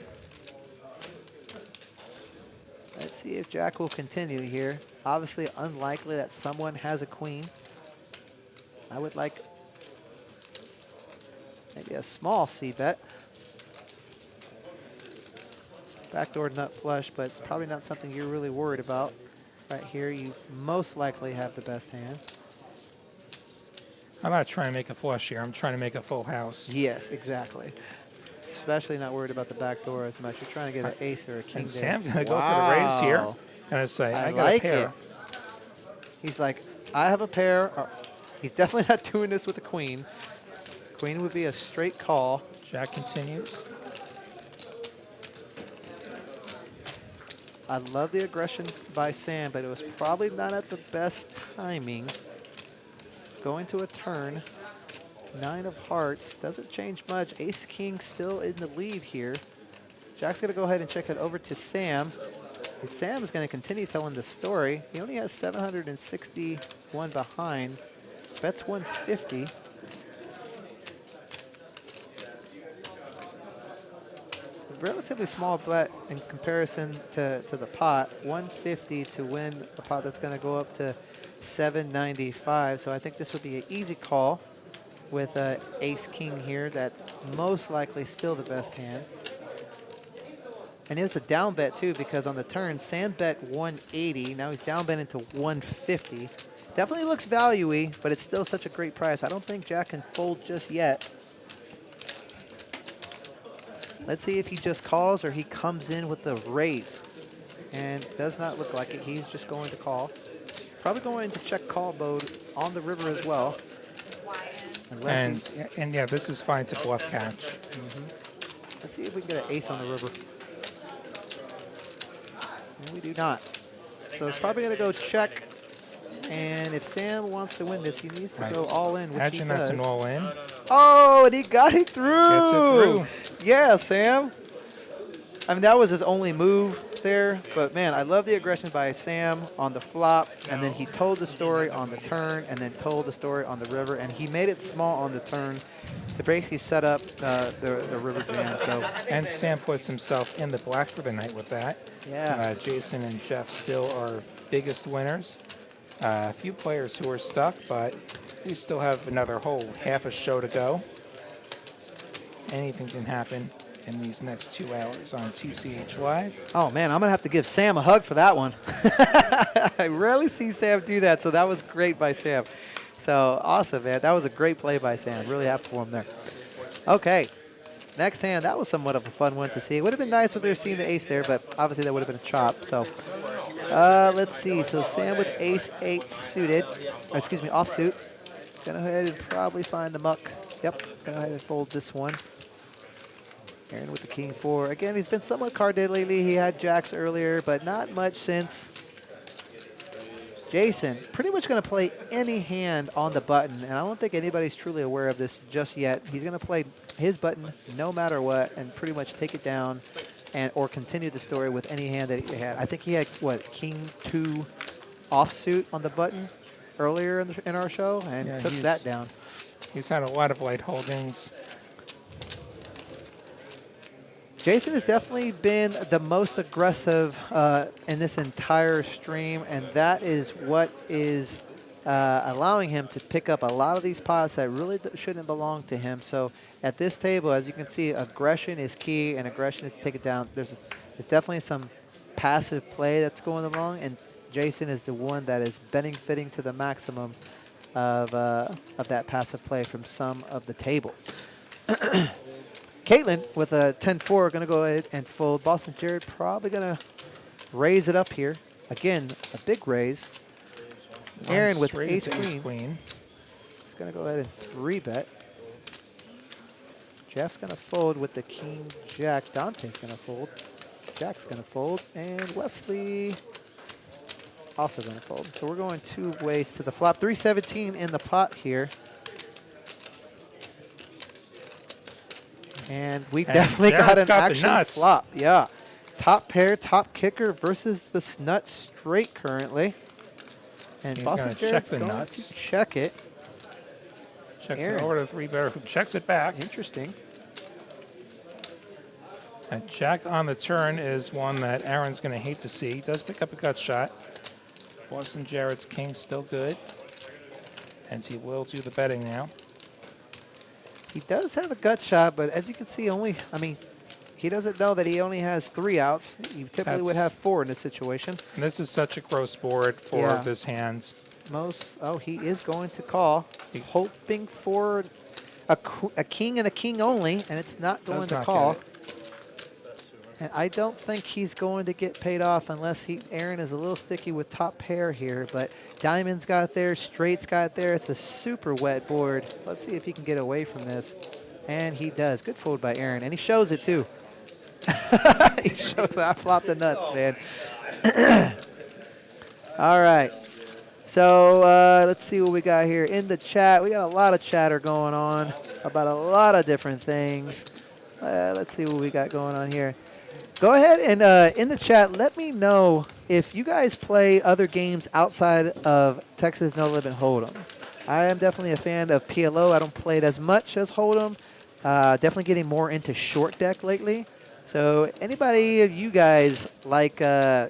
S1: Let's see if Jack will continue here. Obviously unlikely that someone has a queen. I would like maybe a small C bet. Backdoor nut flush, but it's probably not something you're really worried about. Right here, you most likely have the best hand.
S2: I'm not trying to make a flush here. I'm trying to make a full house.
S1: Yes, exactly. Especially not worried about the backdoor as much. You're trying to get an ace or a king
S2: And
S1: there.
S2: Sam gonna go for the raise here.
S1: Wow.
S2: Gonna say, I got
S1: like
S2: a pair.
S1: it. He's like, I have a pair. He's definitely not doing this with a queen. Queen would be a straight call.
S2: Jack continues.
S1: I love the aggression by Sam, but it was probably not at the best timing. Going to a turn. 9 of hearts. Doesn't change much. Ace king still in the lead here. Jack's going to go ahead and check it over to Sam. And Sam is going to continue telling the story. He only has 761 behind. Bets 150. Relatively small bet in comparison to the pot. 150 to win a pot that's going to go up to 795. So I think this would be an easy call with ace king here. That's most likely still the best hand. And it was a down bet too, because on the turn Sam bet 180. Now he's down bet into 150. Definitely looks value-y, but it's still such a great price. I don't think Jack can fold just yet. Let's see if he just calls or he comes in with the raise. And it does not look like it. He's just going to call. Probably going to check call mode on the river as well.
S2: And yeah, this is fine to bluff catch.
S1: Let's see if we can get an ace on the river. And we do not. So it's probably going to go check. And if Sam wants to win this, he needs to go all in, which
S2: Imagine
S1: he
S2: that's
S1: does.
S2: an all in.
S1: Oh, and he got it through.
S2: Gets it through.
S1: Yeah, Sam. I mean, that was his only move. there, but man, I love the aggression by Sam on the flop, and then he told the story on the turn, and then told the story on the river, and he made it small on the turn to basically set up the river jam. So
S2: And Sam puts himself in the black for the night with that.
S1: yeah,
S2: Jason and Jeff still are biggest winners. A few players who are stuck, but we still have another whole half a show to go. Anything can happen in these next 2 hours on TCH Live.
S1: oh man, I'm gonna have to give Sam a hug for that one. I rarely see Sam do that, so that was great by Sam. So awesome, man. That was a great play by Sam. Really happy for him there. Okay, next hand. That was somewhat of a fun one to see. It would have been nice if they were seeing the ace there, but obviously that would have been a chop. So let's see. So Sam with ace-8 suited, excuse me, offsuit. Gonna go ahead and probably find the muck. Yep, gonna go ahead and fold this one. Aaron with the king-4. Again, he's been somewhat card dead lately. He had jacks earlier, but not much since. Jason, pretty much going to play any hand on the button, and I don't think anybody's truly aware of this just yet. He's going to play his button no matter what and pretty much take it down and or continue the story with any hand that he had. I think he had, what, king-2 offsuit on the button earlier in our show and took that down.
S2: He's had a lot of light holdings.
S1: Jason has definitely been the most aggressive in this entire stream, and that is what is allowing him to pick up a lot of these pots that really shouldn't belong to him. So at this table, as you can see, aggression is key, and aggression is to take it down. There's definitely some passive play that's going along, and Jason is the one that is benefiting to the maximum of that passive play from some of the table. Caitlin with a 10-4 going to go ahead and fold. Boston Jared probably going to raise it up here. Again, a big raise. Aaron with ace queen. He's going to go ahead and 3-bet. Jeff's going to fold with the king jack. Dante's going to fold. Jack's going to fold. And Wesley also going to fold. So we're going 2 ways to the flop. 317 in the pot here. And we definitely got an actual flop. Yeah. Top pair, top kicker versus the snut straight currently. And Boston Jared's going to check it.
S2: Checks it over to the 3-better who checks it back.
S1: Interesting.
S2: And jack on the turn is one that Aaron's going to hate to see. Does pick up a gut shot. Boston Jared's king still good. And he will do the betting now.
S1: He does have a gut shot, but as you can see, he doesn't know that he only has 3 outs. You typically would have 4 in this situation.
S2: And this is such a gross board for this hand.
S1: He is going to call, hoping for a king and a king only, and it's not going to call. And I don't think he's going to get paid off unless Aaron is a little sticky with top pair here. But diamond's got it there, straight's got it there. It's a super wet board. Let's see if he can get away from this. And he does. Good fold by Aaron. And he shows it too. He shows I flopped the nuts, man. All right. So let's see what we got here in the chat. We got a lot of chatter going on about a lot of different things. Let's see what we got going on here. Go ahead and in the chat, let me know if you guys play other games outside of Texas No Limit Hold'em. I am definitely a fan of PLO. I don't play it as much as Hold'em. Definitely getting more into short deck lately. So anybody of you guys like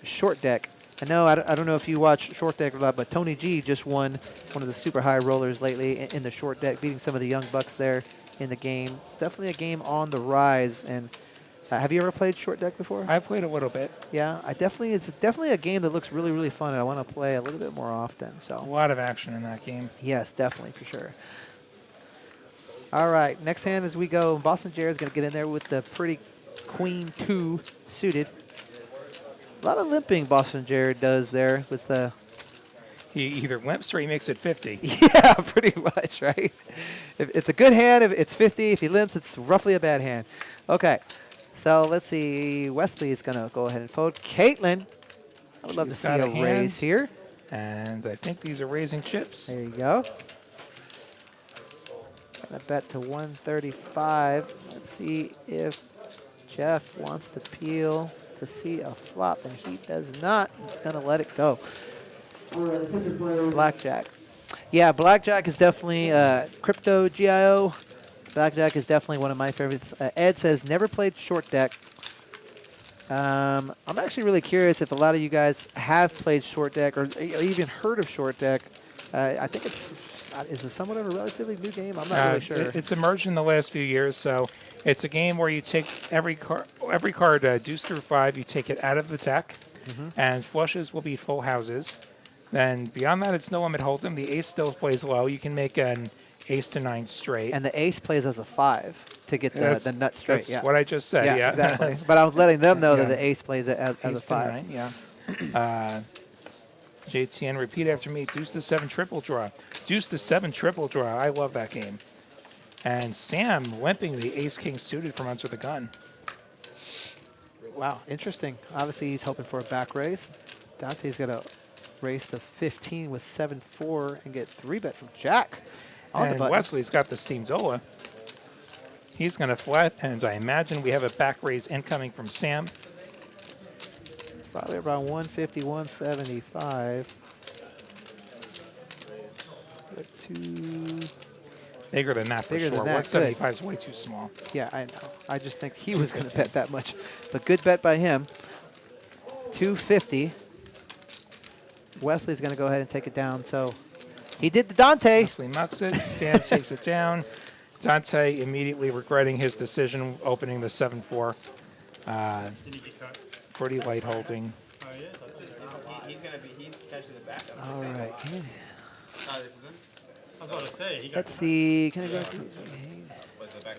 S1: short deck? I know I don't know if you watch short deck a lot, but Tony G just won one of the super high rollers lately in the short deck, beating some of the young bucks there in the game. It's definitely a game on the rise. And have you ever played short deck before?
S2: I played a little bit.
S1: Yeah, it's definitely a game that looks really, really fun, and I want to play a little bit more often. So
S2: a lot of action in that game.
S1: Yes, definitely, for sure. All right, next hand as we go, Boston Jared's going to get in there with the pretty queen 2 suited. A lot of limping Boston Jared does there with the...
S2: He either limps or he makes it 50.
S1: Yeah, pretty much, right? If it's a good hand, if it's 50. If he limps, it's roughly a bad hand. Okay. So let's see. Wesley is going to go ahead and fold. Caitlin, I would love to see a raise here.
S2: And I think these are raising chips.
S1: There you go. Going to bet to 135. Let's see if Jeff wants to peel to see a flop, and he does not. He's going to let it go. Blackjack. Yeah, Blackjack is definitely Crypto GIO. Blackjack is definitely one of my favorites. Ed says, never played short deck. I'm actually really curious if a lot of you guys have played short deck or even heard of short deck. I think is it somewhat of a relatively new game? I'm not really sure.
S2: It's emerged in the last few years, so it's a game where you take every card deuce through 5, you take it out of the deck, and flushes will be full houses. Then beyond that, it's no limit hold'em. The ace still plays low. You can make an ace to 9 straight.
S1: And the ace plays as a 5 to get the nut straight.
S2: That's what I just said. Yeah,
S1: exactly. But I was letting them know that the ace plays it as
S2: ace
S1: a 5.
S2: to 9, yeah. JTN, repeat after me. Deuce to 7 triple draw. Deuce to 7 triple draw. I love that game. And Sam limping the ace-king suited from under the gun.
S1: Wow, interesting. Obviously, he's hoping for a back raise. Dante's going to raise to 15 with 7-4 and get 3-bet from Jack.
S2: And Wesley's got the steamdola. He's going to flat, and I imagine we have a back raise incoming from Sam.
S1: Probably around 150, 175.
S2: Bigger than that for sure. 175 is way too small.
S1: Yeah, I know. I just think he was going to bet that much. But good bet by him. 250. Wesley's going to go ahead and take it down. So he did the Dante.
S2: Wesley mucks it. Sam takes it down. Dante immediately regretting his decision opening the 7-4.
S5: Did he get cut?
S2: Pretty light holding.
S5: Oh, he is?
S6: He's catching the back.
S1: All right.
S6: Oh, this is him?
S5: I was about to say, he got
S1: Let's see. Can I go?
S6: What's the back?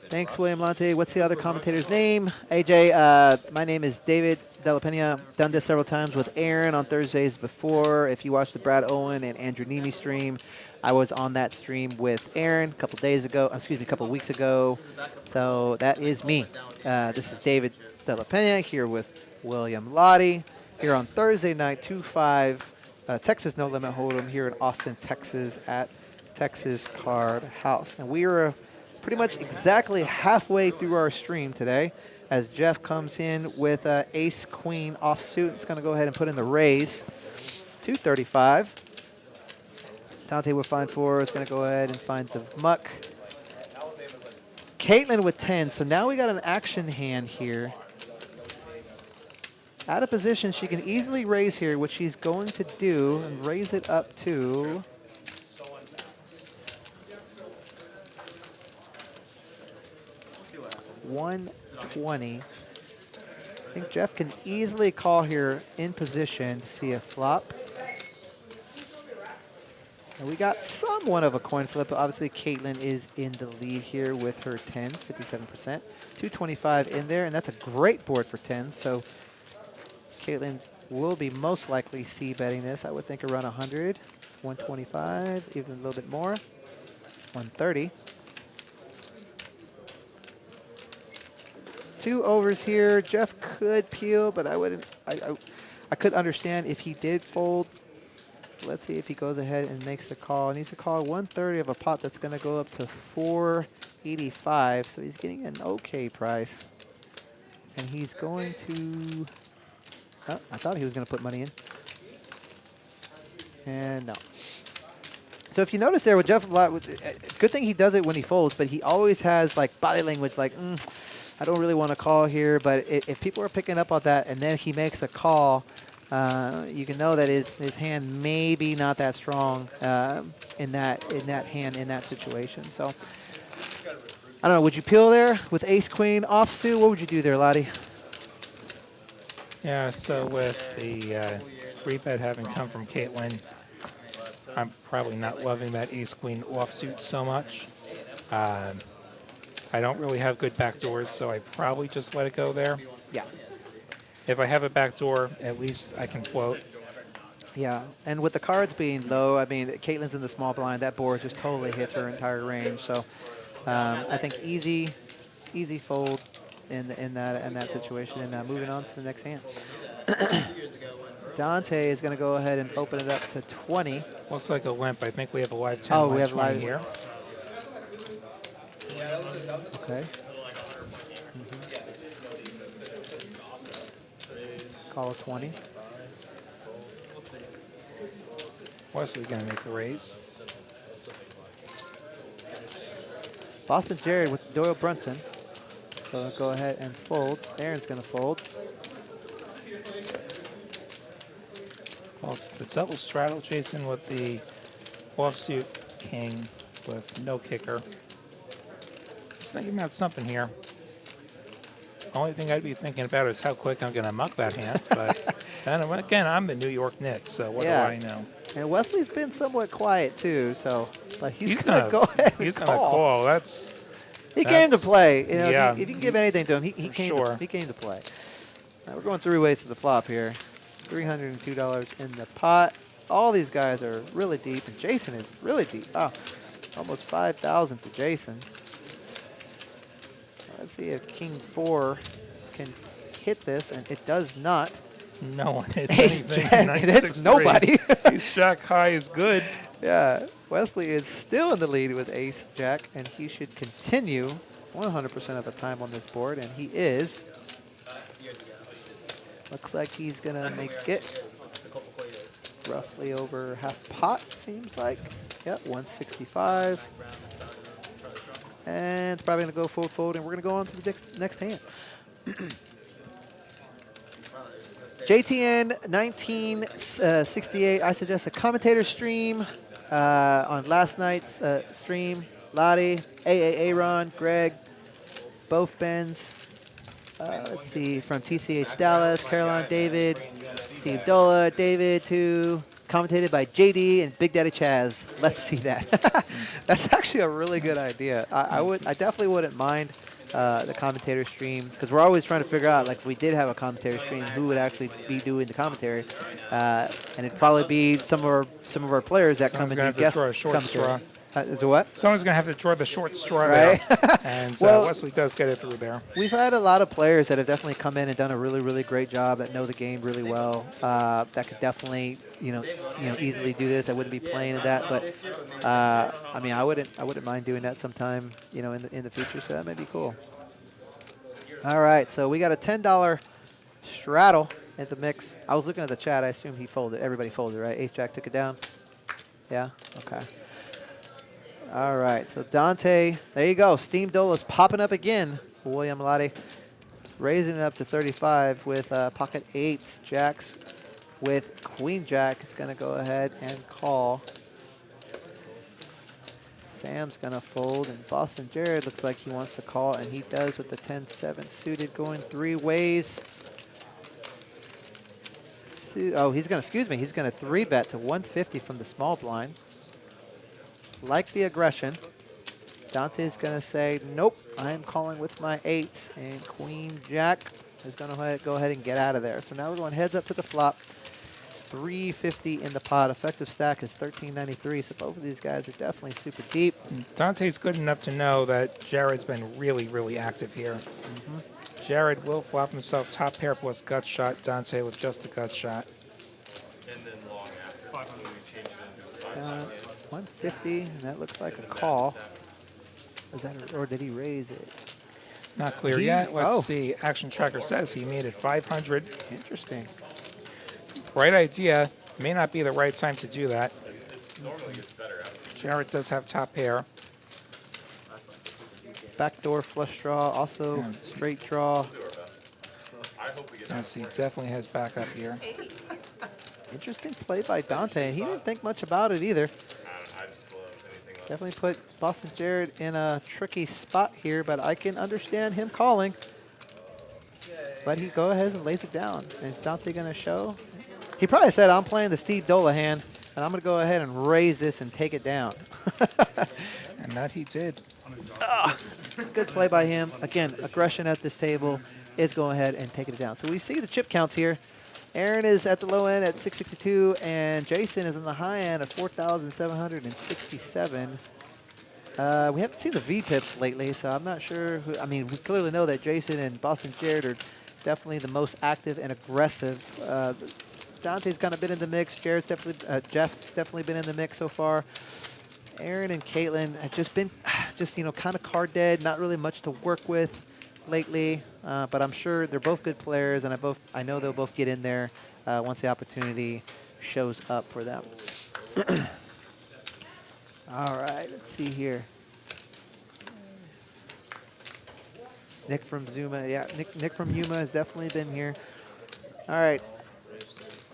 S1: Thanks, William Lante. What's the other commentator's name? AJ, my name is David Della Pena. Done this several times with Aaron on Thursdays before. If you watched the Brad Owen and Andrew Neeme stream, I was on that stream with Aaron a couple weeks ago. So that is me. This is David Della Pena here with William Lottie here on Thursday night, 2-5 Texas No Limit Hold'em here in Austin, Texas at Texas Card House. And we are pretty much exactly halfway through our stream today as Jeff comes in with ace-queen offsuit. It's going to go ahead and put in the raise. 235. Dante with fine 4 is going to go ahead and find the muck. Caitlin with 10. So now we got an action hand here. Out of position, she can easily raise here, which she's going to do, and raise it up to 120. I think Jeff can easily call here in position to see a flop. And we got somewhat of a coin flip. Obviously, Caitlin is in the lead here with her 10s, 57%. 225 in there, and that's a great board for 10s. So Caitlin will be most likely c-betting this. I would think around 100, 125, even a little bit more, 130. 2 overs here. Jeff could peel, but I wouldn't. I could understand if he did fold. Let's see if he goes ahead and makes the call. He needs to call 130 of a pot that's going to go up to 485. So he's getting an okay price. And he's going to... Oh, I thought he was going to put money in. And no. So if you notice there with Jeff, good thing he does it when he folds, but he always has like body language like, I don't really want to call here. But if people are picking up on that and then he makes a call, you can know that his hand may be not that strong in that hand, in that situation. So I don't know. Would you peel there with ace queen offsuit? What would you do there, Lottie?
S2: Yeah. So with the free bet having come from Caitlin, I'm probably not loving that ace queen offsuit so much. I don't really have good backdoors, so I probably just let it go there.
S1: Yeah.
S2: If I have a backdoor, at least I can float.
S1: Yeah, and with the cards being low, I mean, Caitlin's in the small blind. That board just totally hits her entire range. So I think easy fold in that situation. And moving on to the next hand. Dante is going to go ahead and open it up to 20.
S2: Looks like a limp. I think we have a live 10.
S1: Oh, we have
S2: 20
S1: live
S2: here.
S1: Okay. Call 20.
S2: Wesley going to make the raise.
S1: Boston Jared with Doyle Brunson. So go ahead and fold. Aaron's going to fold.
S2: Well, it's the double straddle, Jason, with the offsuit king with no kicker. Just thinking about something here. Only thing I'd be thinking about is how quick I'm going to muck that hand. But then again, I'm the New York Knicks, so what do I know?
S1: And Wesley's been somewhat quiet too, so but he's gonna go ahead and
S2: he's gonna call.
S1: He came to play. You know,
S2: yeah,
S1: if you can give anything to him, he came.
S2: Sure.
S1: He came to play. Now we're going 3 ways to the flop here. $302 in the pot. All these guys are really deep, and Jason is really deep. Wow, almost 5,000 for Jason. Let's see if King 4 can hit this, and it does not.
S2: No one hits
S1: Ace
S2: anything.
S1: Jack, it's nobody.
S2: Ace Jack high is good.
S1: Yeah, Wesley is still in the lead with Ace Jack, and he should continue 100% of the time on this board, and he is. Looks like he's going to make it roughly over half pot, seems like. Yep, 165. And it's probably going to go fold, and we're going to go on to the next hand. JTN 1968, I suggest a commentator stream on last night's stream. Lottie, Aaron, Greg, both Bens. Let's see, from TCH Dallas, Caroline David, Steve Dola, David too. Commentated by JD and Big Daddy Chaz. Let's see that. That's actually a really good idea. I definitely wouldn't mind the commentator stream, because we're always trying to figure out, like, if we did have a commentator stream, who would actually be doing the commentary, and it'd probably be some of our players that come and do guest commentary. Is it what?
S2: Someone's going to have to draw the short straw
S1: right?
S2: there. And
S1: well,
S2: Wesley does get it through there.
S1: We've had a lot of players that have definitely come in and done a really, really great job, that know the game really well, that could definitely, easily do this. I wouldn't be playing in that, but I mean, I wouldn't mind doing that sometime, in the future. So that may be cool. All right, so we got a $10 straddle at the mix. I was looking at the chat. I assume he folded. Everybody folded, right? Ace Jack took it down. Yeah. Okay. All right, so Dante, there you go. Steam Dola's popping up again for William Lottie, raising it up to 35 with pocket eights. Jacks with Queen Jack is going to go ahead and call. Sam's going to fold, and Boston Jared looks like he wants to call, and he does with the 10-7 suited, going 3 ways. Oh, he's going to, he's going to 3-bet to 150 from the small blind. Like the aggression. Dante's going to say, nope, I am calling with my eights, and Queen Jack is going to go ahead and get out of there. So now we're going heads up to the flop. 350 in the pot. Effective stack is 1393, so both of these guys are definitely super deep.
S2: Dante's good enough to know that Jared's been really, really active here. Jared will flop himself top pair plus gut shot. Dante with just the gut shot.
S6: And then long after.
S1: 150, and that looks like a call. Is that, or did he raise it?
S2: Not clear yet. Let's see. Action Tracker says he made it 500.
S1: Interesting.
S2: Right idea. May not be the right time to do that. Jared does have top pair.
S1: Backdoor flush draw, also straight draw.
S2: Let's see. Definitely has backup here.
S1: Interesting play by Dante. He didn't think much about it either. Definitely put Boston Jared in a tricky spot here, but I can understand him calling. But he go ahead and lays it down. Is Dante going to show? He probably said, I'm playing the Steve Dola hand, and I'm going to go ahead and raise this and take it down.
S2: And that he did.
S1: Good play by him. Again, aggression at this table is going ahead and taking it down. So we see the chip counts here. Aaron is at the low end at 662, and Jason is on the high end at 4,767. We haven't seen the V-pips lately, so I'm not sure who. I mean, we clearly know that Jason and Boston Jared are definitely the most active and aggressive. Dante's kind of been in the mix. Jared's definitely, Jeff's definitely been in the mix so far. Aaron and Caitlin have just been, kind of card dead, not really much to work with. lately, but I'm sure they're both good players, and I know they'll both get in there once the opportunity shows up for them. All right, let's see here. Nick from Zuma, yeah, Nick from Yuma has definitely been here. All right,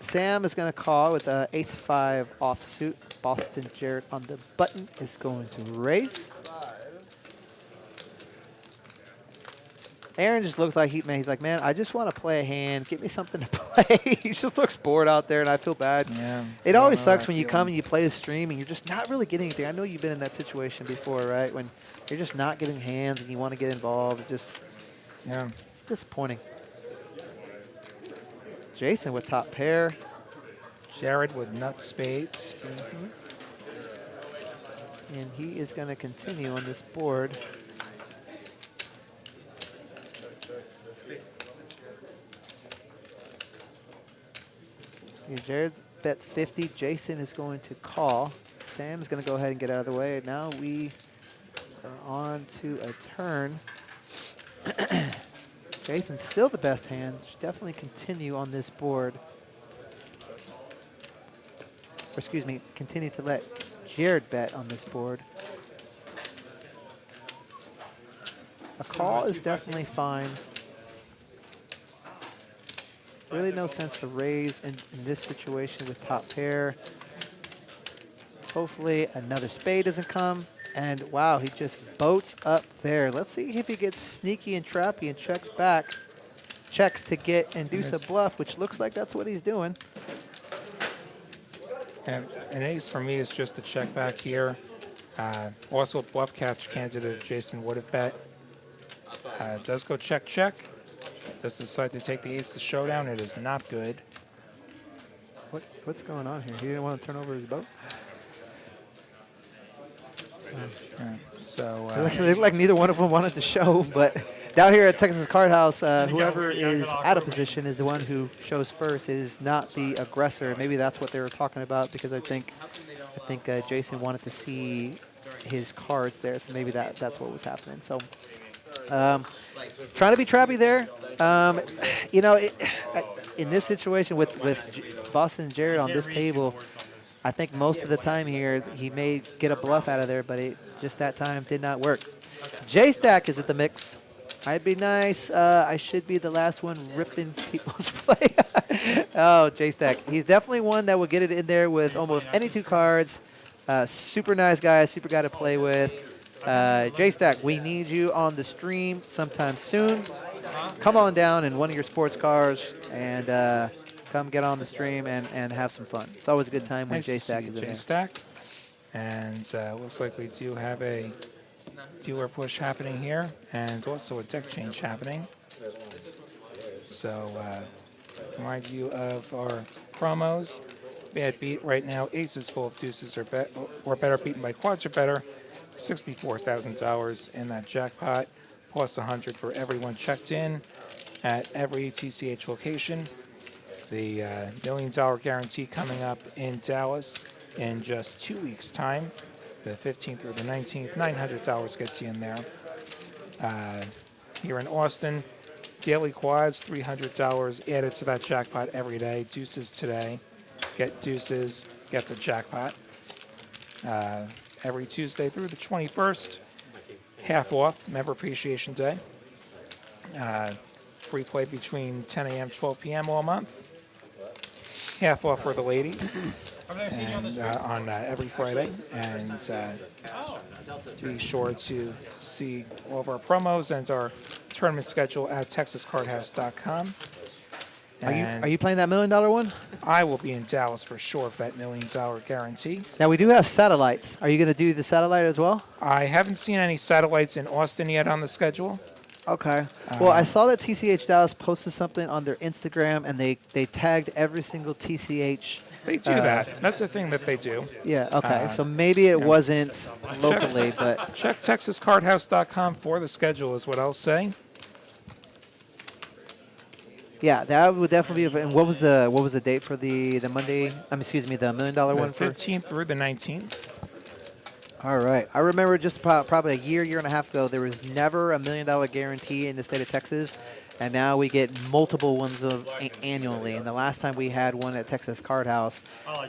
S1: Sam is going to call with ace-5 offsuit. Boston Jared on the button is going to raise. Aaron just looks like he's like, man, I just want to play a hand. Give me something to play. He just looks bored out there, and I feel bad.
S2: Yeah.
S1: It always sucks when you come and you play a stream and you're just not really getting anything. I know you've been in that situation before, right? When you're just not getting hands and you want to get involved.
S2: Yeah.
S1: It's disappointing. Jason with top pair.
S2: Jared with nut spades.
S1: And he is going to continue on this board. Yeah, Jared's bet 50. Jason is going to call. Sam's going to go ahead and get out of the way. Now we are on to a turn. Jason's still the best hand. Should definitely continue on this board. Or excuse me, continue to let Jared bet on this board. A call is definitely fine. Really no sense to raise in this situation with top pair. Hopefully another spade doesn't come. And wow, he just boats up there. Let's see if he gets sneaky and trappy and checks back. Checks to get induce a bluff, which looks like that's what he's doing.
S2: And an ace for me is just a check back here. Also a bluff catch candidate if Jason would have bet. Does go check, check. Does decide to take the ace to showdown. It is not good.
S1: What's going on here? He didn't want to turn over his boat?
S2: So
S1: It looked like neither one of them wanted to show, but down here at Texas Card House, whoever is out of position is the one who shows first. It is not the aggressor. Maybe that's what they were talking about, because I think Jason wanted to see his cards there, so maybe that's what was happening. So trying to be trappy there. You know, in this situation with Boston and Jared on this table, I think most of the time here he may get a bluff out of there, but it just that time did not work. J-Stack is at the mix. I'd be nice. I should be the last one ripping people's play. Oh, J-Stack. He's definitely one that will get it in there with almost any two cards. Super nice guy, super guy to play with. J-Stack, we need you on the stream sometime soon. Come on down in one of your sports cars and come get on the stream and have some fun. It's always a good time when J-Stack is in there.
S2: J-Stack. And looks like we do have a dealer push happening here and also a deck change happening. So remind you of our promos. Bad beat right now. Aces full of deuces or better, beaten by quads or better. $64,000 in that jackpot, plus 100 for everyone checked in at every TCH location. The $1 million guarantee coming up in Dallas in just 2 weeks' time. The 15th through the 19th, $900 gets you in there. Here in Austin, daily quads, $300 added to that jackpot every day. Deuces today. Get deuces, get the jackpot. Every Tuesday through the 21st, half off, Member Appreciation Day. Free play between 10 a.m. 12 p.m. all month. Half off for the ladies and on every Friday. And be sure to see all of our promos and our tournament schedule at texascardhouse.com.
S1: Are you playing that $1 million one?
S2: I will be in Dallas for sure for that $1 million guarantee.
S1: Now, we do have satellites. Are you going to do the satellite as well?
S2: I haven't seen any satellites in Austin yet on the schedule.
S1: Okay. Well, I saw that TCH Dallas posted something on their Instagram, and they tagged every single TCH.
S2: They do that. That's a thing that they do.
S1: Yeah, okay. So maybe it wasn't locally, but...
S2: Check TexasCardHouse.com for the schedule is what I'll say.
S1: Yeah, that would definitely be. And what was the date for the Monday? Excuse me, the $1 million one
S2: The 15th through the 19th.
S1: All right. I remember just probably a year and a half ago, there was never a $1 million guarantee in the state of Texas, and now we get multiple ones annually. And the last time we had one at Texas Card House,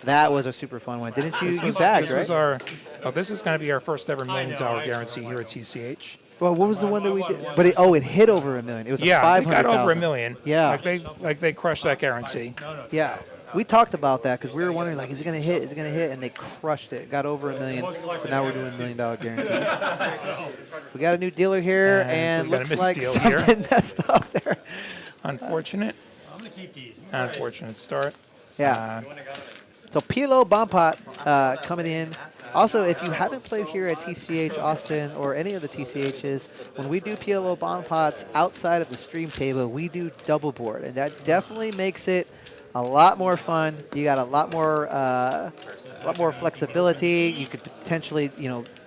S1: that was a super fun one. Didn't you? You zagged, right?
S2: This is going to be our first ever $1 million guarantee here at TCH.
S1: Well, what was the one that we did? But it hit over $1 million. It was a 500,000.
S2: Yeah, we got over $1 million.
S1: Yeah.
S2: Like they crushed that guarantee.
S1: Yeah. We talked about that because we were wondering, like, is it going to hit? Is it going to hit? And they crushed it. Got over $1 million. So now we're doing $1 million guarantees. We got a new dealer here, and looks like something messed up there.
S2: Unfortunate.
S5: I'm going to keep these.
S2: Unfortunate start.
S1: Yeah. So PLO Bomb Pot coming in. Also, if you haven't played here at TCH Austin or any of the TCHs, when we do PLO Bomb Pots outside of the stream table, we do double board, and that definitely makes it a lot more fun. You got a lot more flexibility. You could potentially,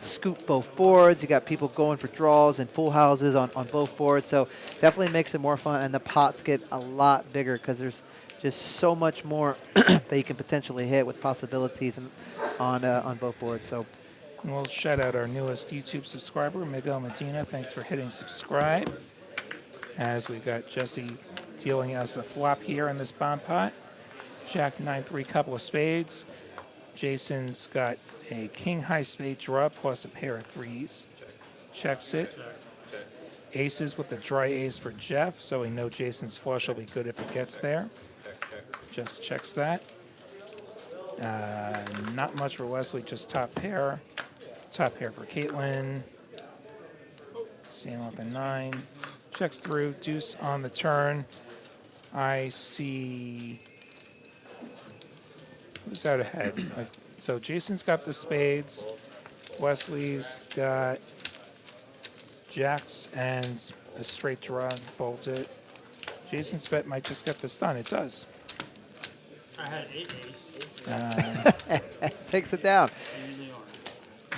S1: scoop both boards. You got people going for draws and full houses on both boards. So definitely makes it more fun, and the pots get a lot bigger because there's just so much more that you can potentially hit with possibilities on both boards. So
S2: we'll shout out our newest YouTube subscriber, Miguel Medina. Thanks for hitting subscribe. As we got Jesse dealing us a flop here in this bomb pot. Jack 9-3, couple of spades. Jason's got a king high spade draw plus a pair of threes. Checks it. Aces with the dry ace for Jeff, so we know Jason's flush will be good if it gets there. Just checks that. Not much for Wesley, just top pair. Top pair for Caitlin. Same with a 9. Checks through, deuce on the turn. I see who's out ahead. So Jason's got the spades. Wesley's got jacks and a straight draw, folds it. Jason's bet might just get this done. It does.
S5: I had 8 ace.
S1: takes it down.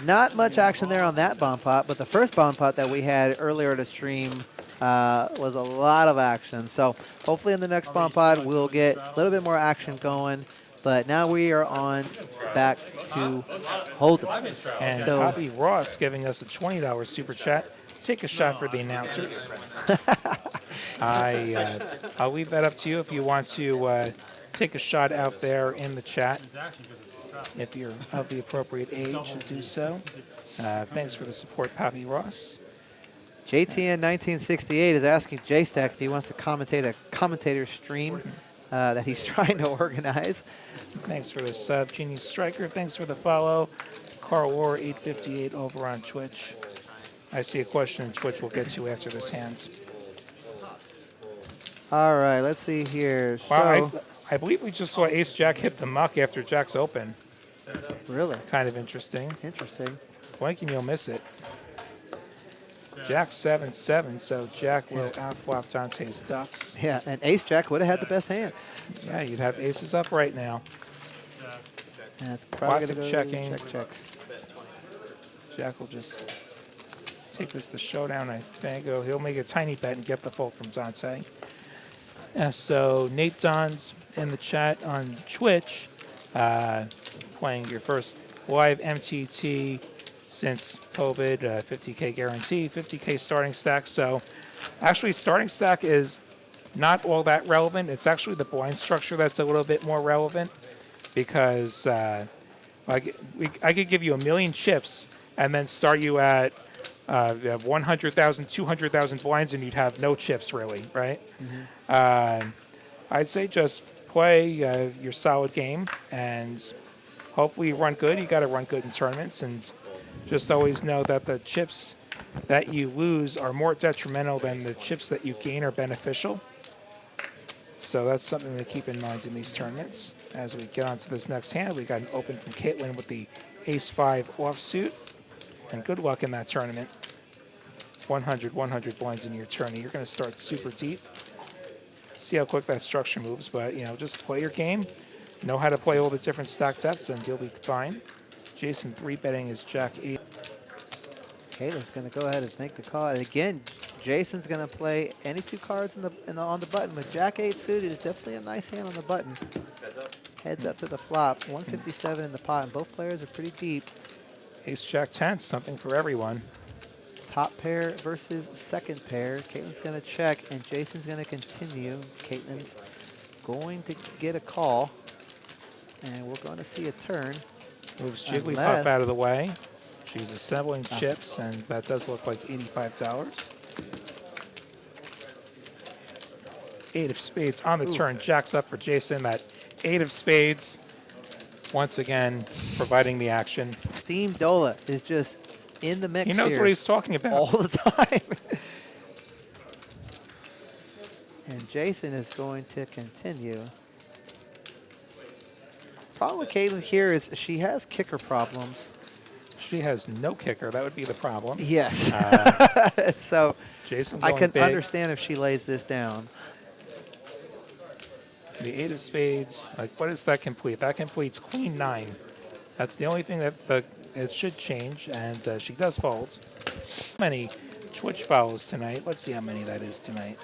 S1: Not much action there on that bomb pot, but the first bomb pot that we had earlier to stream was a lot of action. So hopefully in the next bomb pot we'll get a little bit more action going. But now we are on back to Hold'em.
S2: And
S1: so
S2: Bobby Ross giving us a $20 super chat. Take a shot for the announcers. I'll leave that up to you if you want to take a shot out there in the chat. If you're of the appropriate age to do so. Thanks for the support, Poppy Ross.
S1: JTN 1968 is asking J-Stack if he wants to commentate a commentator stream that he's trying to organize.
S2: Thanks for the sub, Genius Striker. Thanks for the follow. Carl War 858 over on Twitch. I see a question in Twitch we'll get to after this hand.
S1: All right, let's see here.
S2: Wow,
S1: So,
S2: I believe we just saw Ace Jack hit the muck after Jack's open.
S1: really
S2: Kind of interesting.
S1: interesting.
S2: Blink and you'll miss it. Jack 7-7, so Jack will outflop Dante's ducks.
S1: Yeah, and Ace Jack would have had the best hand.
S2: Yeah, you'd have aces up right now.
S1: That's probably
S2: Lots
S1: gonna
S2: of
S1: go
S2: checking.
S1: checks.
S2: Jack will just take this to showdown, I think. Oh, he'll make a tiny bet and get the fold from Dante. Yeah, so Nate Don's in the chat on Twitch, playing your first live MTT since COVID, 50K guarantee, 50K starting stack. So actually starting stack is not all that relevant. It's actually the blind structure that's a little bit more relevant because I could give you 1 million chips and then start you at 100,000, 200,000 blinds and you'd have no chips really, right? Mm-hmm. I'd say just play your solid game and hopefully you run good. You got to run good in tournaments and just always know that the chips that you lose are more detrimental than the chips that you gain are beneficial. So that's something to keep in mind in these tournaments. As we get on to this next hand, we got an open from Caitlin with the Ace-5 offsuit. And good luck in that tournament. 100 blinds in your tourney. You're going to start super deep. See how quick that structure moves, but just play your game. Know how to play all the different stack depths, and you'll be fine. Jason 3-betting is Jack 8.
S1: Caitlin's going to go ahead and make the call. And again, Jason's going to play any 2 cards on the button. With Jack 8 suited is definitely a nice hand on the button. Heads up to the flop. 157 in the pot, and both players are pretty deep.
S2: Ace Jack 10, something for everyone.
S1: Top pair versus second pair. Caitlin's going to check, and Jason's going to continue. Caitlin's going to get a call, and we're going to see a turn.
S2: Moves Jigglypuff
S1: Unless-
S2: out of the way. She's assembling chips, and that does look like $85. 8 of spades on the turn. Jacks up for Jason. That 8 of spades, once again, providing the action.
S1: Steam Dola is just in the mix
S2: He knows
S1: here
S2: what he's talking about.
S1: all the time. And Jason is going to continue. Problem with Caitlin here is she has kicker problems.
S2: She has no kicker. That would be the problem.
S1: Yes. So
S2: Jason
S1: I
S2: going
S1: can
S2: big.
S1: understand if she lays this down.
S2: The 8 of spades, like what does that complete? That completes Queen 9. That's the only thing that it should change, and she does fold. Many Twitch follows tonight. Let's see how many that is tonight.